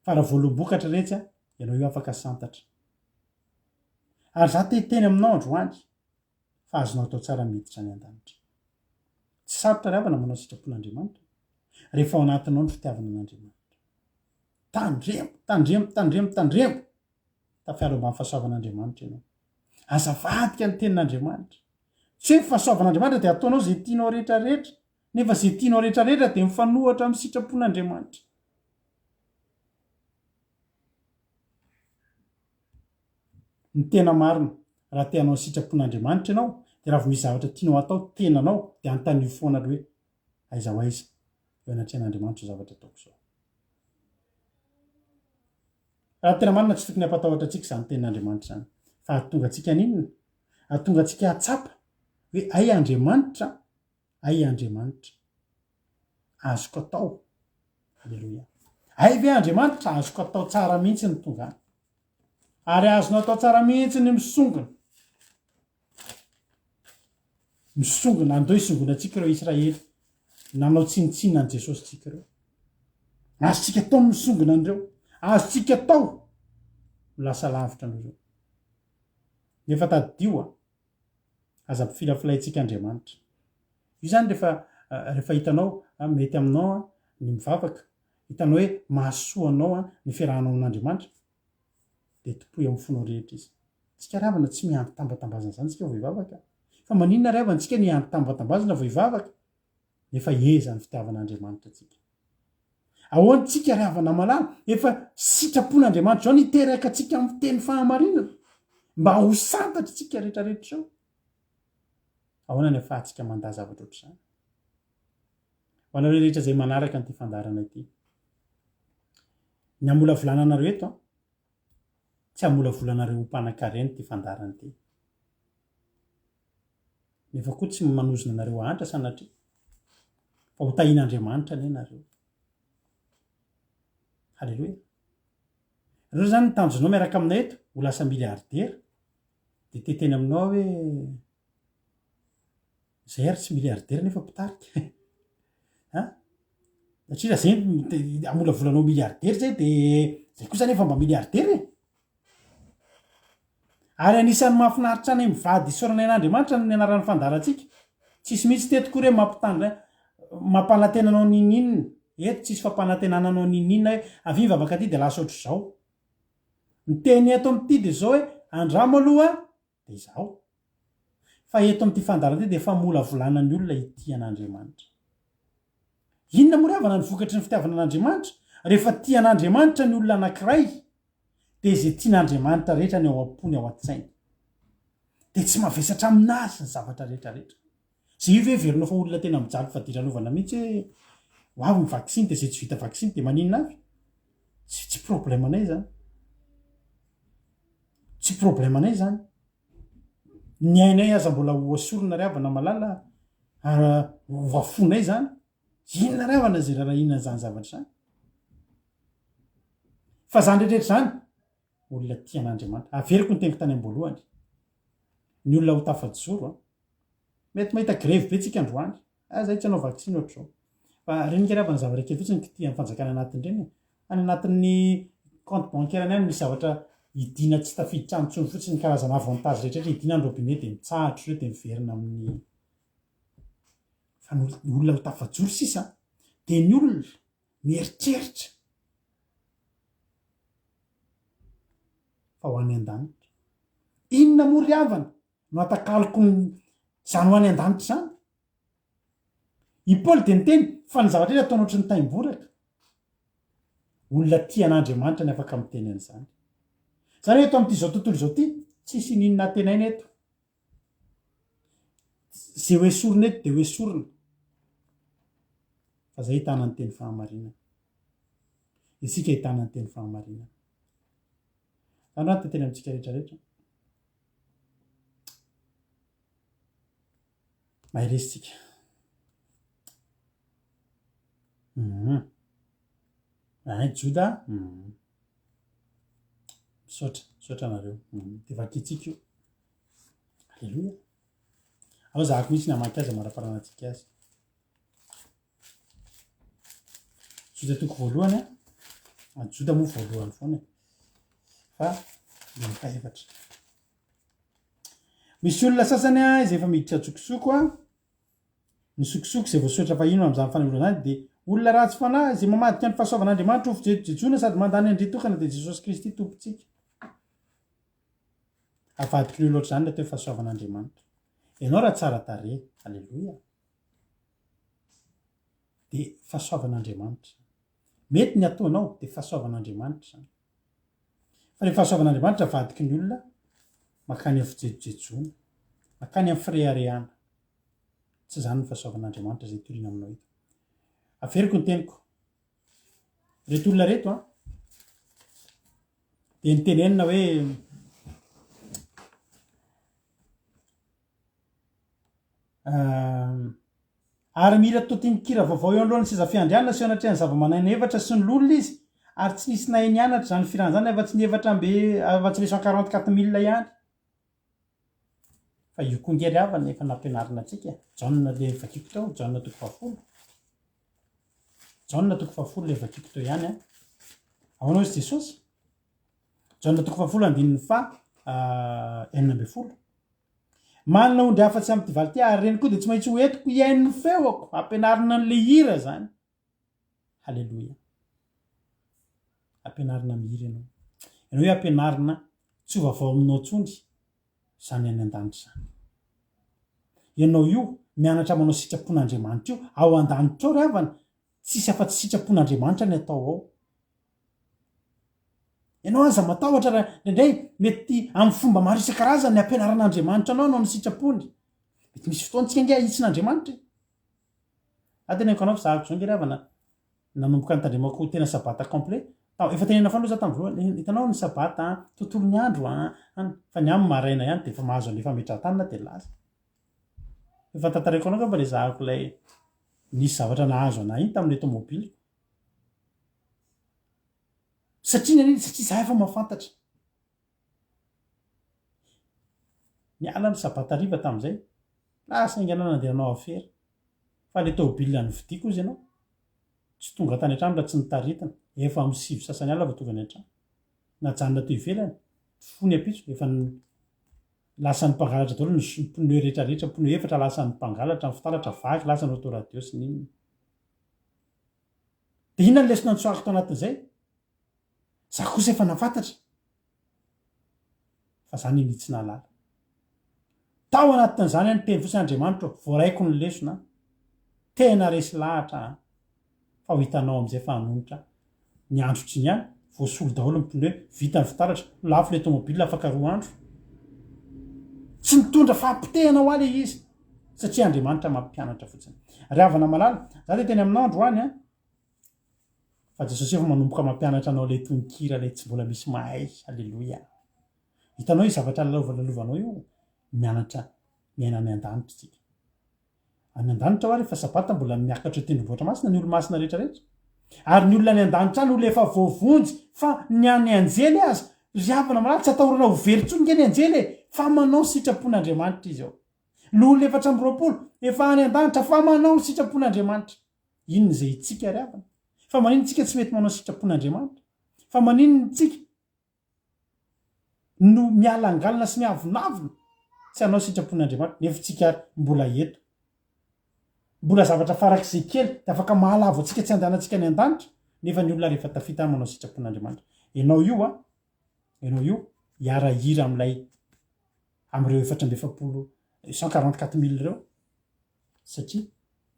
Speaker 3: fa raha voalombokatra rehetra ianao io afaka santatra ary za teteny aminao androany fa azonao atao tsara miditra ny an-danitra tsy sarotra ry havana manao sitrapon'Andriamanitra rehefa ao anatinao ny fitiavana an'Andriamanitra tandremo tafiaro ambany fahasoavan'Andriamanitra ianao azavadika ny tenin'Andriamanitra tsy hoe fahasoavan'Andriamanitra de ataonao zay tianao rehetrarehetra nefa zay tianao rehetrarehetra de mifanohatra amin'ny sitrapon'Andriamanitra. Ny tena marina raha te hanao ny sitrapon'Andriamanitra ianao de raha vo misy zavatra tianao atao tenanao de antanio foana hoe aiza ho aiza eo anatrehan'Andriamanitra io zavatra ataoko zao. Raha tena marina tsy tokony hampatahotra antsika izany tenin'Andriamanitra izany fa hahatonga antsika ninona hahatonga antsika hatsapa hoe ay Andriamanitra azoko atao. Halleloia. Ay ve Andriamanitra azoko atao tsara mihitsy ny tonga any ary azonao atao tsara mihitsy ny misongona andeo hisongona antsika ireo Israely nanao tsinitsinina an' Jesosy tsika ireo azotsika atao misongona andreo azotsika atao lasa lavitra an'ireo nefa taddio aza mpifilafilaitsika Andriamanitra io zany rehefa hitanao mety aminao ny mivavaka hitanao hoe mahasoa anao ny fiarahanao amin'Andriamanitra de topoy amin'ny fonao rehetra izy tsika ry havana tsy miandry tambatambazana zany tsika vao hivavaka fa maninona ry havana tsika niandry tambatambazana vao hivavaka nefa eza ny fitiavan'Andriamanitra tsika ahoany tsika ry havana malala efa sitrapon'Andriamanitra zao niteraka atsika amin'ny teny fahamarinana mba ho santatra tsika rehetrarehetra zao ahoana ny afahantsika manda zavatra ohatr'izany ho anareo rehetra zay manaraka nyity fandarana ity ny amola volananareo eto tsy amola volanareo ho mpanan-karena ty fandarana ity nefa koa tsy manozona anareo ahantra sanatria fa ho tahin'Andriamanitra ane nareo. Halleloia. Reo zany nitanjonao miaraka aminay eto ho lasa miliardera de teteny aminao hoe zay ary tsy miliardera nefa mpitarika satria raha zay amola volanao miliardera zay de zay kosa nefa mba miliardera ary anisan'ny mahafinaritra any mivady isaorana an'Andriamanitra ny anaran'ny fandarantsika tsisy mihitsy tetiko re mampanantenanao nininna eto tsisy fampanantenananao nininna hoe avy vavaka aty de lasa ohatr' zao ny teny eto am'ty de zao hoe andramo aloha de izao fa eto am'ty fandarana ty de fa mola volanany olona itian'andriamanitra inona moravana ny vokatry ny fitiavana an'andriamanitra rehefa tian'andriamanitra ny olona anankiray de zay tian'andriamanitra rehetra ny ao am-pony ao an-tsainy de tsy mavesatra aminazy ny zavatra rehetrarehetra zay io ve verinao fa olona tena mijaly fa diralovana mihitsy hoe hoavy ny vaksiny de zay tsy vita vaksiny de maninona avy tsy problemanay zany tsy problemanay zany ny ainay aza mbola hoasorona ryavana malala vafonay zany inona ryavana zay raha inona zany zavatra zany fa zany rehetrarehetra zany olona tian'andriamanitra averiko ny teniko tany am-boalohany ny olona ho tafajoro mety mahita grevy be tsika androany zay tsy anao vaksiny ohatr'zao fa renika ryavana zavatra kely fotsiny tia fanjakana anatin'ireny any anatin'ny compte bancaire any misy zavatra idina tsy tafiditra amintsony fotsiny karazana avantage rehetrarehetra idina ny robinet de mitsahatra reo de miverina amin'ny fa olona ho tafajoro sisa de ny olona mieritreritra fa ho any an-danitra inona moa ryavana no atakaloko zany ho any an-danitra zany i paoly de niteny fa ny zavatra rehetra ataony ohatry ny taimboraka olona tian'andriamanitra ny afaka miteny an'izany zany eto am'ty zao tontolo zao ty tsisy ninona tenaina eto zay hoe sorona eto de hoe sorona fa zay hitanany teny fahamarinana isika hitanany teny fahamarinana zany raha teteny amintsika rehetrarehetra mahay resitsika joda misaotra nareo de vakitsika io alleloia ao zahako mihitsy ny amaky azy maraparanatsika azy joda toko voalohany joda moa voalohany foana fa de mifaefatra misy olona sasany izay efa miditra tsokosoko ny sokosoko zay voasotra fa ino am'izany fanevolana zany de olona ratsy fanahy zay mamadika ny fahasoavan'andriamanitra ho fijejojona sady mandany andritokana de jesosy kristy tompontsika avadiko leo loatra zany le teo fahasoavan'andriamanitra ianao raha tsara tare alleloia de fahasoavan'andriamanitra mety ny ataonao de fahasoavan'andriamanitra zany fa le fahasoavan'andriamanitra avadiky ny olona makany amin'ny fijejojejona makany amin'ny fireharehana tsy zany ny fahasoavan'andriamanitra zay toriana aminao ito aferiko ny teniko reto olona reto de nitenenina hoe ary mila totinikira vaovao eo alohany seza fiandrianana sy anatrea ny zava-manaina evatra sy ny lolona izy ary tsy nisy nahay nianatra zany firan zany efa tsy ny evatra mbe afa-tsy le 144 000 ihany fa io kongery avana efa nampianarina atsika jaona le vakiko teo jaona toko fahafolo jaona toko fahafolo le vakiko teo ihany aoanao izy jesosy jaona toko fahafolo andininy fa 9 manana ondry afa-tsy am'ty valy ty ary reny koa de tsy maintsy ho etiko iain'ny feoako ampianarina an'le hira zany halleloia ampianarina mihira ianao ianao hoe ampianarina tsy ovavao aminao tsondry zany any an-danitra zany ianao io mianatra manao sitrapon'andriamanitra io ao an-danitra ao ryavana tsisy afa-tsy sitrapon'andriamanitra ny atao ao ianao aza matahotra raha ndraindray mety amin'ny fomba maro isan-karazany ny ampianaran'andriamanitra anao anao ny sitrapony mety misy fotoantsika nge hitsin'andriamanitra ateny ko anao fizahako zao nge ryavana nanomboka ny tandremako tena sabata complet efa tenena fandro za tam'voalohany hitanao ny sabata tontolo ny andro fa ny amy maraina ihany de efa mahazo an'le fametratanina de lasa efa tantareko anao ka mba le zahako lay nisy zavatra nahazo ana iny tamin'le tomobily satria naniny satria za efa mahafantatra niala ny sabata riva tam'izay lasa inganao nandehanao afera fa le tomobily ny vidiko izy ianao tsy tonga tany an-trano raha tsy nitaritana efa amin'ny 5 sasany ala va tonga any an-trano najanona to ivelany fony apitso efa lasa ny mpangalatra daholo ny pneu rehetrarehetra pneu efatra lasa ny mpangalatra ny fitaratra vaky lasa ny autoradio sy ninona de inona ny lesona nitsoahako tao anatin'izay za kosa efa nafantatra fa zany initsy nalala tao anatin'izany any teny fotsiny Andriamanitra voaraiko ny lesona tena resy lahatra fa ho hitanao am'izay fanonotra ny androtry ny any voasolo daholo mipondre vita ny fitaratra lafo le tomobile afaka 2 andro tsy mitondra fampitehana ho ale izy satria Andriamanitra mampianatra fotsiny ry havana malala za de teny aminao androany a fa Jesosy efa manomboka mampianatra anao le tononkira le tsy mbola misy mahay alleloia hitanao io zavatra lalovanao io mianatra miaina any an-danitra tsika any an-danitra ho rehefa sabata mbola miakatra tendrombohitra masina ny olo masina rehetrarehetra ary ny olona any an-danitra any olo efa voavonjy fa ny any anjely azy ry havana malala tsy atahorana ho velontsony ny anjely fa manao sitrapon'Andriamanitra izy ao ny olo 420 efa any an-danitra fa manao ny sitrapon'Andriamanitra inona zay itsika ry havana fa manino tsika tsy mety manao sitrapon'Andriamanitra fa manino tsika no mialangalina sy miavonavina tsy hanao sitrapon'Andriamanitra nefa tsika mbola eto mbola zavatra farak'izay kely de afaka mahalavo atsika tsy andehanantsika ny an-danitra nefa ny olona rehefa tafita manao sitrapon'Andriamanitra ianao io hiarahira am'ilay am'ireo 144,000 reo satria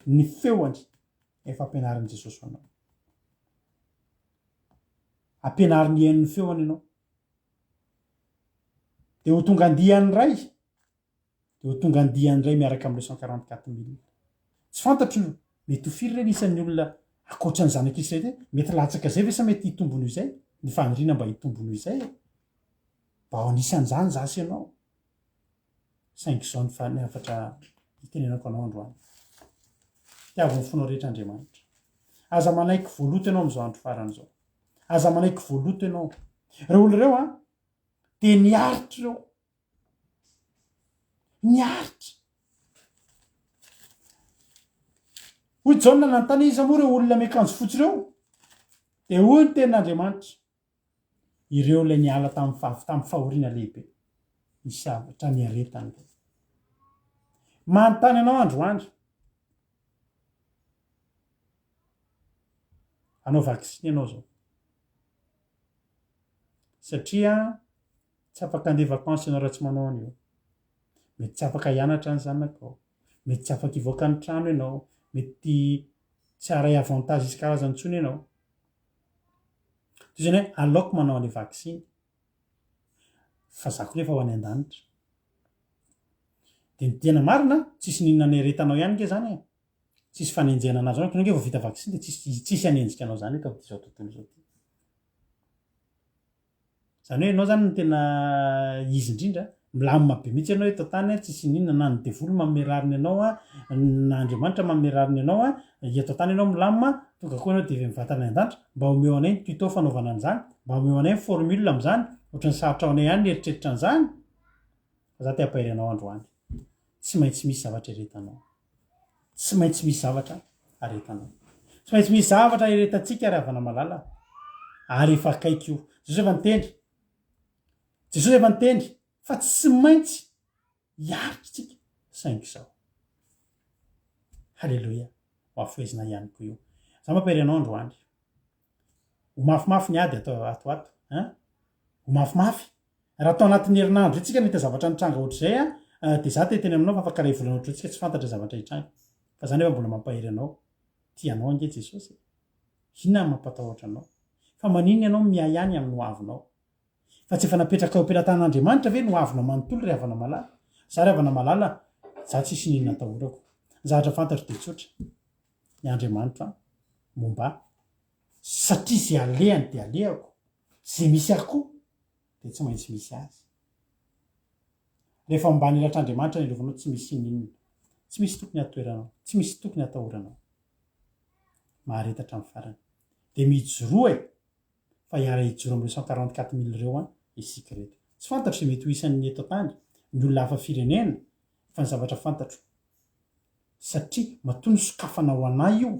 Speaker 3: ny feoany efa ampianarin'i Jesosy anao ampianarin'ny hen'ny feoany ianao de ho tonga andihan'ny ray miaraka am'le 144,000 tsy fantatro mety ho firy reny isan'ny olona akoatran'ny zanak'Israely hoe mety latsaka zay ve sa mety hitombony izay ny faniriana mba hitombony izay mba ao anisan'izany zasy ianao saingy zao ny afatra hitenenako anao androany tiavony fonao rehetra Andriamanitra aza manaiky voaloto ianao am'izao andro farany zao aza manaiky voaloto ianao reo olo reo a de niaritra reo niaritra hoy Jaona nanontany izy moa reo olona miakanjo fotsy reo de hoy ny tenin'Andriamanitra ireo lay niala tamin'ny fahoriana lehibe misavatra ny aretany manontany anao androandro anao vaksiny ianao zao satria tsy afaka andeha vakansa ianao raha tsy manao an'io mety tsy afaka hianatra ny zanakao mety tsy afaka hivoaka ny trano ianao mety tsy aray avantage isy karazany ntsony ianao toy zany hoe aleoko manao an'le vaksiny fa zako rehefa ho any an-danitra de ny tena marina tsisy ninona ny aretanao ihany ke zany tsisy fanenjena anazy ao tonga vao vita vaksiny de tsisy hanenjika anao zany eto zao tontolo zao ty zany hoe ianao zany ny tena izy indrindra milamina be mihitsy ianao eto tany tsisy ninona na ny devolo mamerariny ianao na Andriamanitra mamerariny ianao eto tany ianao milamina tonga koa ianao de mivantana an-danitra mba omeo anay ny tuto fanaovana an'izany mba omeo anay ny formule am'izany ohatrany sarotra ao anay ihany ny eritreritra an'izany fa za te hampairy anao androany tsy maintsy misy zavatra iretanao tsy maintsy misy zavatra aretanao tsy maintsy misy zavatra iretantsika ary havana malala ary efa akaiky io Jesosy efa nitendry fa tsy maintsy hiaritra tsika saingy zao halleloia ho afoezina ihany ko io za mampairy anao androany ho mafimafy ny ady ato ho mafimafy raha atao anatin'ny herinandro itsika mety zavatra nitranga ohatr'izay de za teteny aminao fa afaka ray volana ohatr tsika tsy fantatra zavatra hitranga fa zany efa mbola mampahery anao tianao ange Jesosy inona ny mampatahotra anao fa manino ianao miay ihany amin'ny hoavinao fa tsy efa napetraka ao am-pelantan'Andriamanitra ve no hoavinao manontolo ry havana malala za ry havana malala za tsisy ninona atahorako zavatra fantatro de tsotra ny Andriamanitra momba satria zay alehany de alehako zay misy akoho de tsy maintsy misy azy rehefa mbany elatr'Andriamanitra ny ilovanao tsy misy ninona tsy misy tokony atoeranao tsy misy tokony atahoranao maharetatra amin'ny farany de mijoroa fa hiara hijoro am'le 144,000 reo isika reto tsy fantatro zay mety ho isan'ny eto tany ny olona hafa firenena fa ny zavatra fantatro satria matoa ny sokafana ho anay io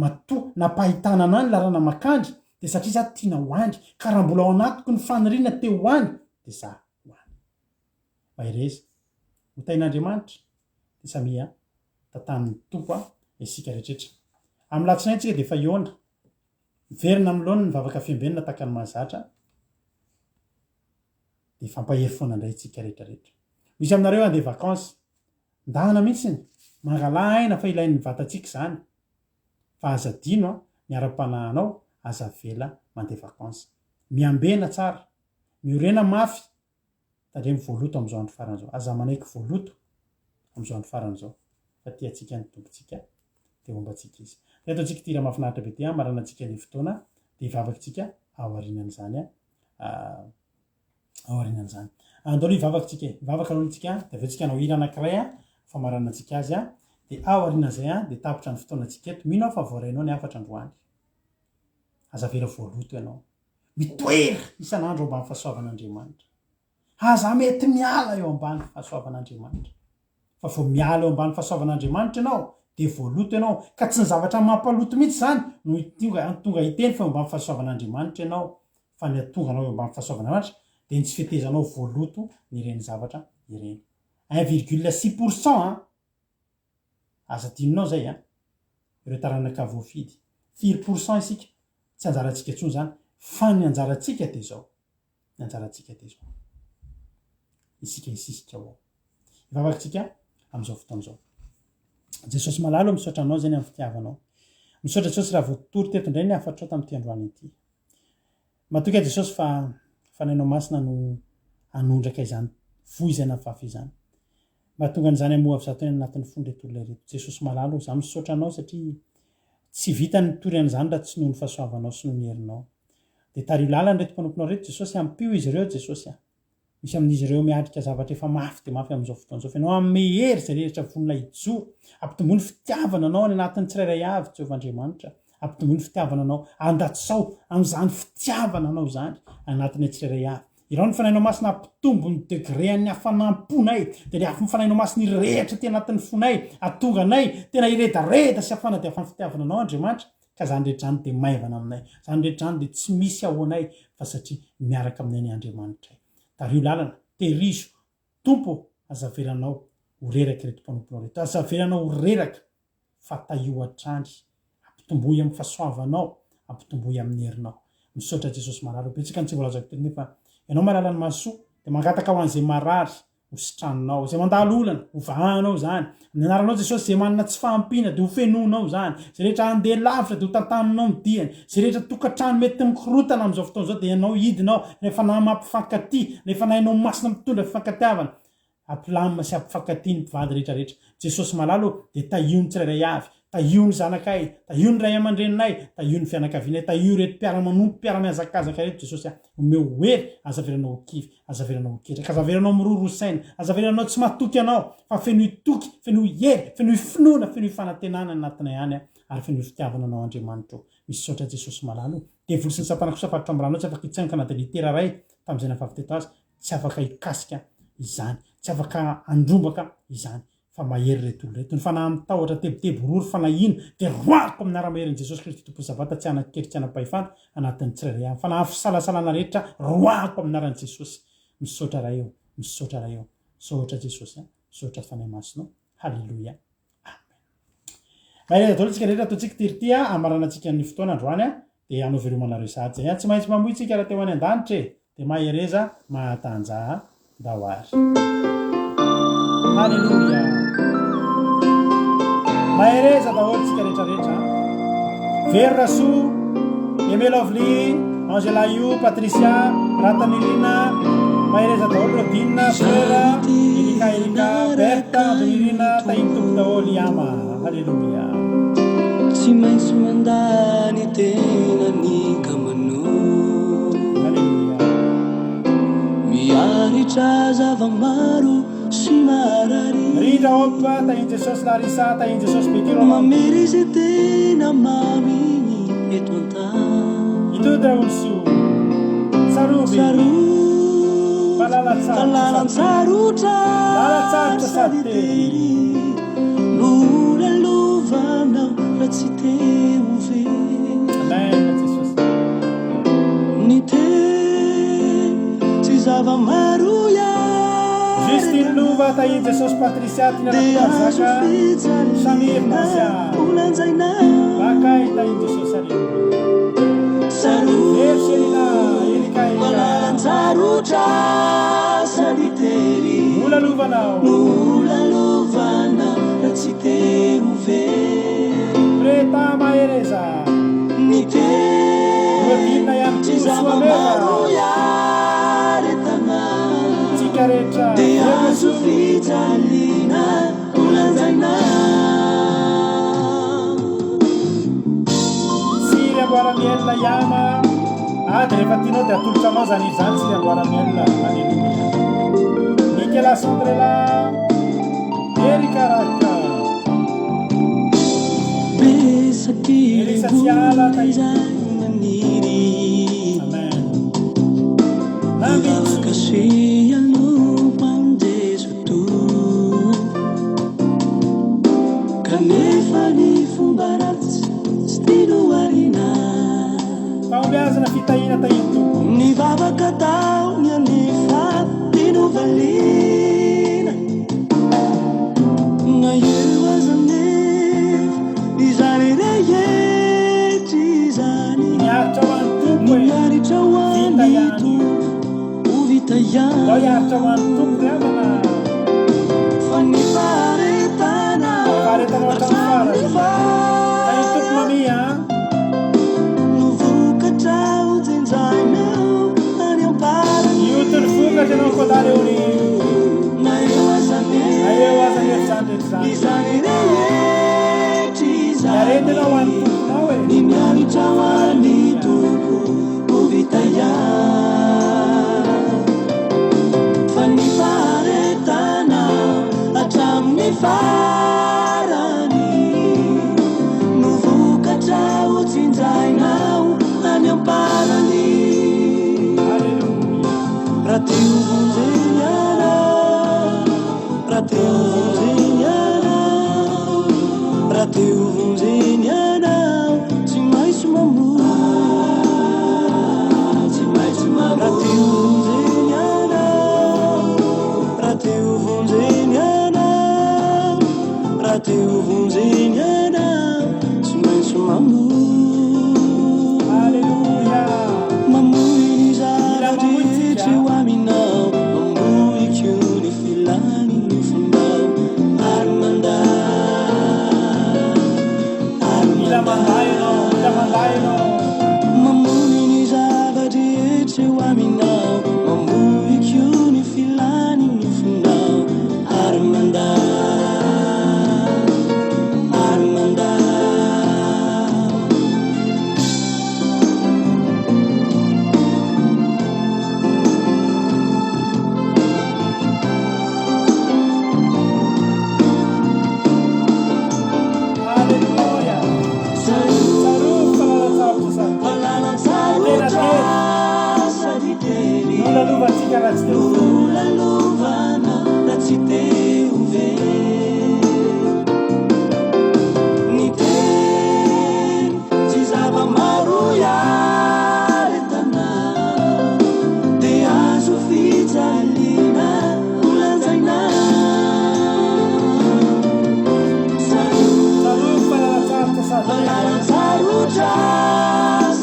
Speaker 3: matoa napahitana anay ny larana makandry de satria za tiana ho andry ka raha mbola ao anatiko ny faniriana teo ho any de za ho any maireza ho tain'Andriamanitra de samia tantanin'ny tompo isika rehetraretra amin'ny latsinay tsika de efa iona miverina amin'loana ny vavaka fiambenana taka ny mahazatra de fampahery foana indray tsika rehetrarehetra misy aminareo andeha vakansy ndahana mihitsiny mangala aina fa ilain'ny vatatsika zany fa azadino a miara-panahanao aza vela mandeha vakansy miambena tsara miorena mafy tandre mivoaloto am'izao andro faran'izao aza manaiky voaloto am'izao andro faran'izao fa ty atsika ny tombotsika de ombatsika izy de ataotsika ty raha mahafinaritra be ty a maranantsika ny fotoana de ivavakytsika aoarinan'izany aoarinan'izany andao aloha ivavakytsika ivavaka alohantsika de avetsika anao hira anankiray a fa maranantsika azy a de aoarinan'izay a de tapitra ny fotoanantsika eto mino aho fa voarainao ny afatra androany aza vera voaloto ianao mitoera isan'andro eo ambany fahasoavan'Andriamanitra aza mety miala eo ambany fahasoavan'Andriamanitra fa vo miala eo ambany fahasoavan'Andriamanitra ianao de voaloto ianao ka tsy ny zavatra mampaloto mihitsy zany no tonga hiteny fa eo ambany fahasoavan'Andriamanitra ianao fa ny atonganao eo ambany fahasoavan'Andriamanitra de ny tsy fitezanao voaloto ny ireny zavatra ireny 1,6% aza dininao zay a ireo taranaka voafidy 4% isika tsy anjaratsika intsony zany fa ny anjaratsika de zao ny anjaratsika de zao isika isisika ao ivavakytsika am'izao fotoan'izao Jesosy malalo misaotra anao zany amin'ny fitiavanao misaotra Jesosy raha voatory teto indray ny afatrao tamin'ity androany ity matoka Jesosy fa fanainao masina no anondraka izany voizana fafy izany mba tonga n'izany amoa avy zato ny anatin'ny fondreto olona ireto Jesosy malalo za misaotra anao satria tsy vita ny tory an'izany raha tsy noho ny fahasoavanao sy noho ny herinao de tario lalany reto mpanomponao reto Jesosy ampio izy ireo Jesosy a misy amin'izy ireo miadrika zavatra efa mafy de mafy am'izao fotoan'izao fa ianao ame hery zay rehetra vonona ijo ampitombony fitiavana anao any anatin'ny tsirairay avy Jehovahandriamanitra ampitombony fitiavana anao andatsao am'izany fitiavana anao zany anatin'ny tsirairay avy irao ny fanainao masina ampitombony degré an'ny hafanamponay de le afanyfanainao masina irehetra ty anatin'ny fonay atonga anay tena iredareda sy afana de afany fitiavana anao Andriamanitra ka zany rehetrany de maivana aminay zany rehetrany de tsy misy ao anay fa satria miaraka aminay ny Andriamanitra tario lalana terizo tompo azaveranao horeraka reto mpanomponao reto azaveranao horeraka fa taioatrany ampitomboy amin'ny fahasoavanao ampitomboy amin'ny herinao misaotra Jesosy marary betsika ny tsy voalazako teny fa ianao marala ny masoa de mangataka ho an'izay marary ho sitranonao zay mandalo olana ho vahanao zany amin'ny anaranao Jesosy zay manana tsy fahampiana de ho fenonao zany zay rehetra andeha lavitra de ho tantaninao midiany zay rehetra tokantrano mety mikorotana am'izao fotoan'izao de ianao hidinao rehefa na mampifankaty rehefa na ianao masina mitondra fifankatiavana ampilamina sy ampifankaty ny mpivady rehetrarehetra Jesosy malalo de taio ny tsirairay avy taio ny zanakay taio ny ray aman-dreninay taio ny fianakavianay taio reto mpiaramanompo mpiaramiazakazaka reto Jesosy omeo hery azaveranao hokivy azaveranao hoketraka azaveranao mirorosaina azaveranao tsy matoky anao fa fenoy toky fenoy hery fenoy finoana fenoy fanantenana anatinay any ary fenoy fitiavana anao Andriamanitra misaotra Jesosy malalo de voly sy ny sapana kosa faritra am'ranao tsy afaka hitsaingana de litera ray tam'izay nafaviteto azy tsy afaka hikasika izany tsy afaka andrombaka izany fa mahery reto olo reto ny fanahy mitahotra teboteborory fanahina de roako amin'ny ara-maherin'i Jesosy Kristy tompon'ny zavata tsy anankely tsy anam-pahefana anatin'ny tsirairay any fanahy fisalasalana rehetra roako amin'ny aran'i Jesosy misaotra raha eo misaotra raha eo saotra Jesosy saotra fanahy masinao halleloia amen mahereza daholo tsika rehetra ataontsika tirity amaranantsika ny fotoana androany de anao velomanareo sady zay tsy maintsy mamoitsika raha teo any an-danitra de mahereza mahatanja dahoary halleluia mahereza daholo tsika rehetrarehetra Very Rasoa Emelovely Angela Io Patricia Ratanirina mahereza daholo Rodina Flora Erika Berta Angelina tainy tompo daholo Yama halleluia
Speaker 2: tsy maintsy mandany tena ny kamanao
Speaker 3: halleluia
Speaker 2: miaritra zava-maro sy marary
Speaker 3: Rindra opa tainy Jesosy Larisa tainy Jesosy Bekiro
Speaker 2: mamery izay tena maminy eto an-tany
Speaker 3: itodra olso Sarubi
Speaker 2: Falalan-tsarotra sady tery lolelovanao raha tsy teo very
Speaker 3: amen Jesosy
Speaker 2: ny teny tsy zava-maro
Speaker 3: Justine Lova tainy Jesosy Patricia tinarapazaka Samir Masia
Speaker 2: olanjaina
Speaker 3: bakay tainy Jesosy Erselina Erika
Speaker 2: Falalan-tsarotra sady tery
Speaker 3: lovanao
Speaker 2: nolalovana ra tsy teo ve
Speaker 3: reta mahereza
Speaker 2: mitena
Speaker 3: ihany
Speaker 2: tsy
Speaker 3: kosoameva
Speaker 2: zava-maroyaretana
Speaker 3: tsika rehetra
Speaker 2: de azo fijalina olanjaina
Speaker 3: siry amboaramielona iama ady rehefa tianao dia atolotra anao zany izy zany siry amboaramielona aleluia nikela centrela erikaraka elisa tiala
Speaker 2: maniry
Speaker 3: amen
Speaker 2: navakasiano panjesoto kanefa ny fomba ratsy tsy tino arina
Speaker 3: faombiazana fitahina tahiny toko
Speaker 2: ny vavaka tao ny anefa tino valina na eo azanefa izany rehetry izany
Speaker 3: miaritra ho any tompo e
Speaker 2: miaritra ho any tompo ho vita ihany
Speaker 3: dao hiaritra ho any tompo riavana
Speaker 2: fa ny faretana
Speaker 3: faretanao hatrany farany tahiny tompo mamia
Speaker 2: no vokatra ho jenjainao any amparany
Speaker 3: iotony vokatra anao kodary eony
Speaker 2: na eo azany
Speaker 3: eo azany efizany rehetra zany
Speaker 2: izany rehetry izany
Speaker 3: aretinao ho any tomponao e
Speaker 2: ny miaritra ho any tompo ho vita ihany fa ny faretana hatramin'ny farany no vokatra ho tsinjainao any amparany
Speaker 3: aleluia
Speaker 2: raha teo vonjeny anao raha teo vonjeny anao raha teo vonjeny anao tsy maintsy mamory tsy maintsy mamory raha teo vonjeny anao raha teo vonjeny anao raha teo vonjeny anao tsy maintsy mamory
Speaker 3: aleluia
Speaker 2: mamory ny zava-drehetra eo aminao mamory keo ny filany ny fondao ary
Speaker 3: mila manday anao
Speaker 2: mamory ny zava-drehetra eo aminao mamory keo ny filany ny fondao ary mandao
Speaker 3: aleluia sarufa lalatsavitra zany
Speaker 2: Palalansarotra sady teny
Speaker 3: nolalovatsika raha tsy teo
Speaker 2: nolalovana na tsy teo ve ny teny tsy zava-maro iaretana de azo fijalina olanjaina
Speaker 3: sarufa lalatsavitra sady
Speaker 2: palalansarotra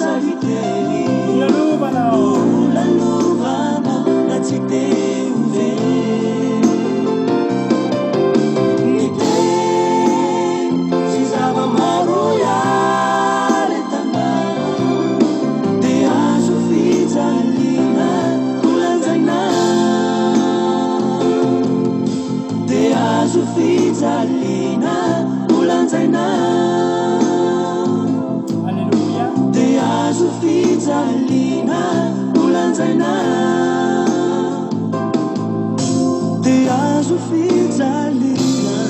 Speaker 2: sady teny
Speaker 3: nolalovanao
Speaker 2: nolalovana na tsy teo ve ny teny tsy zava-maro iaretana de azo fijalina olanjaina de azo fijalina olanjaina
Speaker 3: aleluia
Speaker 2: de azo fijalina olanjaina de azo fijalina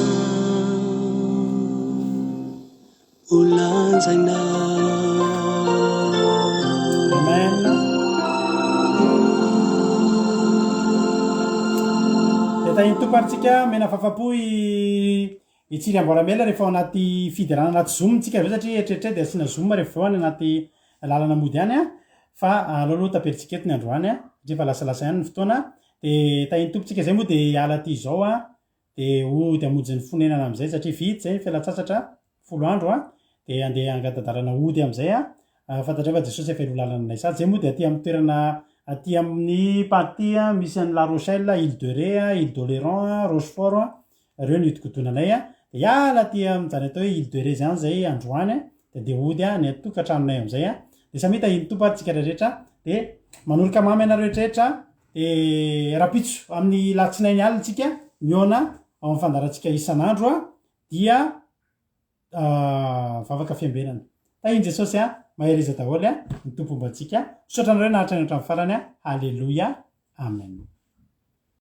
Speaker 2: olanjaina
Speaker 3: amen de tahiny tompo aritsika mena fafapo itsily amboaramela rehefa ao anaty fiderana anaty zoom tsika aveo satria etretre de asina zoom rehefa ao any anaty lalana mody any a fa aloaloha taperitsika eto ny androany a satria fa lasalasa ihany ny fotoana de tahiny tompotsika zay moa de ala ty zao a de ody amonjy ny fonenana am'izay satria vity zay fialatsasatra 10 andro a de andeha angadadarana ody am'izay a fantatrao fa jesosy efa ilo lalananay sady zay moa de aty amin'ny toerana aty amin'ny party misy any La Rochelle, Île de Ré, Île d'Oléron, Rochefort reo ny itokotonanay de iala aty am'zany atao hoe Île de Ré zany zay androany de ody ny atokatranonay am'zay de samita iny topatsika rehetra de manoloka mamy anareo rehetra de rapitso amin'ny latsinainy alitsika miona ao amin'ny fandaratsika isan'andro dia vavaka fiambenana tahiny Jesosy mahery izy daholo ny tompombantsika sotra anareo nahatrany hatramin'ny farany halleloia amen